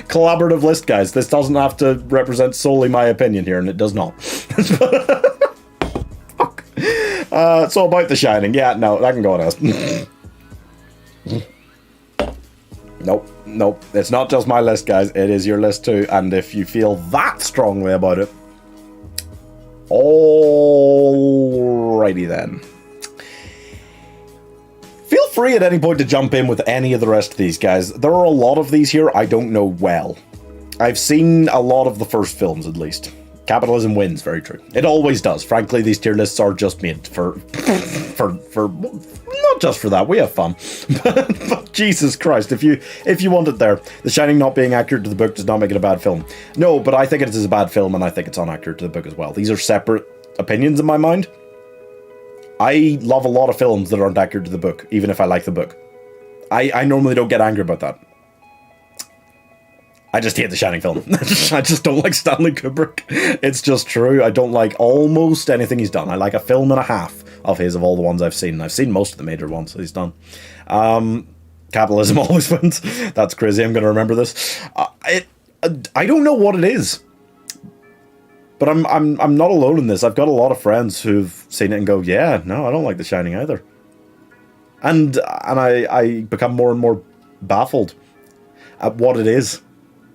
Collaborative list, guys. This doesn't have to represent solely my opinion here, and it does not. So about The Shining, yeah, no, that can go on us. Nope, it's not just my list, guys, it is your list too, and if you feel that strongly about it, alrighty then. Feel free at any point to jump in with any of the rest of these, guys. There are a lot of these here I don't know well. I've seen a lot of the first films, at least. Capitalism wins, very true. It always does. Frankly, these tier lists are just made for not just for that. We have fun. But Jesus Christ, if you want it there, The Shining not being accurate to the book does not make it a bad film. No, but I think it is a bad film, and I think it's inaccurate to the book as well. These are separate opinions in my mind. I love a lot of films that aren't accurate to the book, even if I like the book. I normally don't get angry about that. I just hate The Shining film. I just don't like Stanley Kubrick. It's just true. I don't like almost anything he's done. I like a film and a half of his, of all the ones I've seen. I've seen most of the major ones he's done. Capitalism always wins. That's crazy. I'm going to remember this. I don't know what it is. But I'm not alone in this. I've got a lot of friends who've seen it and go, yeah, no, I don't like The Shining either. And I become more and more baffled at what it is.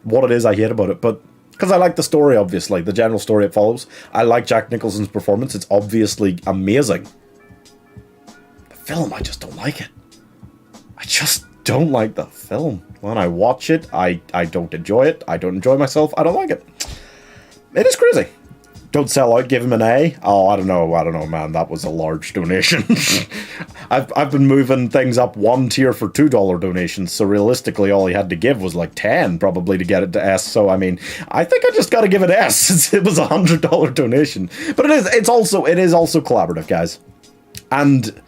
What it is I hate about it, but because I like the story, obviously, the general story it follows. I like Jack Nicholson's performance. It's obviously amazing. The film, I just don't like it. I just don't like the film. When I watch it, I don't enjoy it. I don't enjoy myself. I don't like it. It is crazy. Don't sell out, give him an A. Oh, I don't know, man. That was a large donation. I've been moving things up one tier for $2 donations, so realistically all he had to give was like 10 probably to get it to S. So I mean, I think I just gotta give it S since it was a $100 donation. But it is also collaborative, guys. And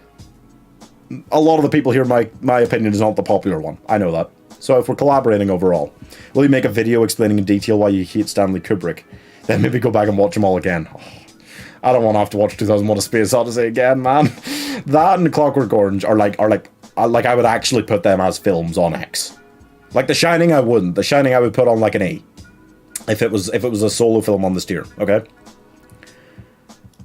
a lot of the people here, my opinion is not the popular one. I know that. So if we're collaborating overall, will you make a video explaining in detail why you hate Stanley Kubrick? Then maybe go back and watch them all again. Oh, I don't want to have to watch 2001: A Space Odyssey again, man. That and Clockwork Orange are like I would actually put them as films on X. Like The Shining, I wouldn't. The Shining, I would put on like an A. If it was a solo film on this tier, okay?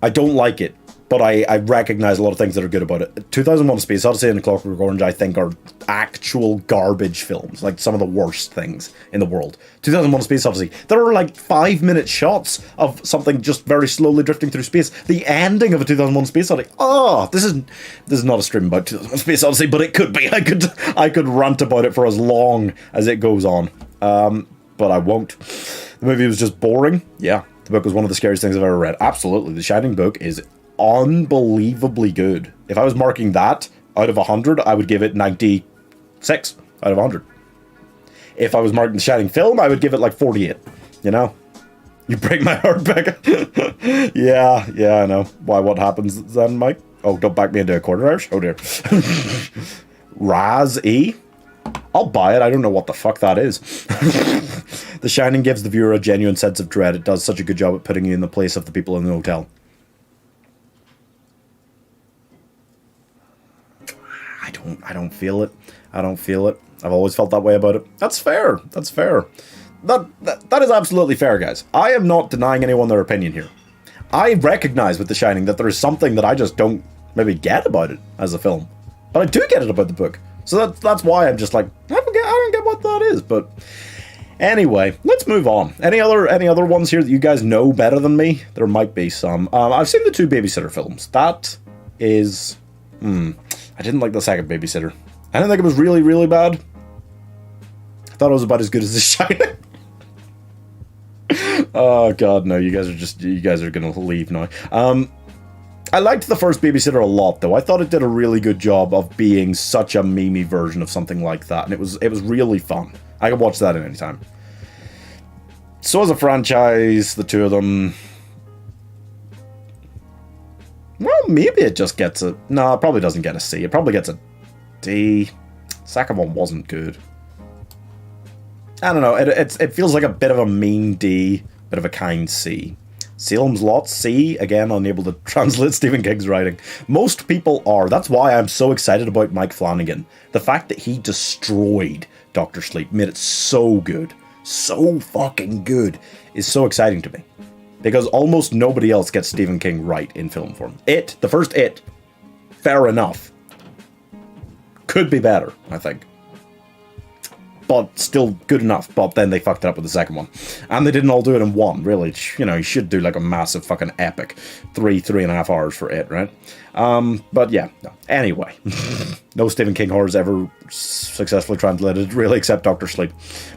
I don't like it, but I recognize a lot of things that are good about it. 2001: A Space Odyssey and Clockwork Orange, I think, are actual garbage films. Like, some of the worst things in the world. 2001: A Space Odyssey, there are like 5-minute shots of something just very slowly drifting through space. The ending of a 2001: Space Odyssey. Oh, this is not a stream about 2001: Space Odyssey, but it could be. I could rant about it for as long as it goes on. But I won't. The movie was just boring. Yeah, the book was one of the scariest things I've ever read. Absolutely, The Shining book is unbelievably good. If I was marking that out of 100, I would give it 96 out of 100. If I was marking The Shining film, I would give it like 48. You know? You break my heart, Becca. yeah, I know. Why, what happens then, Mike? Oh, don't back me into a quarter Irish? Oh dear. Raz E? I'll buy it. I don't know what the fuck that is. The Shining gives the viewer a genuine sense of dread. It does such a good job at putting you in the place of the people in the hotel. I don't feel it. I don't feel it. I've always felt that way about it. That's fair. That's fair. That is absolutely fair, guys. I am not denying anyone their opinion here. I recognize with The Shining that there is something that I just don't maybe get about it as a film. But I do get it about the book. So that's why I'm just like, I don't get what that is. But anyway, let's move on. Any other ones here that you guys know better than me? There might be some. I've seen the 2 Babysitter films. That is... I didn't like the second Babysitter. I didn't think it was really, really bad. I thought it was about as good as The Shining. Oh god, no, you guys are gonna leave now. I liked the first Babysitter a lot, though. I thought it did a really good job of being such a memey version of something like that, and it was really fun. I could watch that at any time. So as a franchise, the two of them... Well, maybe it just gets a... No, it probably doesn't get a C. It probably gets a D. Second one wasn't good. I don't know. It feels like a bit of a mean D, bit of a kind C. Salem's Lot, C, again, unable to translate Stephen King's writing. Most people are. That's why I'm so excited about Mike Flanagan. The fact that he destroyed Dr. Sleep, made it so good, so fucking good, is so exciting to me. Because almost nobody else gets Stephen King right in film form. The first It, fair enough. Could be better, I think. But still good enough. But then they fucked it up with the second one. And they didn't all do it in one, really. You know, you should do like a massive fucking epic. 3.5 hours for it, right? But yeah, no. Anyway. No Stephen King horrors ever successfully translated, really, except Dr. Sleep.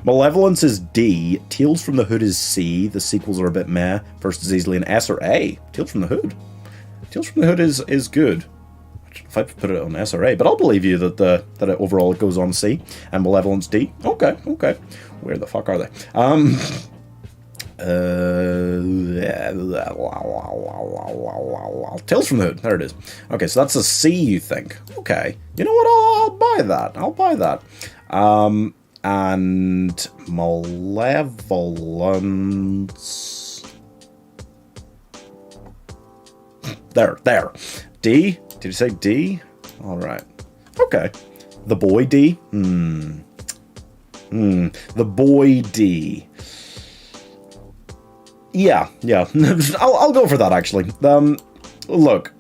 Malevolence is D. Tales from the Hood is C. The sequels are a bit meh. First is easily an S or A. Tales from the Hood. Tales from the Hood is good. If I put it on S or A, but I'll believe you that overall it goes on C, and Malevolence D. Okay. Where the fuck are they? Tales from the Hood. There it is. Okay, so that's a C, you think? Okay. You know what? I'll buy that. And Malevolence. There. D. Did you say D? Alright. Okay. The Boy D? The Boy D. Yeah. I'll go for that, actually. Look.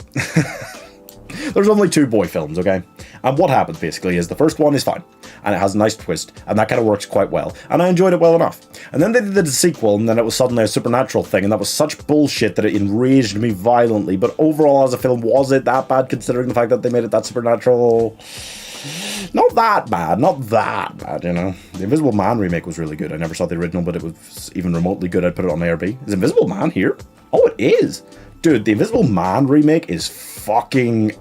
There's only 2 boy films, okay? And what happens, basically, is the first one is fine. And it has a nice twist, and that kind of works quite well. And I enjoyed it well enough. And then they did the sequel, and then it was suddenly a supernatural thing, and that was such bullshit that it enraged me violently. But overall, as a film, was it that bad, considering the fact that they made it that supernatural? Not that bad, you know? The Invisible Man remake was really good. I never saw the original, but it was even remotely good. I'd put it on ARB. Is Invisible Man here? Oh, it is! Dude, the Invisible Man remake is fucking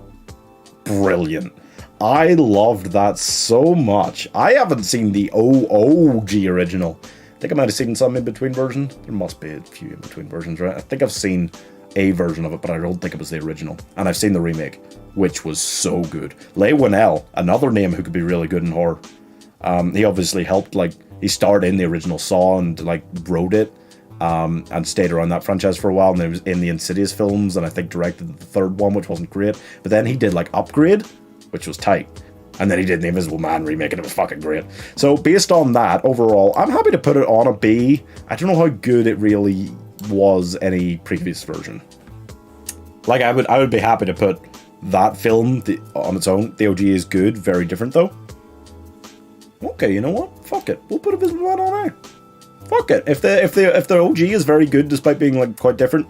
brilliant. I loved that so much. I haven't seen the OG original. I think I might have seen some in-between versions. There must be a few in-between versions, right? I think I've seen a version of it, but I don't think it was the original. And I've seen the remake, which was so good. Leigh Whannell, another name who could be really good in horror. He obviously helped, he starred in the original Saw and, wrote it. And stayed around that franchise for a while, and he was in the Insidious films, and I think directed the third one, which wasn't great. But then he did, Upgrade, which was tight. And then he did the Invisible Man remake, and it was fucking great. So, based on that, overall, I'm happy to put it on a B. I don't know how good it really was any previous version. I would be happy to put that film on its own. The OG is good, very different, though. Okay, you know what? Fuck it. We'll put Invisible Man on A. Fuck it. If the OG is very good, despite being, quite different,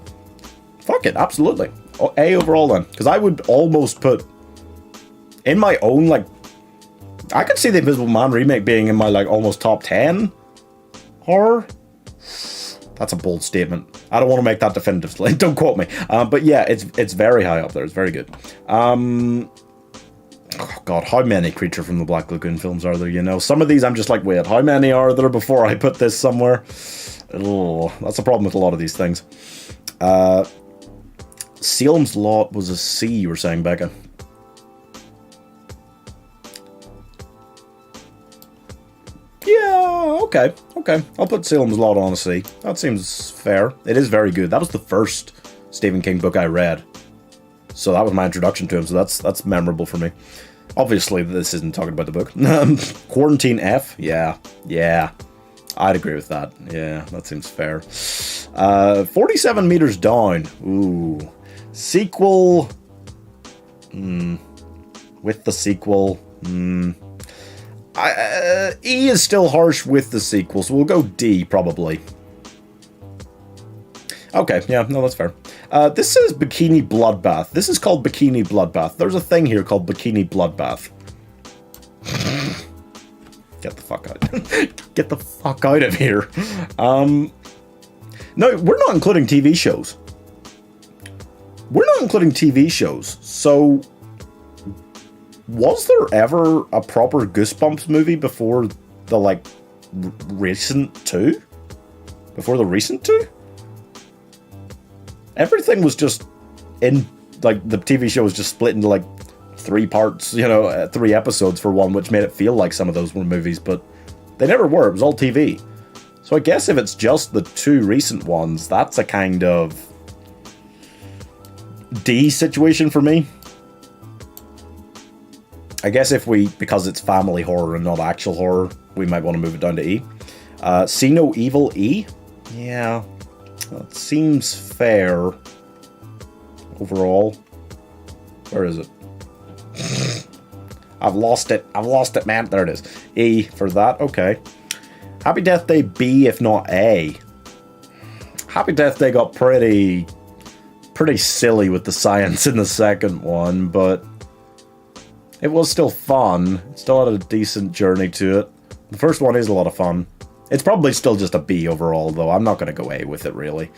fuck it, absolutely. A overall, then. Because I would almost put... In my own, I could see the Invisible Man remake being in my, almost top 10 horror. That's a bold statement. I don't want to make that definitively. Don't quote me. But yeah, it's very high up there. It's very good. Oh God, how many Creature from the Black Lagoon films are there, you know? Some of these I'm just wait, how many are there before I put this somewhere? Oh, that's the problem with a lot of these things. Salem's Lot was a C, you were saying, Becca. Yeah, okay. I'll put Salem's Lot on a C. That seems fair. It is very good. That was the first Stephen King book I read. So that was my introduction to him, so that's memorable for me. Obviously, this isn't talking about the book. Quarantine F? Yeah. I'd agree with that. Yeah, that seems fair. 47 Meters Down. Ooh. Sequel. With the sequel. E is still harsh with the sequel, so we'll go D, probably. Okay, yeah, no, that's fair. This is Bikini Bloodbath. This is called Bikini Bloodbath. There's a thing here called Bikini Bloodbath. Get the fuck out. Get the fuck out of here. No, we're not including TV shows. We're not including TV shows. So, was there ever a proper Goosebumps movie before the, like, recent two? Before the recent two? Everything was just in, like, the TV show was just split into, like, 3 parts, you know, 3 episodes for one, which made it feel like some of those were movies, but they never were. It was all TV. So I guess if it's just the 2 recent ones, that's a kind of D situation for me. I guess if we, because it's family horror and not actual horror, we might want to move it down to E. See No Evil, E? Yeah, that seems fair overall. Where is it? I've lost it, man. There it is. E for that, okay. Happy Death Day B, if not A. Happy Death Day got pretty silly with the science in the second one, but it was still fun. It still had a decent journey to it. The first one is a lot of fun. It's probably still just a B overall, though. I'm not going to go A with it, really.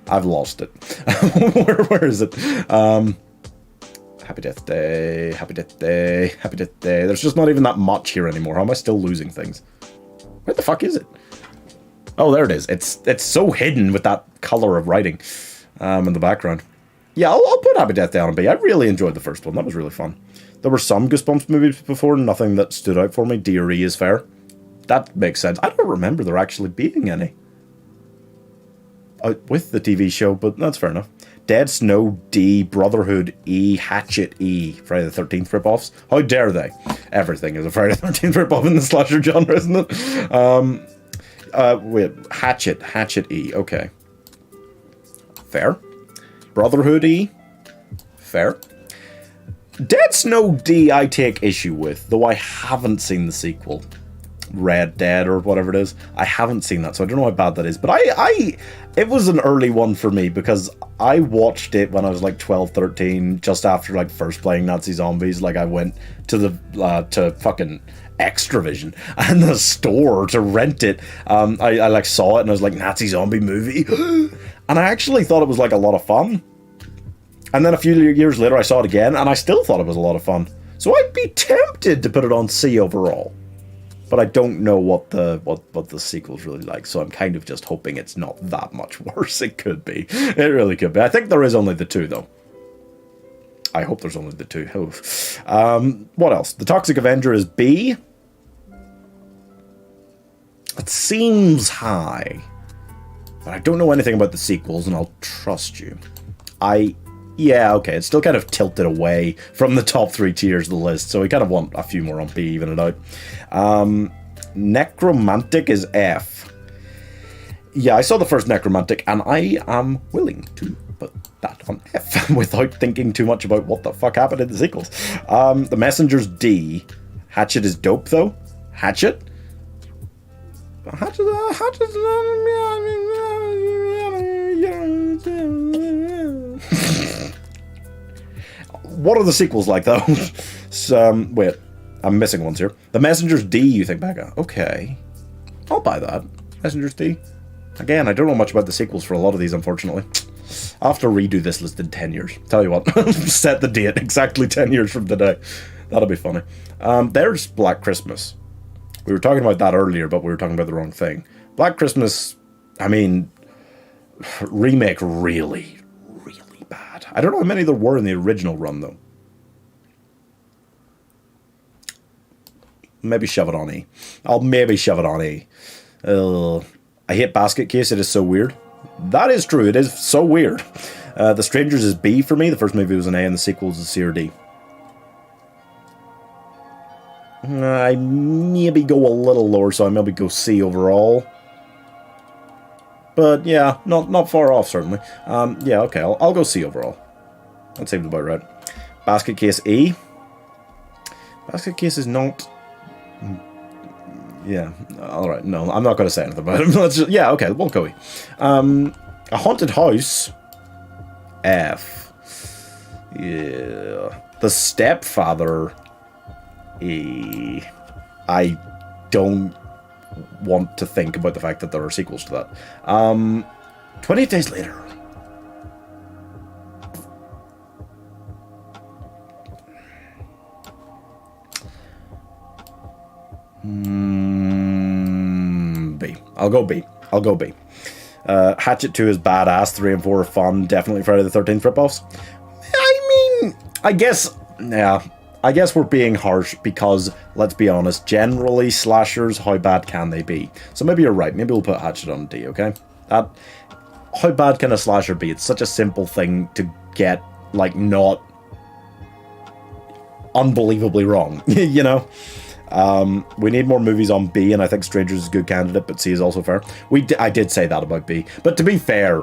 I've lost it. Where is it? Happy Death Day, Happy Death Day, Happy Death Day. There's just not even that much here anymore. How am I still losing things? Where the fuck is it? Oh, there it is. It's so hidden with that color of writing in the background. Yeah, I'll put Happy Death Day on a B. I really enjoyed the first one. That was really fun. There were some Goosebumps movies before, nothing that stood out for me. D or E is fair. That makes sense. I don't remember there actually being any with the TV show, but that's fair enough. Dead Snow, D. Brotherhood, E. Hatchet, E. Friday the 13th ripoffs. How dare they? Everything is a Friday the 13th ripoff in the slasher genre, isn't it? Wait, Hatchet, E. Okay. Fair. Brotherhood, E. Fair. Dead Snow, D. I take issue with, though I haven't seen the sequel. Red Dead or whatever it is. I haven't seen that, so I don't know how bad that is. But it was an early one for me because I watched it when I was like 12, 13, just after like first playing Nazi Zombies. Like I went to the to fucking Extravision and the store to rent it. I like saw it and I was like, Nazi zombie movie, and I actually thought it was like a lot of fun. And then a few years later, I saw it again, and I still thought it was a lot of fun. So I'd be tempted to put it on C overall. But I don't know what the sequel's really like, so I'm kind of just hoping it's not that much worse. It could be. It really could be. I think there is only the 2, though. I hope there's only the 2. What else? The Toxic Avenger is B. It seems high. But I don't know anything about the sequels, and I'll trust you. Yeah, okay, it's still kind of tilted away from the top 3 tiers of the list, so we kind of want a few more on B, even it out. Necromantic is F. Yeah, I saw the first Necromantic, and I am willing to put that on F without thinking too much about what the fuck happened in the sequels. The Messenger's D. Hatchet is dope, though. Hatchet? What are the sequels like, though? Wait, I'm missing ones here. The Messenger's D, you think, Becca? Okay. I'll buy that. Messenger's D. Again, I don't know much about the sequels for a lot of these, unfortunately. I'll have to redo this list in 10 years. Tell you what, set the date exactly 10 years from today. That'll be funny. There's Black Christmas. We were talking about that earlier, but we were talking about the wrong thing. Black Christmas, I mean, remake really bad. I don't know how many there were in the original run, though. Maybe shove it on E. I'll maybe shove it on E. I hate Basket Case. It is so weird. That is true. It is so weird. The Strangers is B for me. The first movie was an A, and the sequels is C or D. I maybe go a little lower, so I maybe go C overall. But yeah, not far off, certainly. Yeah, okay, I'll go C overall. That seems about right. Basket Case E. Basket Case is not... Yeah, alright, no, I'm not going to say anything about it. Let's just, yeah, okay, we'll go E. A Haunted House. F. Yeah. The Stepfather. E. don't want to think about the fact that there are sequels to that. 28 Days Later. B. I'll go B. Hatchet 2 is badass. 3 and 4 are fun. Definitely Friday the 13th ripoffs. I mean, I guess we're being harsh because, let's be honest, generally slashers, how bad can they be? So maybe you're right. Maybe we'll put Hatchet on D, okay? How bad can a slasher be? It's such a simple thing to get, like, not unbelievably wrong, you know? We need more movies on B, and I think Strangers is a good candidate, but C is also fair. I did say that about B. But to be fair,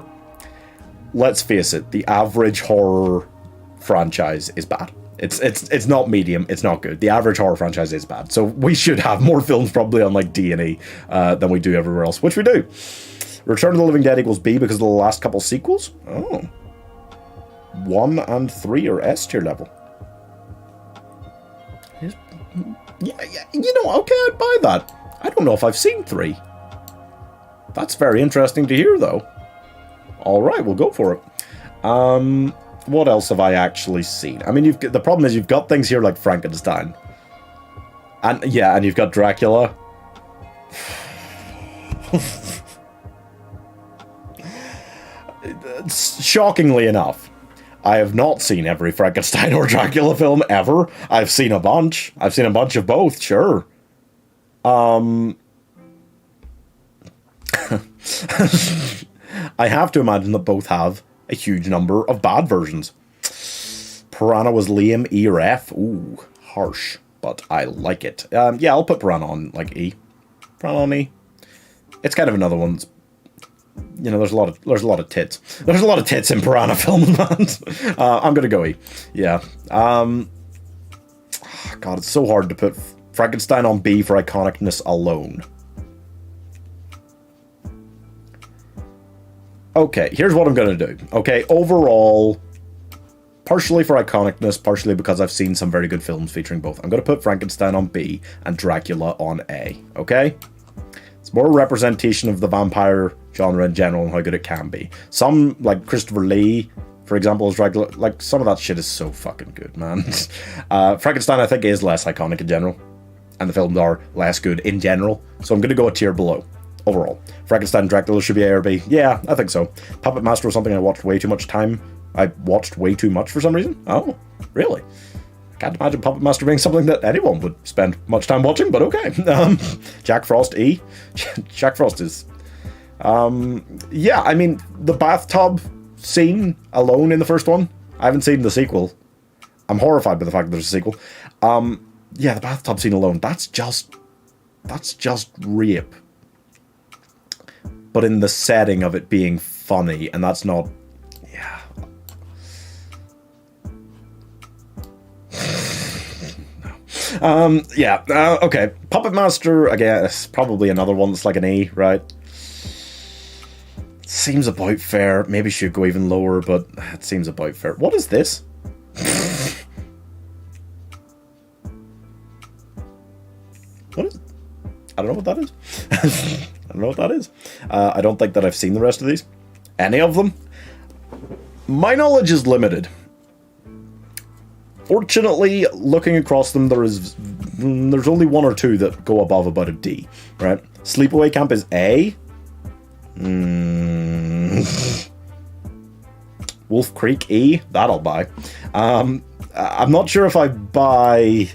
let's face it, the average horror franchise is bad. It's not medium, it's not good. The average horror franchise is bad. So we should have more films probably on like D and E than we do everywhere else, which we do. Return of the Living Dead equals B because of the last couple sequels? Oh. 1 and 3 are S tier level. Yeah, you know, okay, I'd buy that. I don't know if I've seen 3. That's very interesting to hear, though. Alright, we'll go for it. What else have I actually seen? I mean, the problem is you've got things here like Frankenstein. And, yeah, and you've got Dracula. Shockingly enough, I have not seen every Frankenstein or Dracula film ever. I've seen a bunch. I've seen a bunch of both, sure. I have to imagine that both have a huge number of bad versions. Piranha was lame, E or F. Ooh, harsh, but I like it. Yeah, I'll put Piranha on, like, E. Piranha on E. It's kind of another one that's, you know, there's a lot of tits. There's a lot of tits in Piranha films, man. I'm gonna go E. Yeah. God, it's so hard to put Frankenstein on B for iconicness alone. Okay, here's what I'm gonna do. Okay, overall, partially for iconicness, partially because I've seen some very good films featuring both. I'm gonna put Frankenstein on B and Dracula on A. Okay? It's more a representation of the vampire genre in general and how good it can be. Some, like Christopher Lee, for example, is Dracula. Like, some of that shit is so fucking good, man. Frankenstein, I think, is less iconic in general. And the films are less good in general. So I'm going to go a tier below, overall. Frankenstein and Dracula should be A or B. Yeah, I think so. Puppet Master was something I watched way too much time. I watched way too much for some reason. Oh, really? Can't imagine Puppet Master being something that anyone would spend much time watching, but okay. Jack Frost, E. Jack Frost is... yeah, I mean, the bathtub scene alone in the first one. I haven't seen the sequel. I'm horrified by the fact that there's a sequel. Yeah, the bathtub scene alone, that's just rape. But in the setting of it being funny, and that's not... Yeah. Okay. Puppet Master, I guess, probably another one that's like an E, right? Seems about fair. Maybe should go even lower, but it seems about fair. What is this? What is... I don't know what that is. I don't know what that is. I don't think that I've seen the rest of these. Any of them? My knowledge is limited. Fortunately, looking across them, there's only 1 or 2 that go above about a D, right? Sleepaway Camp is A. Wolf Creek E. That I'll buy. I'm not sure if I buy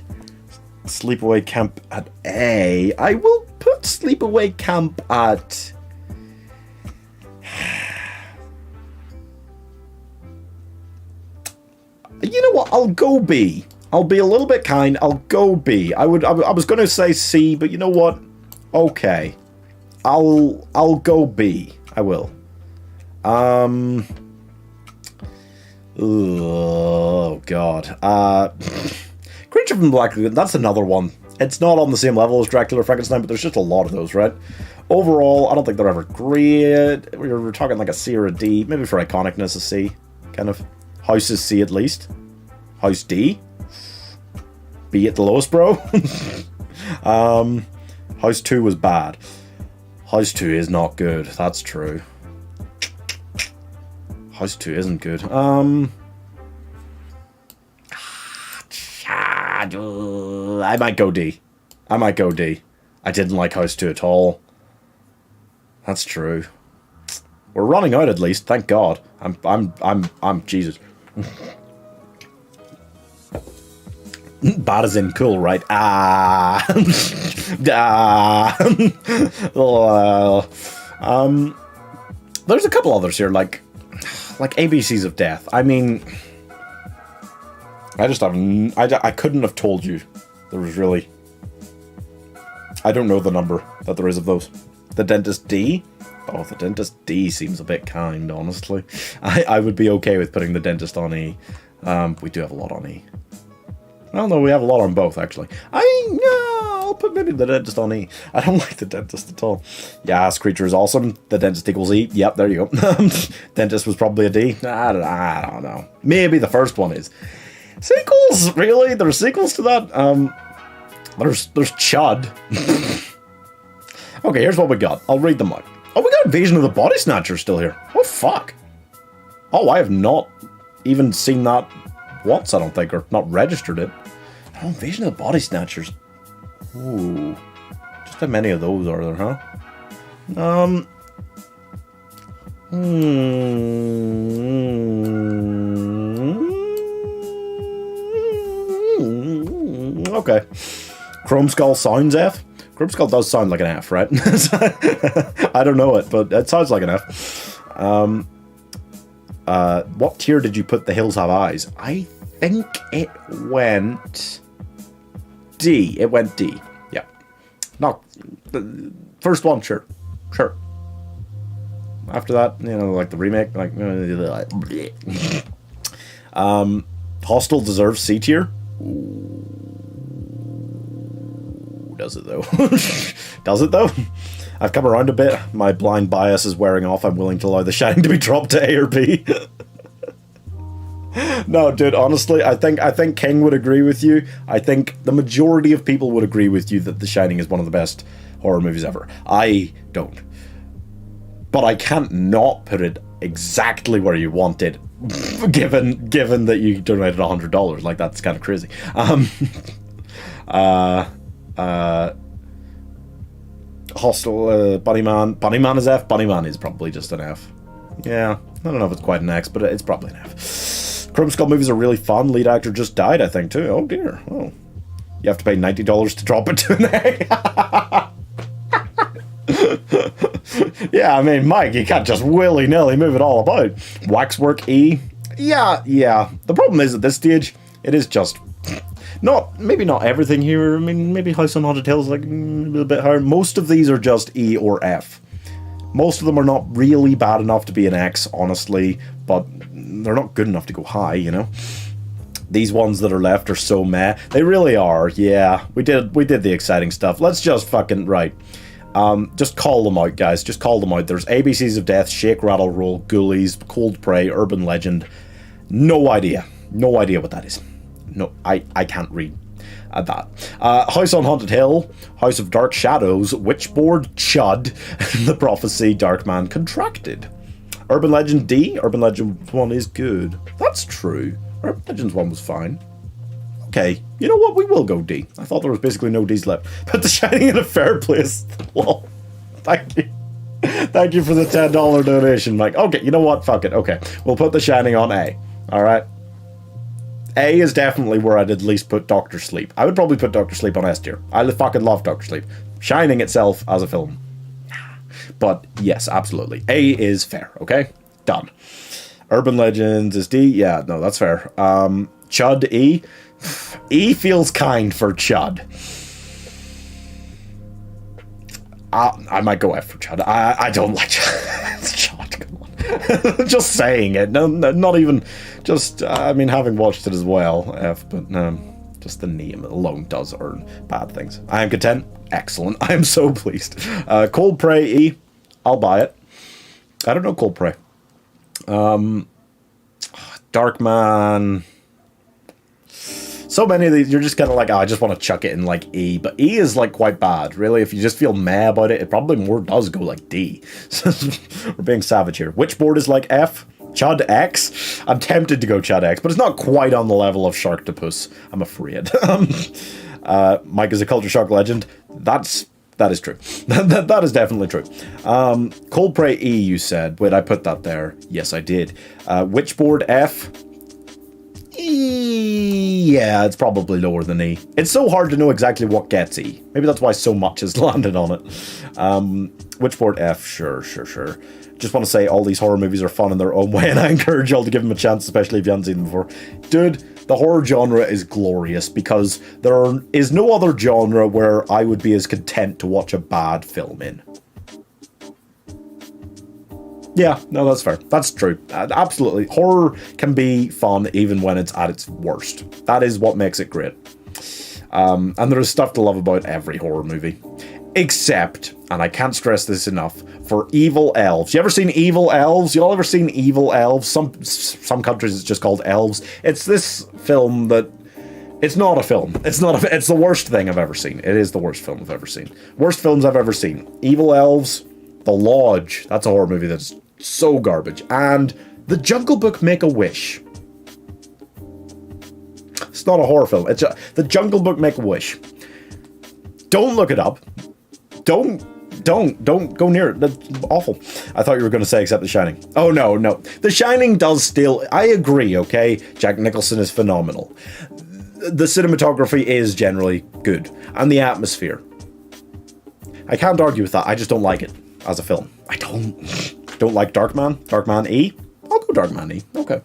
Sleepaway Camp at A. I will put Sleepaway Camp at... You know what? I'll go B. I'll be a little bit kind. I'll go B. I was going to say C, but you know what? Okay. I'll go B. I will. Oh God. Creature from the Black Lagoon. That's another one. It's not on the same level as Dracula or Frankenstein, but there's just a lot of those, right? Overall, I don't think they're ever great. We're talking like a C or a D. Maybe for iconicness, a C. Kind of. House is C at least. House D. B at the lowest, bro. House 2 was bad. House 2 is not good. That's true. House 2 isn't good. I might go D. I didn't like House 2 at all. That's true. We're running out at least, thank God. I'm Jesus. Bad as in cool, right? There's a couple others here, like ABCs of Death. I mean, I just haven't. I couldn't have told you there was really. I don't know the number that there is of those. The Dentist D. Oh, the Dentist D seems a bit kind, honestly. I would be okay with putting the Dentist on E. We do have a lot on E. Well, no, we have a lot on both, actually. I'll put maybe the Dentist on E. I don't like the Dentist at all. Yes, Creature is awesome. The Dentist equals E. Yep, there you go. Dentist was probably a D. I don't know. Maybe the first one is. Sequels? Really? There's sequels to that? There's Chud. Okay, here's what we got. I'll read them out. Oh, we got Invasion of the Body Snatchers still here. Oh, fuck. Oh, I have not even seen that once, I don't think, or not registered it. Oh, Invasion of the Body Snatchers. Ooh. Just how many of those are there, huh? Okay. Chrome Skull sounds F. Chrome Skull does sound like an F, right? I don't know it, but it sounds like an F. What tier did you put The Hills Have Eyes? I think it went D. It went D. Yeah. Not the first one, sure. After that, like the remake, like Hostel deserves C tier. Does it though? Does it though? I've come around a bit. My blind bias is wearing off. I'm willing to allow The Shining to be dropped to A or B. No, dude, honestly, I think King would agree with you. I think the majority of people would agree with you that The Shining is one of the best horror movies ever. I don't. But I can't not put it exactly where you want it, given that you donated $100. Like, that's kind of crazy. Hostel, Bunnyman. Bunnyman is F. Bunnyman is probably just an F. Yeah, I don't know if it's quite an X, but it's probably an F. Chrome Skull movies are really fun. Lead actor just died, I think, too. Oh, dear. Oh. You have to pay $90 to drop it to an A. Yeah, I mean, Mike, you can't just willy-nilly move it all about. Waxwork E. Yeah. The problem is, at this stage, it is just... maybe not everything here. I mean, maybe House on Haunted Hill is like a little bit higher. Most of these are just E or F. Most of them are not really bad enough to be an X, honestly, but they're not good enough to go high, These ones that are left are so meh. They really are, yeah. We did the exciting stuff. Let's just fucking, right. Just call them out, guys. Just call them out. There's ABCs of Death, Shake, Rattle, Roll, Ghoulies, Cold Prey, Urban Legend. No idea. No idea what that is. No, I can't read that. House on Haunted Hill, House of Dark Shadows, Witchboard, Chud, The Prophecy, Darkman Contracted. Urban Legend D, Urban Legend 1 is good. That's true. Urban Legends 1 was fine. Okay, you know what? We will go D. I thought there was basically no D's left. Put The Shining in a fair place. Lol. Thank you. Thank you for the $10 donation, Mike. Okay, you know what? Fuck it. Okay, we'll put The Shining on A. Alright? A is definitely where I'd at least put Doctor Sleep. I would probably put Doctor Sleep on S tier. I fucking love Doctor Sleep. Shining itself as a film. But yes, absolutely. A is fair, okay? Done. Urban Legends is D. Yeah, no, that's fair. Chud E. E feels kind for Chud. I might go F for Chud. I don't like Chud. Come on. Just saying it. No, not even... Just, having watched it as well, F, but just the name alone does earn bad things. I am content. Excellent. I am so pleased. Cold Prey E. I'll buy it. I don't know Cold Prey. Darkman... So many of these, you're just kind of like, oh, I just want to chuck it in like E. But E is like quite bad, really. If you just feel meh about it, it probably more does go like D. We're being savage here. Which board is like F? Chud X? I'm tempted to go Chud X, but it's not quite on the level of Sharktopus, I'm afraid. Mike is a culture shock legend. That is true. That is definitely true. Cold Prey E, you said. Wait, I put that there. Yes, I did. Which board F? E, yeah, it's probably lower than E. It's so hard to know exactly what gets E. Maybe that's why so much has landed on it. Which board F? Sure. Just want to say all these horror movies are fun in their own way, and I encourage y'all to give them a chance, especially if you haven't seen them before. Dude, the horror genre is glorious because there is no other genre where I would be as content to watch a bad film in. Yeah, no, that's fair. That's true. Absolutely. Horror can be fun even when it's at its worst. That is what makes it great. And there is stuff to love about every horror movie. Except, and I can't stress this enough, for evil elves. You ever seen evil elves? You all ever seen evil elves? Some countries it's just called elves. It's this film that... It's not a film. It's the worst thing I've ever seen. It is the worst film I've ever seen. Worst films I've ever seen. Evil Elves, The Lodge. That's a horror movie that's so garbage. And The Jungle Book Make-A-Wish. It's not a horror film. It's The Jungle Book Make-A-Wish. Don't look it up. Don't go near it. That's awful. I thought you were going to say except The Shining. Oh, no. The Shining does still... I agree, okay? Jack Nicholson is phenomenal. The cinematography is generally good. And the atmosphere. I can't argue with that. I just don't like it as a film. I don't like Darkman. Darkman E? I'll go Darkman E. Okay.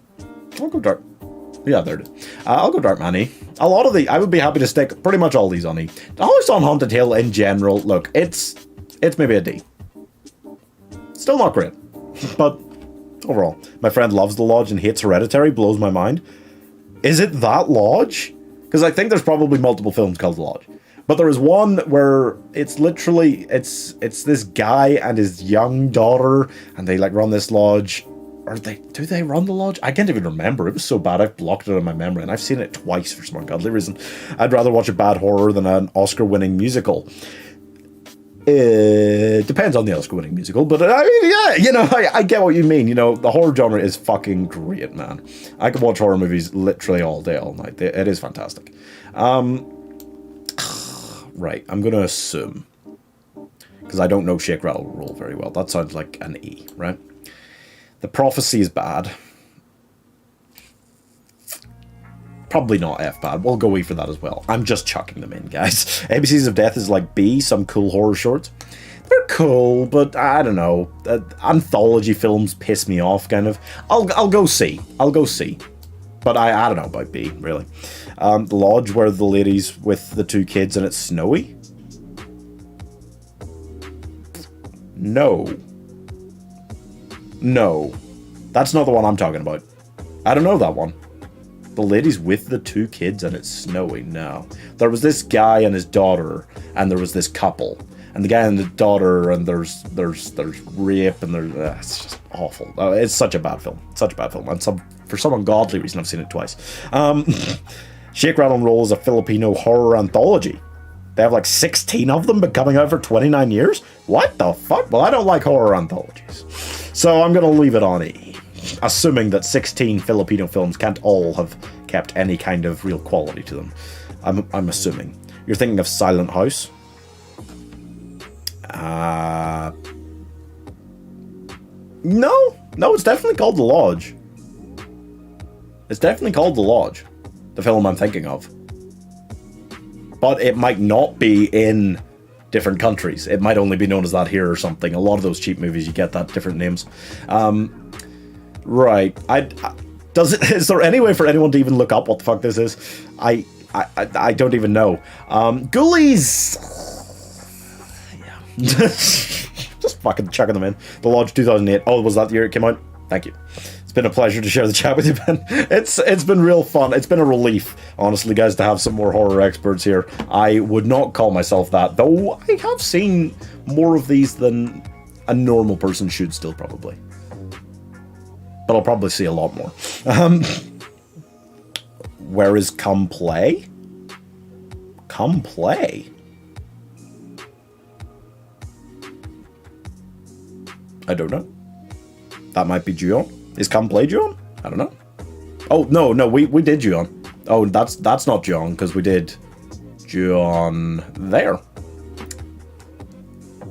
I'll go Dark... Yeah, there it is. I'll go Darkman E. A lot of I would be happy to stick pretty much all these on E. The House on Haunted Hill in general, look, it's maybe a D. Still not great. But overall, my friend loves The Lodge and hates Hereditary, blows my mind. Is it that Lodge? Because I think there's probably multiple films called The Lodge. But there is one where it's literally, it's this guy and his young daughter, and they like run this lodge. Do they run the lodge? I can't even remember. It was so bad I've blocked it in my memory, and I've seen it twice for some ungodly reason. I'd rather watch a bad horror than an Oscar-winning musical. It depends on the Oscar-winning musical, but I mean, yeah, you know, I get what you mean. You know, the horror genre is fucking great, man. I could watch horror movies literally all day, all night. It is fantastic. Right, I'm going to assume, because I don't know Shake, Rattle, Roll very well. That sounds like an E, right? The Prophecy is bad. Probably not F bad. We'll go E for that as well. I'm just chucking them in, guys. ABCs of Death is like B, some cool horror shorts. They're cool, but I don't know. Anthology films piss me off, kind of. I'll go C. I'll go C. But I don't know about B, really. The Lodge, where the lady's with the two kids and it's snowy? No. That's not the one I'm talking about. I don't know that one. The lady's with the two kids and it's snowy. No. There was this guy and his daughter, and there was this couple. And the guy and the daughter, and there's rape, and it's just awful. It's such a bad film. Such a bad film. And for some ungodly reason, I've seen it twice. Shake, Rattle, and Roll is a Filipino horror anthology. They have like 16 of them, but coming out for 29 years? What the fuck? Well, I don't like horror anthologies. So I'm going to leave it on E. Assuming that 16 Filipino films can't all have kept any kind of real quality to them. I'm assuming. You're thinking of Silent House? No, it's definitely called The Lodge. It's definitely called The Lodge. The film I'm thinking of. But it might not be in different countries. It might only be known as that here or something. A lot of those cheap movies, you get that different names. Right. Is there any way for anyone to even look up what the fuck this is? I don't even know. Ghoulies. Yeah. Just fucking chucking them in. The Lodge 2008. Oh, was that the year it came out? Thank you. It's been a pleasure to share the chat with you, Ben. It's been real fun. It's been a relief, honestly, guys, to have some more horror experts here. I would not call myself that, though I have seen more of these than a normal person should still, probably. But I'll probably see a lot more. Where is Come Play? Come Play? I don't know. That might be Ju-on. Is Come Play Ju-on? I don't know. Oh, no, we did Ju-on. Oh, that's not Ju-on, because we did Ju-on there.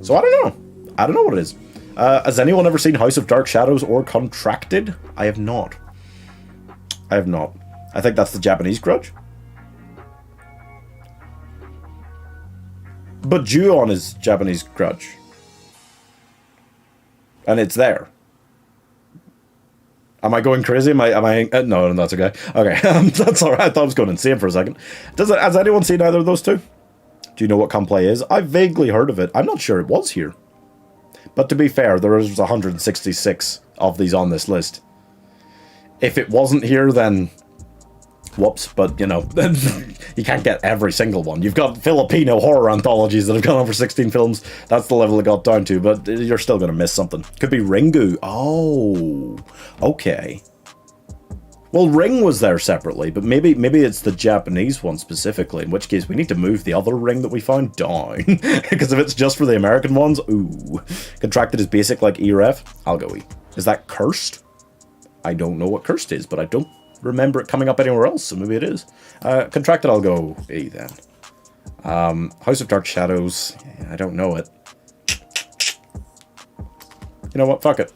So I don't know. I don't know what it is. Has anyone ever seen House of Dark Shadows or Contracted? I have not. I think that's the Japanese Grudge. But Ju-on is Japanese Grudge. And it's there. Am I going crazy? No, that's okay. Okay, that's alright. I thought I was going insane for a second. Has anyone seen either of those two? Do you know what Come Play is? I've vaguely heard of it. I'm not sure it was here. But to be fair, there is 166 of these on this list. If it wasn't here, then whoops. But, you know, you can't get every single one. You've got Filipino horror anthologies that have gone on for 16 films. That's the level it got down to, but you're still going to miss something. Could be Ringu. Oh, okay. Well, Ring was there separately, but maybe it's the Japanese one specifically, in which case we need to move the other Ring that we found down. Because if it's just for the American ones, ooh. Contracted is basic like E-Ref. I'll go E. Is that Cursed? I don't know what Cursed is, but I don't remember it coming up anywhere else, so maybe it is. Contracted, I'll go E then. House of Dark Shadows, I don't know it. You know what, fuck it.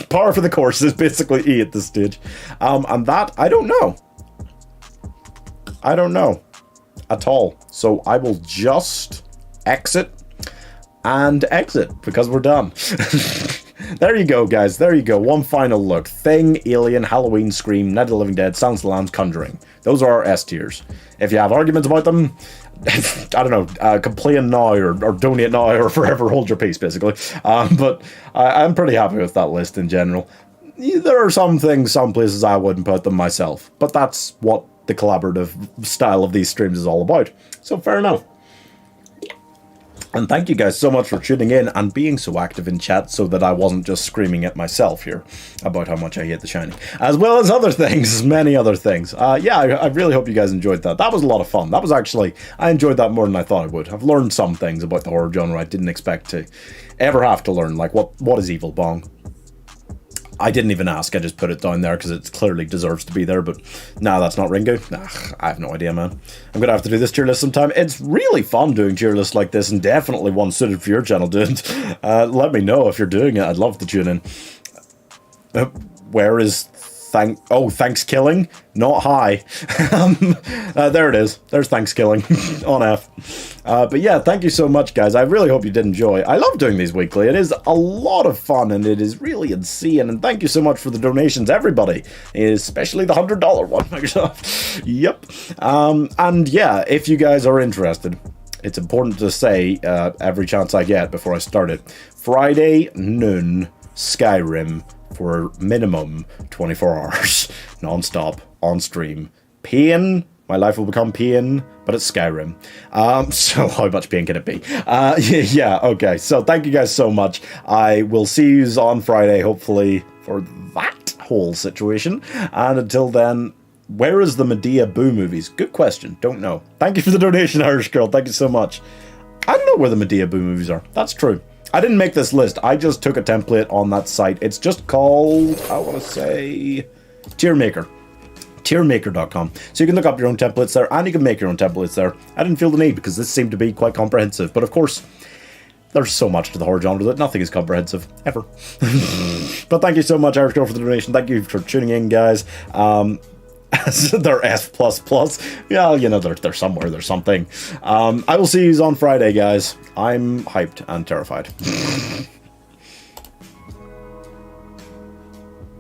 Par for the course is basically E at this stage. And that, I don't know. I don't know at all. So I will just exit and exit because we're done. There you go, guys. There you go. One final look. Thing, Alien, Halloween, Scream, Night of the Living Dead, Silence of the Lambs, Conjuring. Those are our S tiers. If you have arguments about them, I don't know, complain now or donate now or forever hold your peace, basically. But I'm pretty happy with that list in general. There are some things, some places I wouldn't put them myself, but that's what the collaborative style of these streams is all about. So fair enough. And thank you guys so much for tuning in and being so active in chat so that I wasn't just screaming at myself here about how much I hate The Shining. As well as other things, many other things. Yeah, I really hope you guys enjoyed that. That was a lot of fun. That was actually, I enjoyed that more than I thought I would. I've learned some things about the horror genre I didn't expect to ever have to learn. Like, what is Evil Bong? I didn't even ask, I just put it down there because it clearly deserves to be there, but nah, that's not Ringo. I have no idea, man. I'm going to have to do this tier list sometime. It's really fun doing tier lists like this, and definitely one suited for your channel, dude. Let me know if you're doing it. I'd love to tune in. Where is Thanks Killing? Not high. There it is. There's Thanks Killing on F. But yeah, thank you so much, guys. I really hope you did enjoy. I love doing these weekly. It is a lot of fun, and it is really insane. And thank you so much for the donations, everybody, especially the $100 one. Yep. And yeah, if you guys are interested, it's important to say every chance I get before I start it. Friday noon, Skyrim for minimum 24 hours, non-stop, on stream. Pain. My life will become pain, but it's Skyrim. So how much pain can it be? Yeah, okay. So thank you guys so much. I will see you on Friday, hopefully, for that whole situation. And until then, where is the Medea Boo movies? Good question. Don't know. Thank you for the donation, Irish Girl. Thank you so much. I don't know where the Medea Boo movies are. That's true. I didn't make this list. I just took a template on that site. It's just called, I want to say, Tiermaker. Tiermaker.com. So you can look up your own templates there, and you can make your own templates there. I didn't feel the need because this seemed to be quite comprehensive. But of course, there's so much to the horror genre that nothing is comprehensive, ever. But thank you so much, Irish Girl, for the donation. Thank you for tuning in, guys. They're S++. Yeah, you know, they're somewhere, there's something. I will see you on Friday, guys. I'm hyped and terrified.